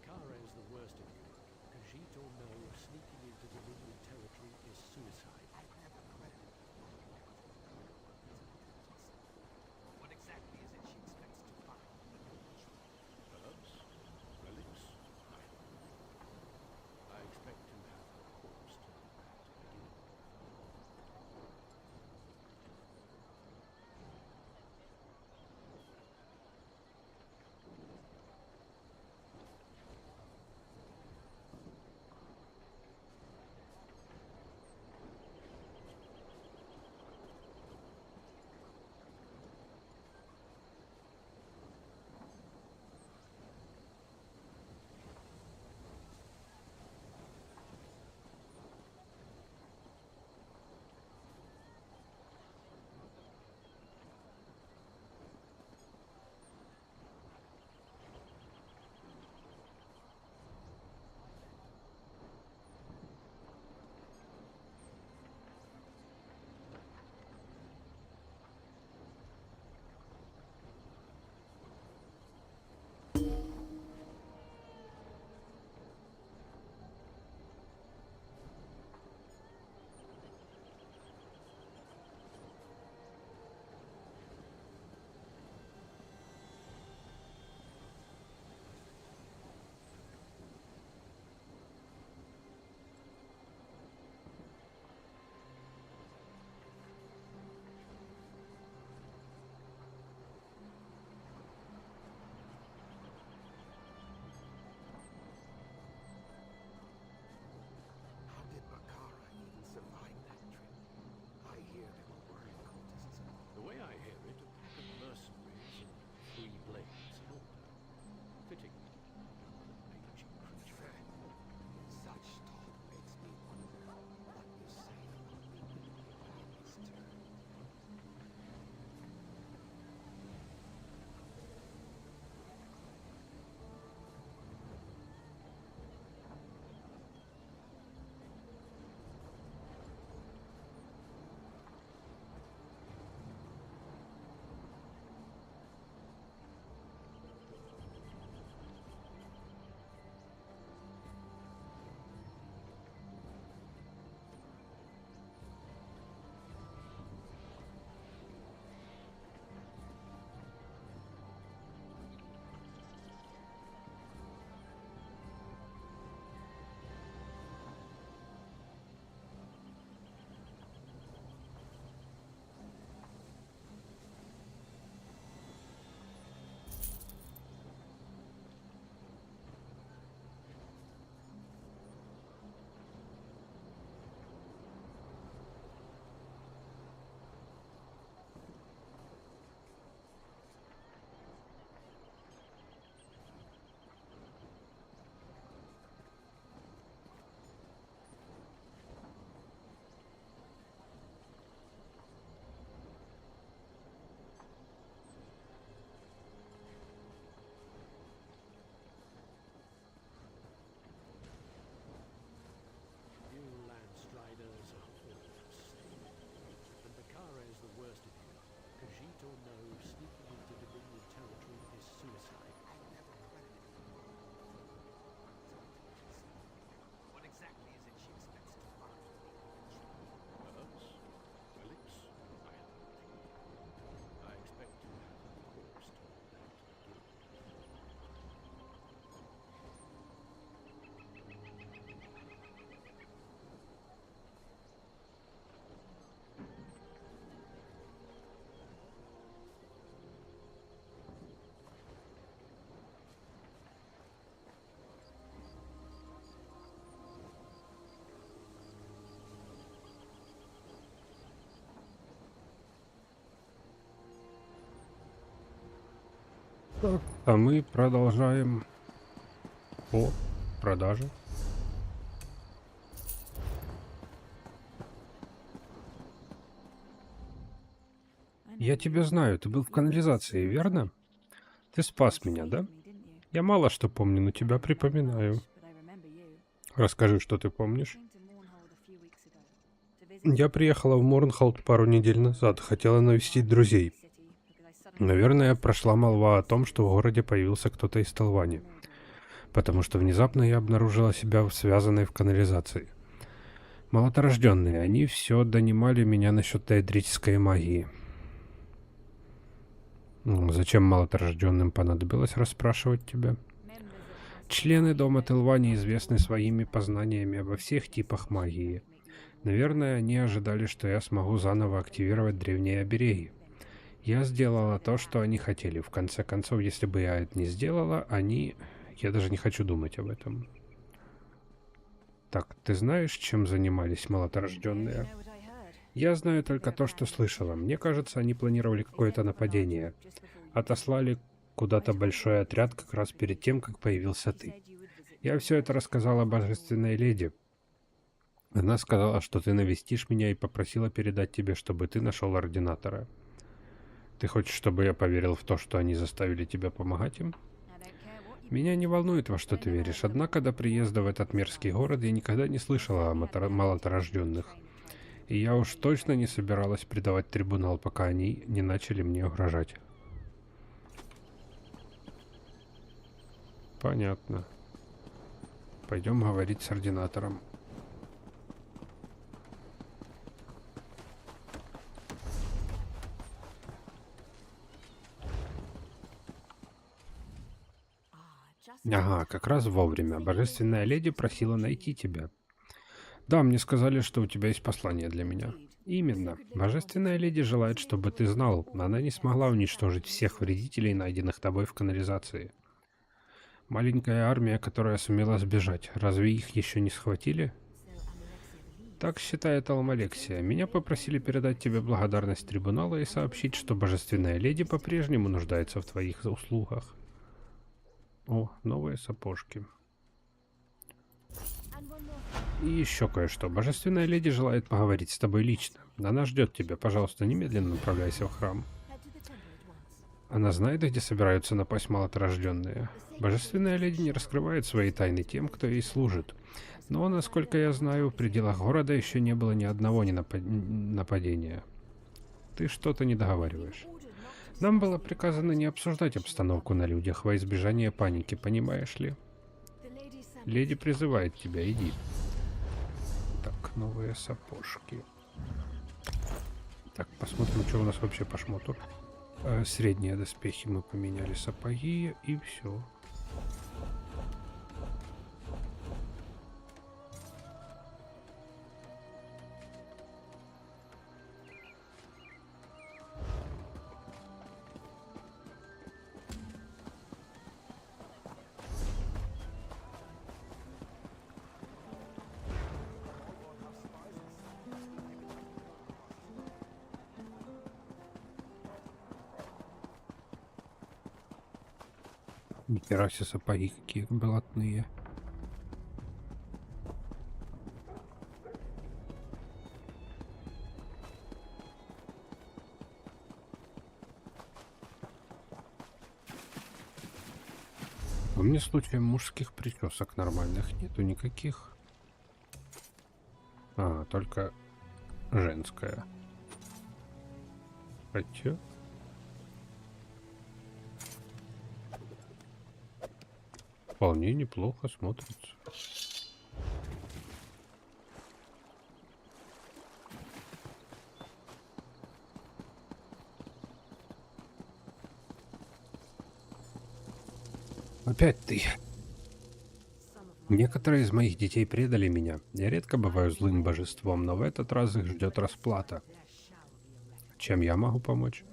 Bakara is the worst of you. Khajiit or no, sneaking into Dominion territory is suicide. I've never credited What exactly is it she expects to find? Herbs? Relics? I expect to have a corpse turned back to begin with. How did Bakara even survive that trip? I hear there were worried cultists. The way I hear it, a pack of mercenaries and 3 blades helped her. Fitting. Ancient creature. Such talk makes me wonder what you say about the Empire's turn. You landstriders are all the same. And Bakara is the worst of you. Khajiit or no, sneaking into Dominion territory is suicide. I've never credited What exactly is it she expects to find? Herbs? Relics? I expect to have a corpse turned back to begin with. Так, а мы продолжаем по продаже. Я тебя знаю, ты был в канализации, верно? Ты спас меня, да? Я мало что помню, но тебя припоминаю. Расскажи, что ты помнишь. Я приехала в Морнхолд пару недель назад, хотела навестить друзей. Наверное, прошла молва о том, что в городе появился кто-то из Талвани. потому что внезапно я обнаружила себя связанной в канализации. Молоторожденные, они все донимали меня насчет дейдрической магии. Зачем молоторожденным понадобилось расспрашивать тебя? Члены дома Телвани известны своими познаниями обо всех типах магии. Наверное, они ожидали, что я смогу заново активировать древние обереги. Я сделала то, что они хотели. В конце концов, если бы я это не сделала, они... Я даже не хочу думать об этом. Так, ты знаешь, чем занимались молоторожденные? Я знаю только то, что слышала. Мне кажется, они планировали какое-то нападение. Отослали куда-то большой отряд как раз перед тем, как появился ты. Я все это рассказала божественной леди. Она сказала, что ты навестишь меня и попросила передать тебе, чтобы ты нашел ординатора. Ты хочешь, чтобы я поверил в то, что они заставили тебя помогать им? Меня не волнует, во что ты веришь, однако до приезда в этот мерзкий город я никогда не слышала о молоторожденных. И я уж точно не собиралась предавать трибунал, пока они не начали мне угрожать. Понятно. Пойдем говорить с ординатором. Ага, как раз вовремя. Божественная леди просила найти тебя. Да, мне сказали, что у тебя есть послание для меня. Именно. Божественная леди желает, чтобы ты знал. Она не смогла уничтожить всех вредителей, найденных тобой в канализации. Маленькая армия, которая сумела сбежать. Разве их еще не схватили? Так считает Алмалексия. Меня попросили передать тебе благодарность трибунала и сообщить, что божественная леди по-прежнему нуждается в твоих услугах. О, новые сапожки. И еще кое-что. Божественная леди желает поговорить с тобой лично. Она ждет тебя. Пожалуйста, немедленно направляйся в храм. Она знает, где собираются напасть молоторожденные. Божественная леди не раскрывает свои тайны тем, кто ей служит. Но, насколько я знаю, в пределах города еще не было ни одного нападения. Ты что-то не договариваешь. Нам было приказано не обсуждать обстановку на людях во избежание паники, понимаешь ли? Леди призывает тебя, иди. Так, новые сапожки. Так, посмотрим, что у нас вообще по шмоту. Средние доспехи мы поменяли, сапоги и все. Нихера себе сапоги какие блатные. У меня случаем мужских причесок нормальных нету никаких. А, только женская. Хотя... Вполне неплохо смотрится. Опять ты. Некоторые из моих детей предали меня. Я редко бываю злым божеством, но в этот раз их ждет расплата. Чем я могу помочь?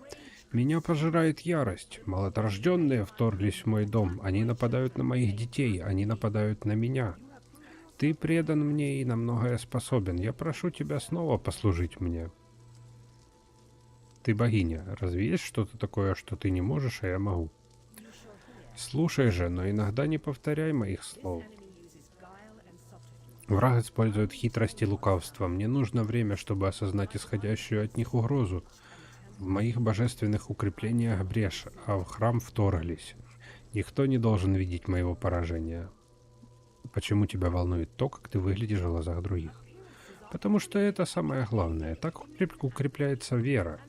Меня пожирает ярость. Молоторожденные вторглись в мой дом. Они нападают на моих детей. Они нападают на меня. Ты предан мне и на многое способен. Я прошу тебя снова послужить мне. Ты богиня. Разве есть что-то такое, что ты не можешь, а я могу? Слушай же, но иногда не повторяй моих слов. Враг использует хитрость и лукавство. Мне нужно время, чтобы осознать исходящую от них угрозу. В моих божественных укреплениях брешь, а в храм вторглись. Никто не должен видеть моего поражения. Почему тебя волнует то, как ты выглядишь в глазах других? Потому что это самое главное. Так укрепляется вера.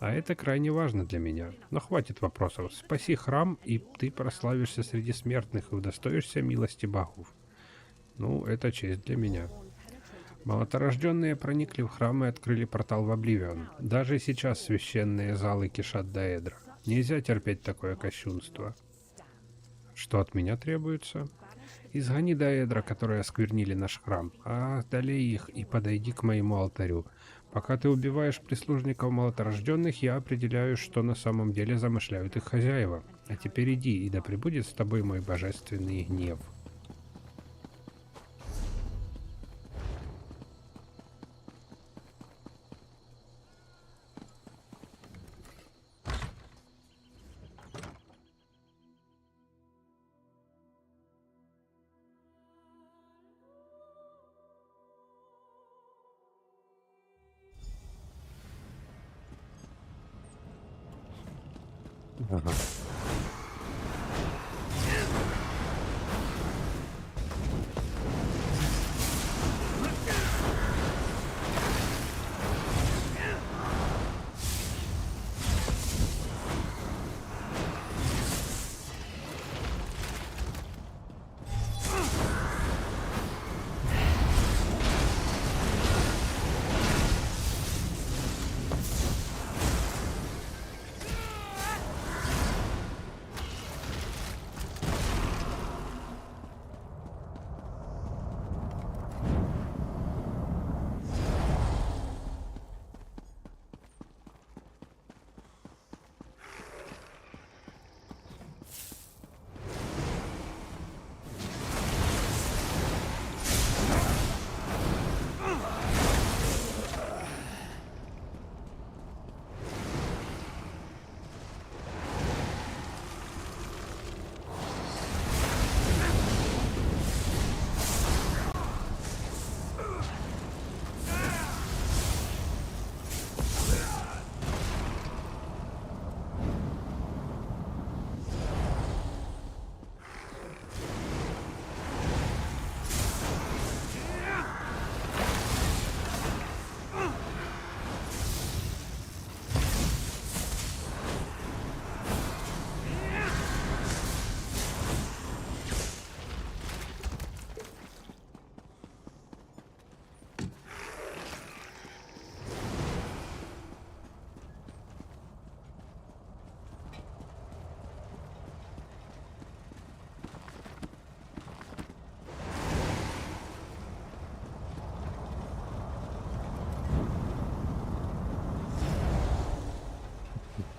А это крайне важно для меня. Но хватит вопросов. Спаси храм, и ты прославишься среди смертных и удостоишься милости богов. Ну, это честь для меня. Молоторожденные проникли в храм и открыли портал в Обливион. Даже сейчас священные залы кишат Даэдра. Нельзя терпеть такое кощунство. Что от меня требуется? Изгони Даэдра, которые осквернили наш храм, а одолей их и подойди к моему алтарю. Пока ты убиваешь прислужников молоторожденных, я определяю, что на самом деле замышляют их хозяева. А теперь иди, и да пребудет с тобой мой божественный гнев. Ага.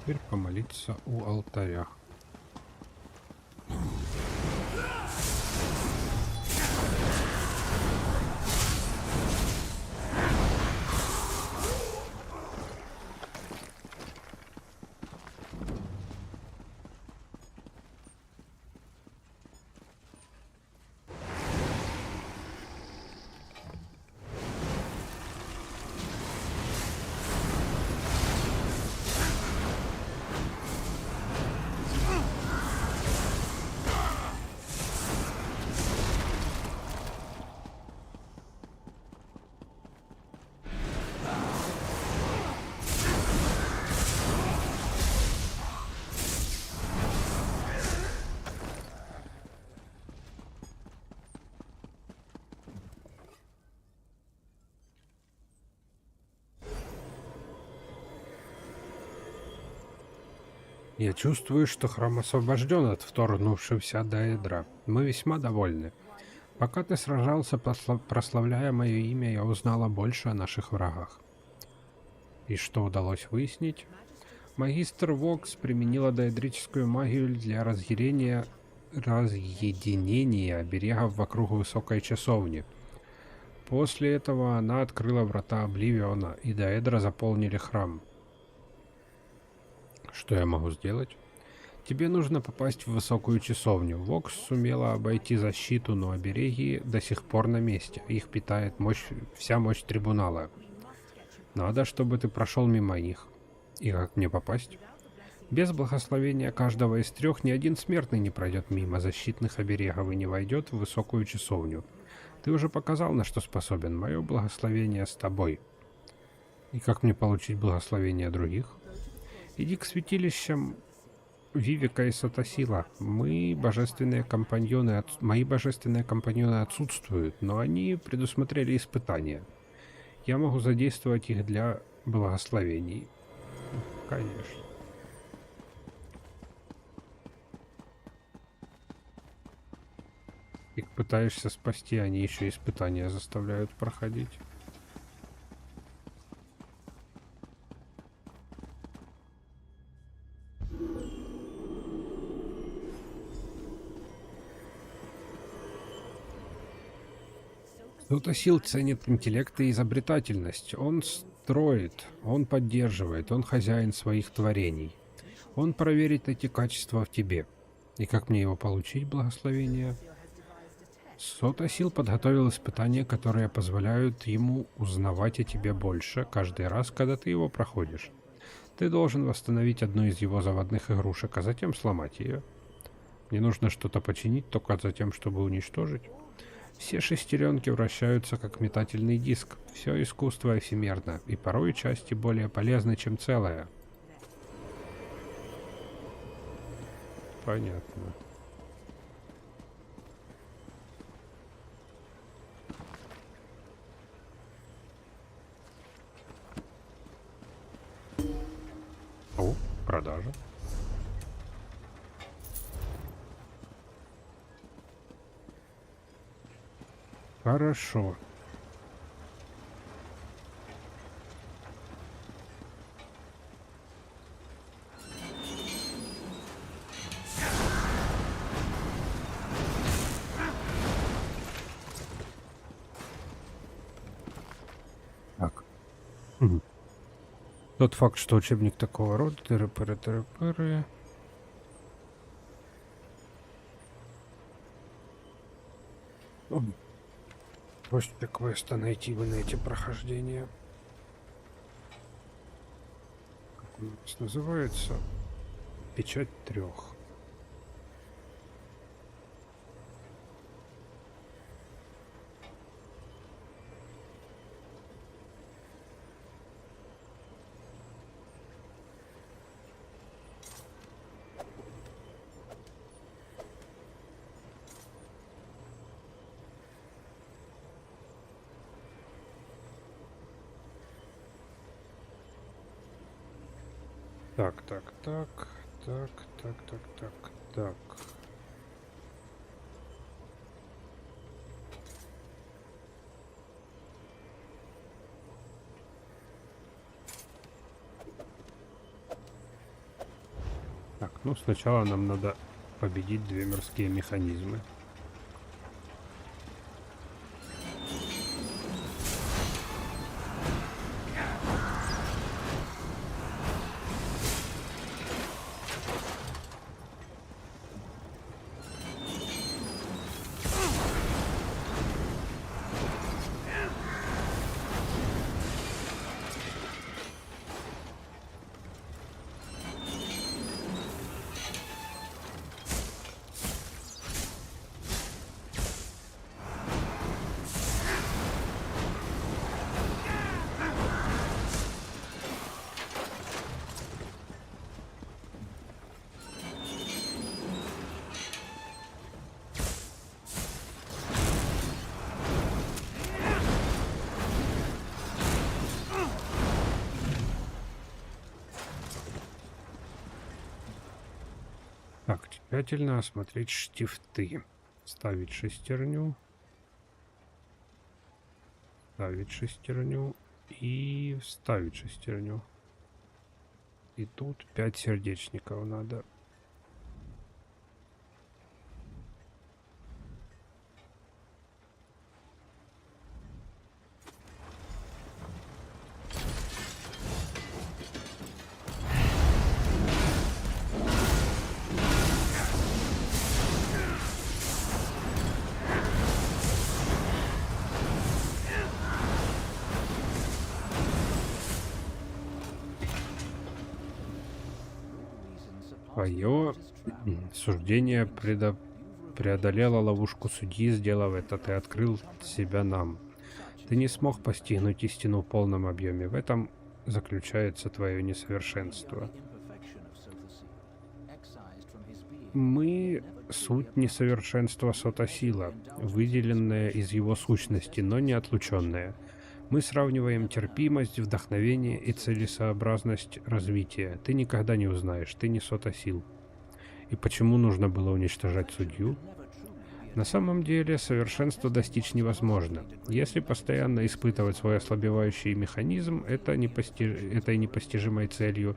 Теперь помолиться у алтаря. Я чувствую, что храм освобожден от вторгнувшегося Даэдра. Мы весьма довольны. Пока ты сражался, прославляя мое имя, я узнала больше о наших врагах. И что удалось выяснить? Магистр Вокс применила даэдрическую магию для разъединения оберегов вокруг высокой часовни. После этого она открыла врата Обливиона, и Даэдра заполнили храм. Что я могу сделать? Тебе нужно попасть в высокую часовню. Вокс сумела обойти защиту, но обереги до сих пор на месте. Их питает вся мощь трибунала. Надо, чтобы ты прошел мимо них. И как мне попасть? Без благословения каждого из трех ни один смертный не пройдет мимо защитных оберегов и не войдет в высокую часовню. Ты уже показал, на что способен. Мое благословение с тобой. И как мне получить благословение других? Иди к святилищам Вивика и Сатосила. Мои божественные компаньоны отсутствуют, но они предусмотрели испытания. Я могу задействовать их для благословений. Конечно. Их пытаешься спасти, они еще испытания заставляют проходить. Сил ценит интеллект и изобретательность. Он строит, он поддерживает, он хозяин своих творений. Он проверит эти качества в тебе. И как мне его получить, благословение? Сил подготовил испытания, которые позволяют ему узнавать о тебе больше каждый раз, когда ты его проходишь. Ты должен восстановить одну из его заводных игрушек, а затем сломать ее. Мне нужно что-то починить только за тем, чтобы уничтожить. Все шестеренки вращаются как метательный диск. Все искусство эфемерно, и порой части более полезны, чем целое. Понятно. О, продажа. Хорошо. Так. Тот факт, что учебник такого рода, тыры-пыры-тыры-пыры. После квеста найти в инете прохождение. Как он у нас называется? Печать 3. Так. Так, ну сначала нам надо победить 2 мирские механизмы. Так, тщательно осмотреть штифты. Ставить шестерню. Ставить шестерню. И вставить шестерню. И тут 5 сердечников надо. Твое суждение преодолело ловушку судьи, сделав это, ты открыл себя нам. Ты не смог постигнуть истину в полном объеме. В этом заключается твое несовершенство. Мы — суть несовершенства Сотосила, выделенная из его сущности, но не отлученная. Мы сравниваем терпимость, вдохновение и целесообразность развития. Ты никогда не узнаешь, ты не Сотосил. И почему нужно было уничтожать судью? На самом деле, совершенства достичь невозможно. Если постоянно испытывать свой ослабевающий механизм этой непостижимой целью,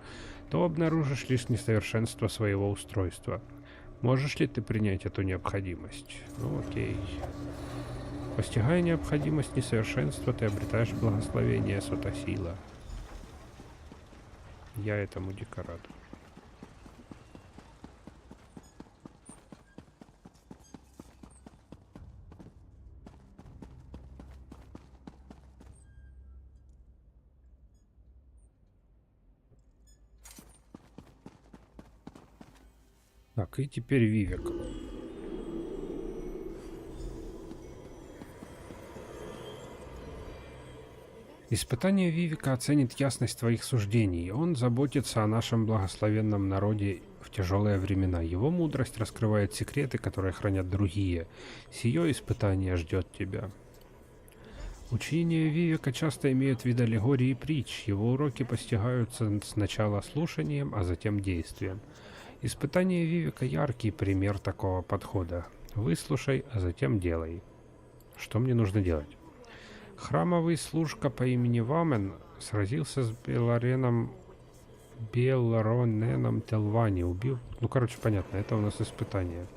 то обнаружишь лишь несовершенство своего устройства. Можешь ли ты принять эту необходимость? Ну окей. Постигая необходимость несовершенства, ты обретаешь благословение Сотосила. Я этому дико рад. Так, и теперь Вивек. Испытание Вивека оценит ясность твоих суждений. Он заботится о нашем благословенном народе в тяжелые времена. Его мудрость раскрывает секреты, которые хранят другие. Сие испытание ждет тебя. Учения Вивека часто имеют вид аллегории и притч. Его уроки постигаются сначала слушанием, а затем действием. Испытание Вивека — яркий пример такого подхода. Выслушай, а затем делай. Что мне нужно делать? Храмовый служка по имени Вамен сразился с Белароненом Телвани, убил... Ну, короче, понятно, это у нас испытание.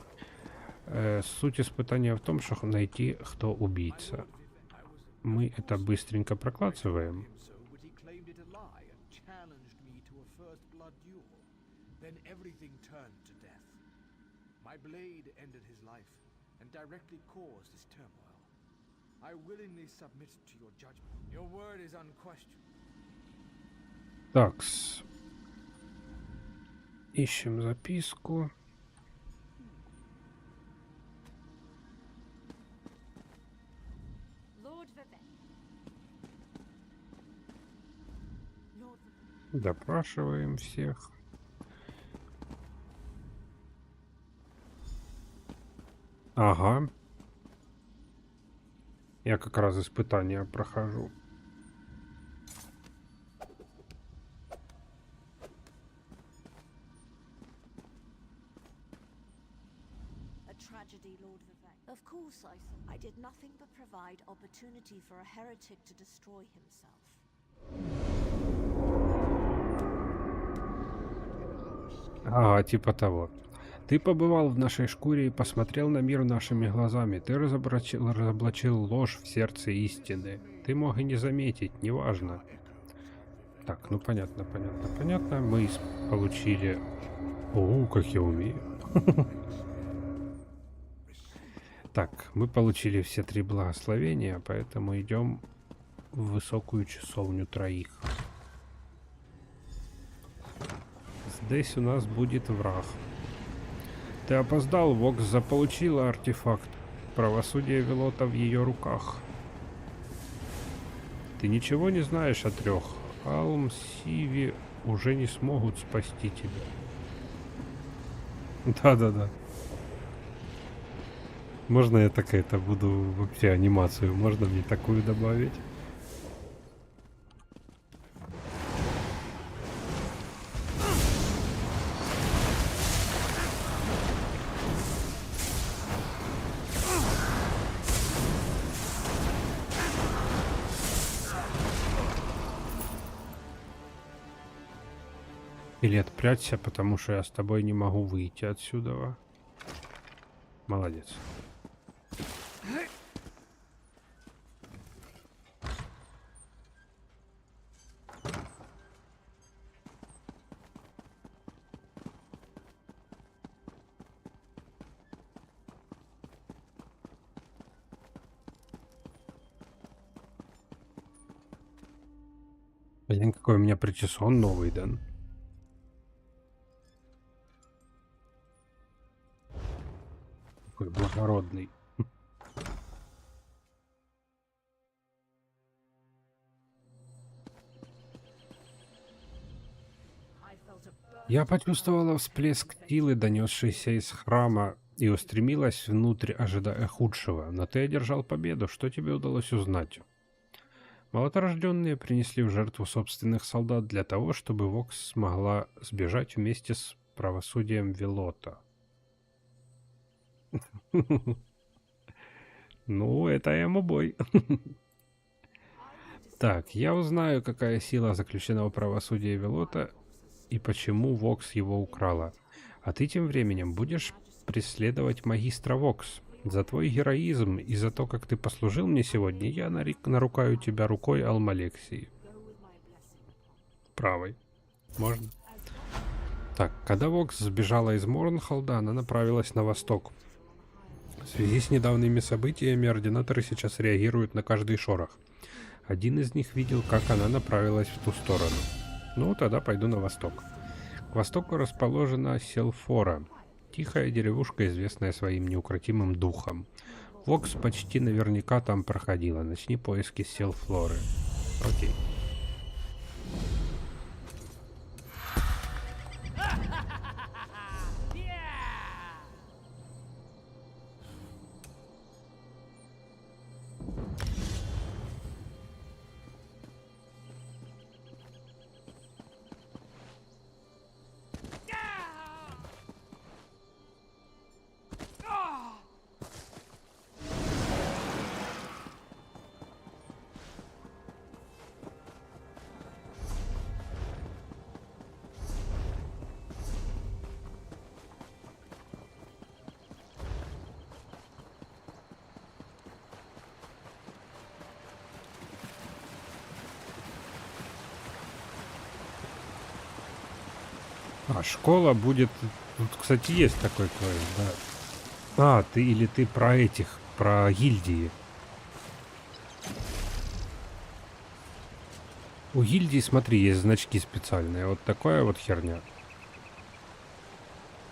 Суть испытания в том, что найти, кто убийца. Мы это быстренько проклацываем. Then everything turned to death. My blade ended his life and directly caused his turmoil. I willingly submit to your judgment. Your word is unquestioned. Такс. Ищем записку. Lord Vivek. Lord Vivek. Допрашиваем всех. Ага. Я как раз испытания прохожу. A tragedy, Lord Vivek. Of course I did nothing but provide opportunity for a heretic to destroy himself. Ага, типа того. Ты побывал в нашей шкуре и посмотрел на мир нашими глазами. Ты разоблачил ложь в сердце истины. Ты мог и не заметить, неважно. Так, ну понятно. Мы получили... О, как я умею. Так, мы получили все 3 благословения, поэтому идем в высокую часовню троих. Здесь у нас будет враг. Ты опоздал, Вокс заполучила артефакт. Правосудие Велота в ее руках. Ты ничего не знаешь о 3. Алм, Сиви уже не смогут спасти тебя. Да. Можно я так это буду вообще анимацию? Можно мне такую добавить? Или отпрячься, потому что я с тобой не могу выйти отсюда. Молодец. Блин, какой у меня причесон новый, да? Такой благородный. I felt a Я почувствовала всплеск силы, донесшийся из храма, и устремилась внутрь, ожидая худшего. Но ты одержал победу. Что тебе удалось узнать? Молодорожденные принесли в жертву собственных солдат для того, чтобы Вокс смогла сбежать вместе с правосудием Велота. Ну, это эмо-бой. Так, я узнаю, какая сила заключена в правосудии Велота и почему Вокс его украла. А ты тем временем будешь преследовать магистра Вокс. За твой героизм и за то, как ты послужил мне сегодня, я нарукаю тебя рукой Алмалексии. Правой. Можно? Так, когда Вокс сбежала из Морнхолда, она направилась на восток. В связи с недавними событиями ординаторы сейчас реагируют на каждый шорох. Один из них видел, как она направилась в ту сторону. Ну, тогда пойду на восток. К востоку расположена Селфора. Тихая деревушка, известная своим неукротимым духом. Вокс почти наверняка там проходила. Начни поиски Селфлоры. Окей. А, школа будет... Тут, кстати, есть такой квест, да. А, ты или ты про этих, про гильдии. У гильдии, смотри, есть значки специальные. Вот такая вот херня.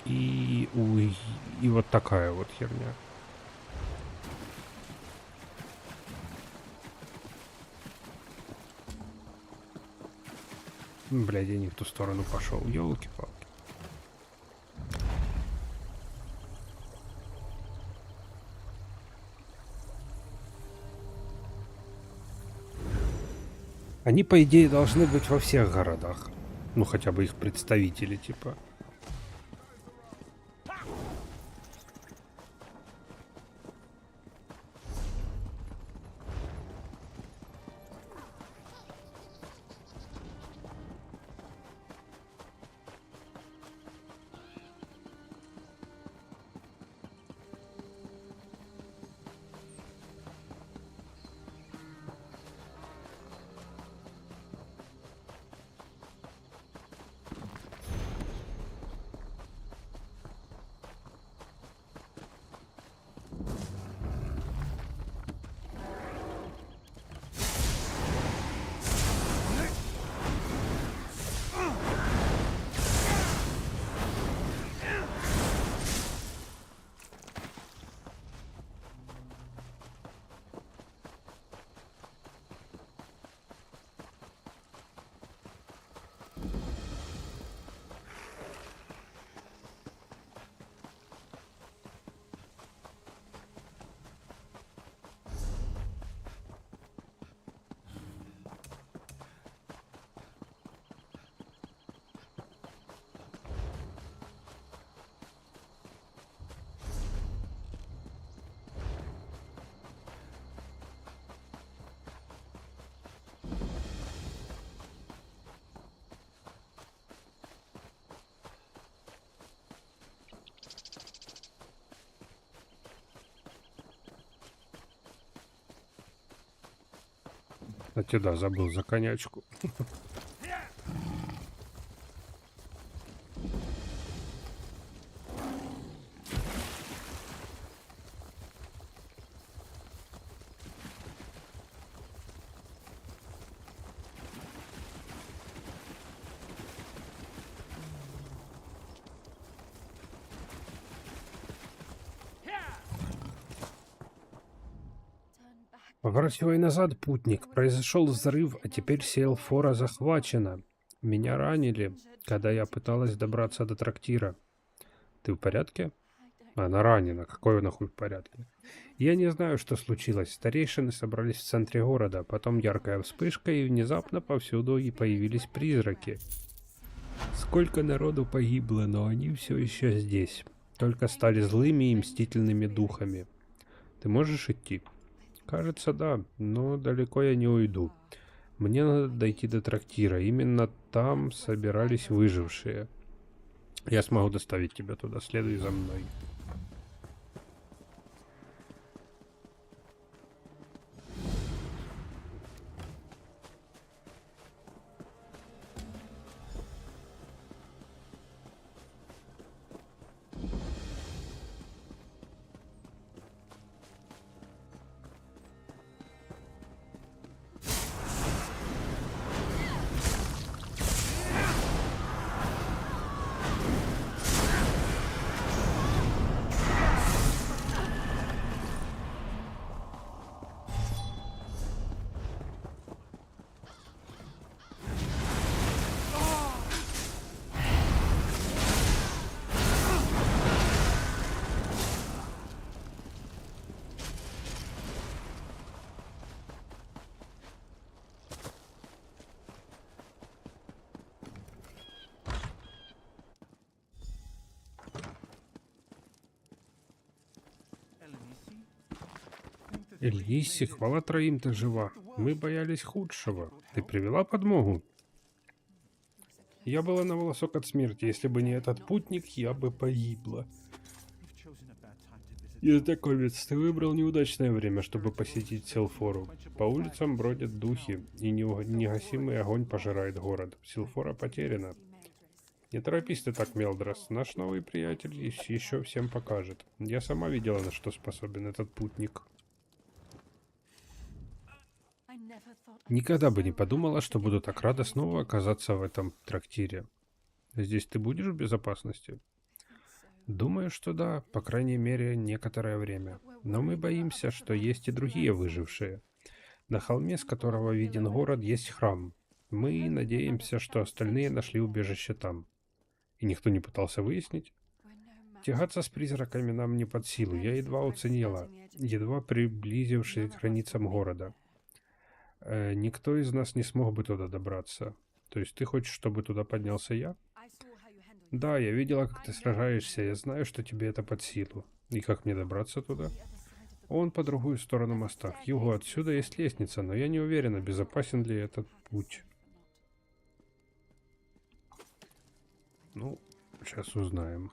И вот такая вот херня. Блядь, я не в ту сторону пошел. Ёлки-палки. Они, по идее, должны быть во всех городах. Ну, хотя бы их представители, типа. Кстати, да, забыл за конячку. Поворачивай назад, путник. Произошел взрыв, а теперь Селфора захвачена. Меня ранили. когда я пыталась добраться до трактира. Ты в порядке? Она ранена. Какой нахуй в порядке? Я не знаю, что случилось. Старейшины собрались в центре города, потом яркая вспышка, и внезапно повсюду и появились призраки. Сколько народу погибло, но они все еще здесь. Только стали злыми и мстительными духами. Ты можешь идти? Кажется, да, но далеко я не уйду. Мне надо дойти до трактира. Именно там собирались выжившие. Я смогу доставить тебя туда. Следуй за мной. Эльиси, хвала троим, ты жива. Мы боялись худшего. Ты привела подмогу? Я была на волосок от смерти. Если бы не этот путник, я бы погибла. Незнакомец, ты выбрал неудачное время, чтобы посетить Силфору. По улицам бродят духи, и негасимый огонь пожирает город. Силфора потеряна. Не торопись ты так, Мелдрос. Наш новый приятель еще всем покажет. Я сама видела, на что способен этот путник. Никогда бы не подумала, что буду так рада снова оказаться в этом трактире. Здесь ты будешь в безопасности? Думаю, что да, по крайней мере, некоторое время. Но мы боимся, что есть и другие выжившие. На холме, с которого виден город, есть храм. Мы надеемся, что остальные нашли убежище там. И никто не пытался выяснить? Тягаться с призраками нам не под силу. Я едва уцелела, едва приблизившись к границам города. Никто из нас не смог бы туда добраться. То есть ты хочешь, чтобы туда поднялся я? Да, я видела, как ты сражаешься. Я знаю, что тебе это под силу. И как мне добраться туда? Он по другую сторону моста. К югу отсюда есть лестница, но я не уверена, безопасен ли этот путь. Ну, сейчас узнаем.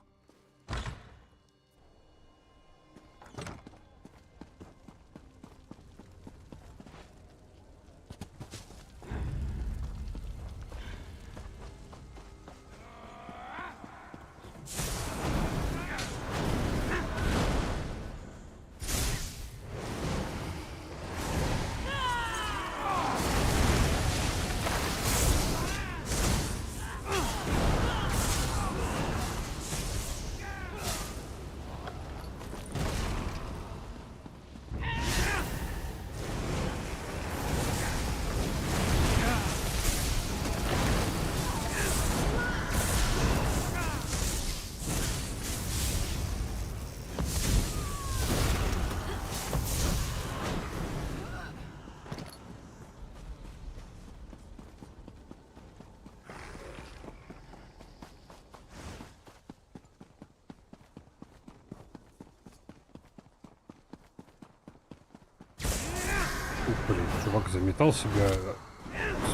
Блин, чувак заметал себя,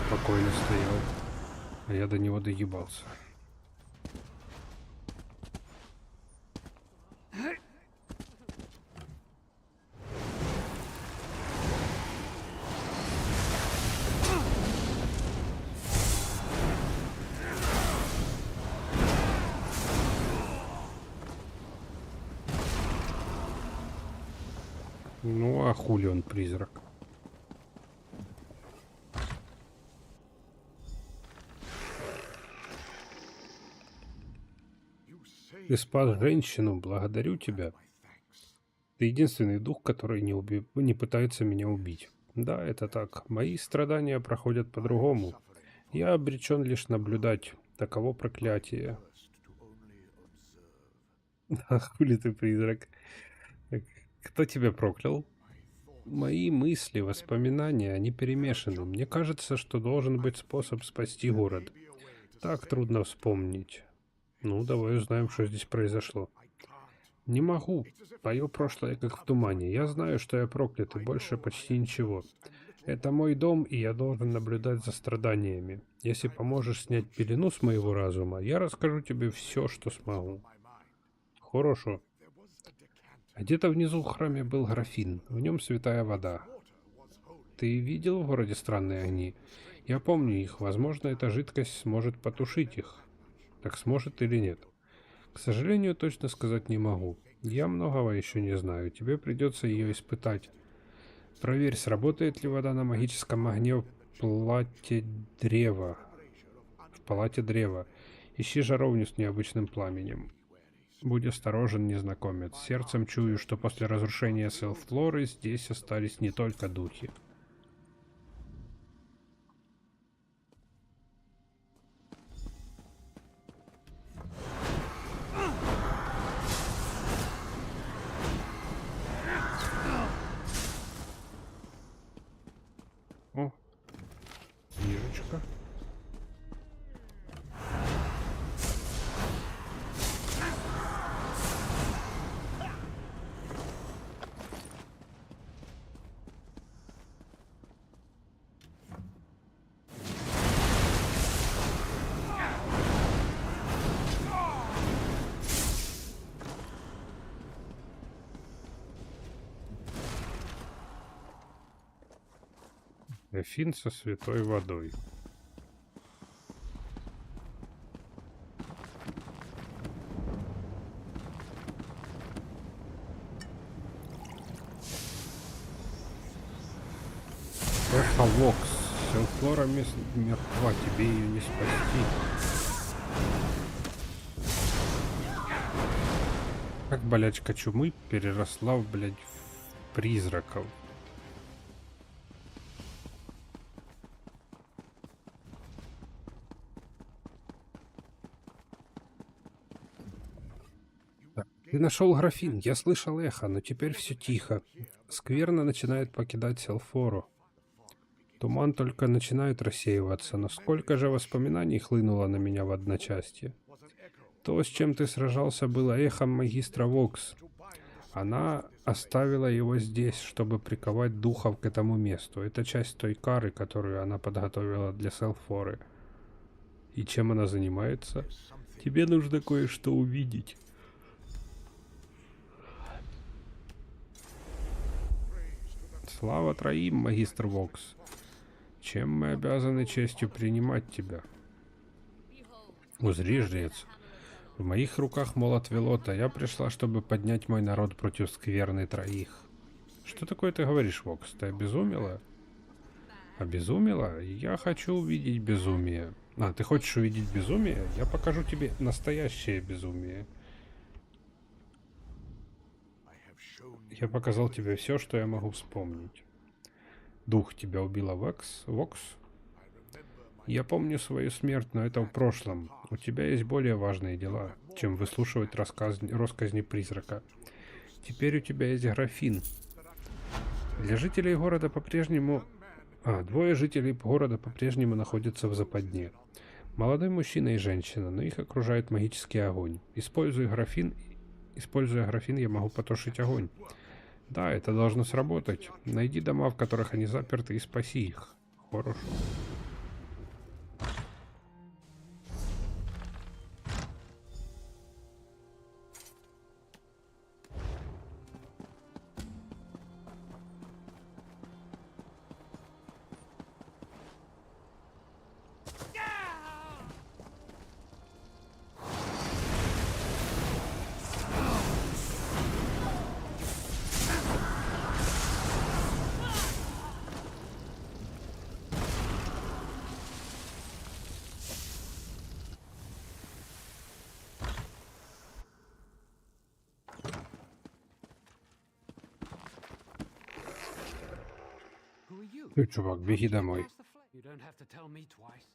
спокойно стоял, а я до него доебался. Ну, а хули он призрак? Ты спас женщину, благодарю тебя. Ты единственный дух, который не пытается меня убить. Да, это так. Мои страдания проходят по-другому. Я обречен лишь наблюдать, Таково проклятие. First to only observe. Хули ты, призрак? Так, кто тебя проклял? Мои мысли, воспоминания, они перемешаны. Мне кажется, что должен быть способ спасти город. Так трудно вспомнить. Ну, давай узнаем, что здесь произошло. Не могу. Мое прошлое как в тумане. Я знаю, что я проклят, и больше почти ничего. Это мой дом, и я должен наблюдать за страданиями. Если поможешь снять пелену с моего разума, я расскажу тебе все, что смогу. Хорошо. А где-то внизу в храме был графин. В нем святая вода. Ты видел в городе странные огни? Я помню их. Возможно, эта жидкость сможет потушить их. Так сможет или нет? К сожалению, точно сказать не могу. Я многого еще не знаю. Тебе придется ее испытать. Проверь, сработает ли вода на магическом огне в палате древа. В палате древа. Ищи жаровню с необычным пламенем. Будь осторожен, незнакомец. Сердцем чую, что после разрушения Селфлоры здесь остались не только духи. О, книжечка. Графин со святой водой. Эхолокс. Селфлора мертва, тебе ее не спасти. Как болячка чумы переросла, блядь, в призраков. Ты нашел графин, я слышал эхо, но теперь все тихо. Скверно начинает покидать Селфору. Туман только начинает рассеиваться, но сколько же воспоминаний хлынуло на меня в одночасье. То, с чем ты сражался, было эхом магистра Вокс. Она оставила его здесь, чтобы приковать духов к этому месту. Это часть той кары, которую она подготовила для Селфоры. И чем она занимается? Тебе нужно кое-что увидеть. Слава троим, магистр Вокс. Чем мы обязаны честью принимать тебя? Узри, жрец. В моих руках молот Велота. Я пришла, чтобы поднять мой народ против скверны троих. Что такое ты говоришь, Вокс? Ты обезумела? Обезумела? Я хочу увидеть безумие. А, ты хочешь увидеть безумие? Я покажу тебе настоящее безумие. Я показал тебе все, что я могу вспомнить. Дух тебя убила Вокс? Я помню свою смерть, но это в прошлом. У тебя есть более важные дела, чем выслушивать россказни призрака. Теперь у тебя есть графин. Для жителей города по-прежнему... двое жителей города по-прежнему находятся в западне. Молодой мужчина и женщина, но их окружает магический огонь. Используя графин, я могу потушить огонь. Да, это должно сработать. Найди дома, в которых они заперты, и спаси их. Хорошо. Ты, чувак, беги домой. You don't have to tell me twice.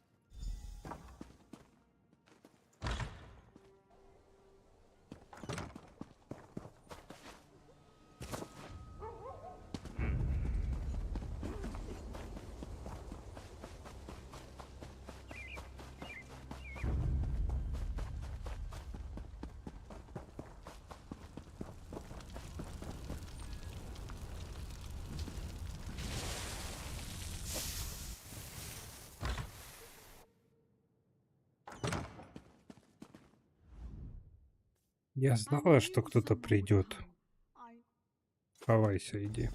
Я знала, что кто-то придет. I Хавайся, иди.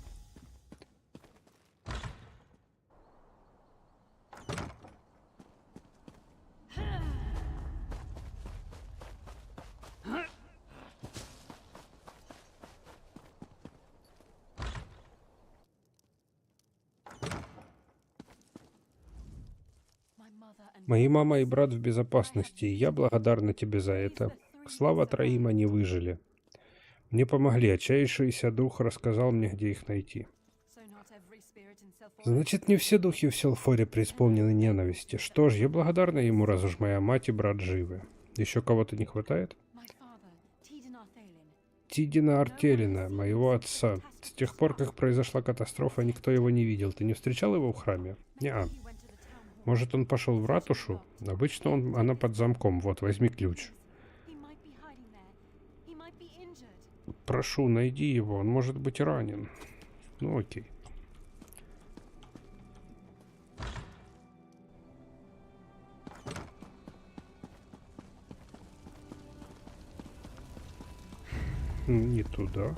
my mother and Мои мама и брат в безопасности, и я благодарна тебе за это. Слава троим, они выжили. Мне помогли, отчаявшийся дух рассказал мне, где их найти. so not every spirit in Self Значит, не все духи в Селфоре преисполнены ненависти. Что ж, я благодарна ему, раз уж моя мать и брат живы. Еще кого-то не хватает? my father, Tiden Arthalin. Тидина Артелина, моего отца. С тех пор, как произошла катастрофа, никто его не видел. Ты не встречал его в храме? Неа. He went to the town hall. Может, он пошел в ратушу? Обычно она под замком. Вот, возьми ключ. He might be hiding there. He might be injured. Прошу, найди его, он может быть ранен. Ну окей. Не туда.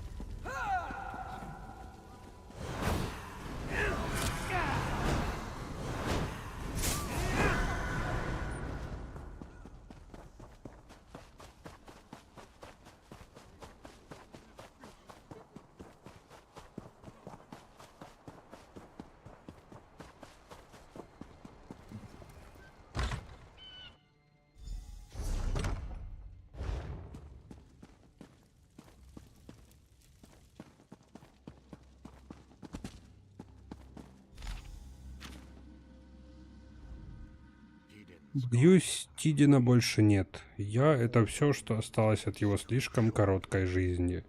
Боюсь, Тидина больше нет. Я — это все, что осталось от его слишком короткой жизни.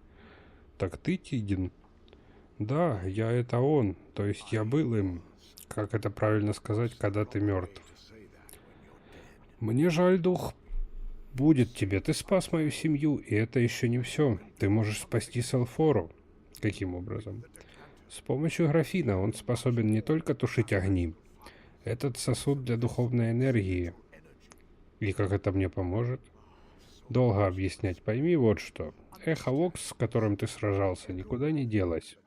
Так ты Тидин? Да, я — это он. То есть я был им. Как это правильно сказать, когда ты мертв? Мне жаль, дух. Будет тебе. Ты спас мою семью, и это еще не все. Ты можешь спасти Селфору. Каким образом? С помощью графина он способен не только тушить огни. Этот сосуд для духовной энергии. И как это мне поможет? Долго объяснять. Пойми вот что. Эхо Вокс, с которым ты сражался, никуда не делось.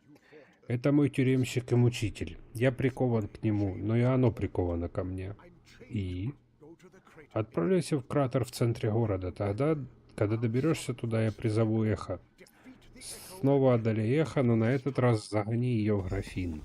Это мой тюремщик и мучитель. Я прикован к нему, но и оно приковано ко мне. И? Отправляйся в кратер в центре города. Тогда, когда доберешься туда, я призову Эхо. Снова одолей Эхо, но на этот раз загони ее в графин.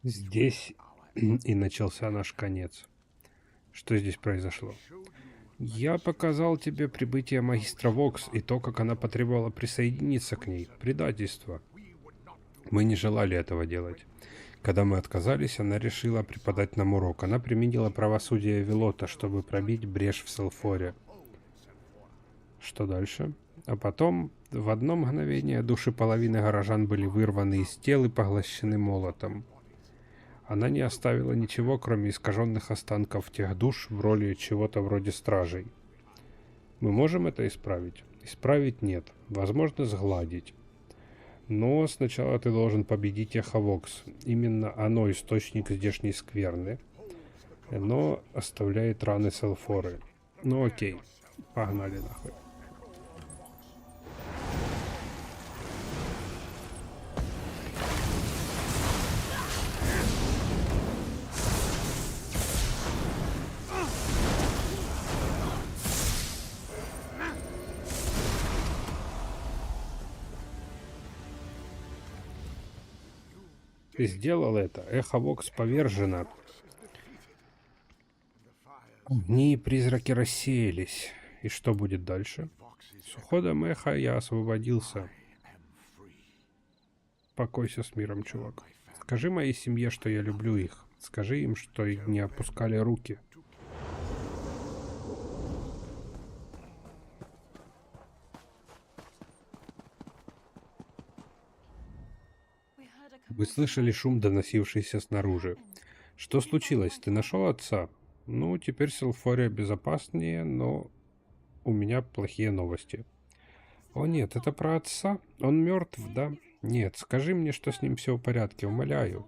Здесь и начался наш конец. Что здесь произошло? Я показал тебе прибытие магистра Вокс и то, как она потребовала присоединиться к ней. Предательство. Мы не желали этого делать. Когда мы отказались, она решила преподать нам урок. Она применила правосудие Велота, чтобы пробить брешь в Селфоре. Что дальше? А потом, в одно мгновение, души половины горожан были вырваны из тел и поглощены молотом. Она не оставила ничего, кроме искаженных останков тех душ в роли чего-то вроде стражей. Мы можем это исправить? Исправить нет. Возможно, сгладить. Но сначала ты должен победить Эхо Вокс. Именно оно источник здешней скверны. Оно оставляет раны Селфоры. Ну окей, погнали нахуй. Ты сделал это. Эхо Вокс повержено. Огни и призраки рассеялись. И что будет дальше? С уходом Эха я освободился. Покойся с миром, чувак. Скажи моей семье, что я люблю их. Скажи им, что их не опускали руки. Вы слышали шум, доносившийся снаружи. Что случилось? Ты нашел отца? Ну, теперь Селфория безопаснее, но у меня плохие новости. О нет, это про отца? Он мертв, да? Нет, скажи мне, что с ним все в порядке, умоляю.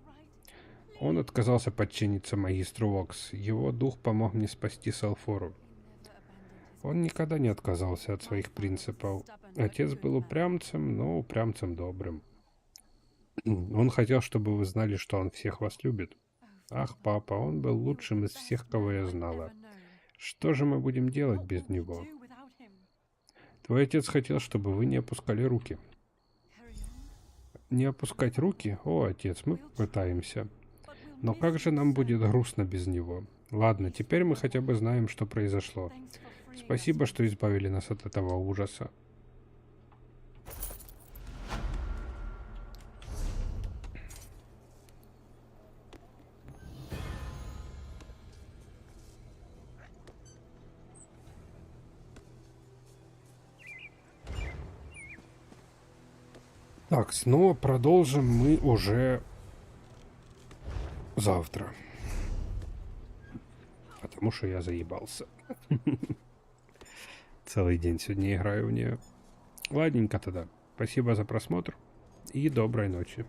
Он отказался подчиниться магистру Вокс. Его дух помог мне спасти Селфору. Он никогда не отказался от своих принципов. Отец был упрямцем, но упрямцем добрым. Он хотел, чтобы вы знали, что он всех вас любит. Ах, папа, он был лучшим из всех, кого я знала. Что же мы будем делать без него? Твой отец хотел, чтобы вы не опускали руки. Не опускать руки? О, отец, мы попытаемся. Но как же нам будет грустно без него? Ладно, теперь мы хотя бы знаем, что произошло. Спасибо, что избавили нас от этого ужаса. Так, снова продолжим мы уже завтра. Потому что я заебался. Целый день сегодня играю в нее. Ладненько тогда. Спасибо за просмотр и доброй ночи.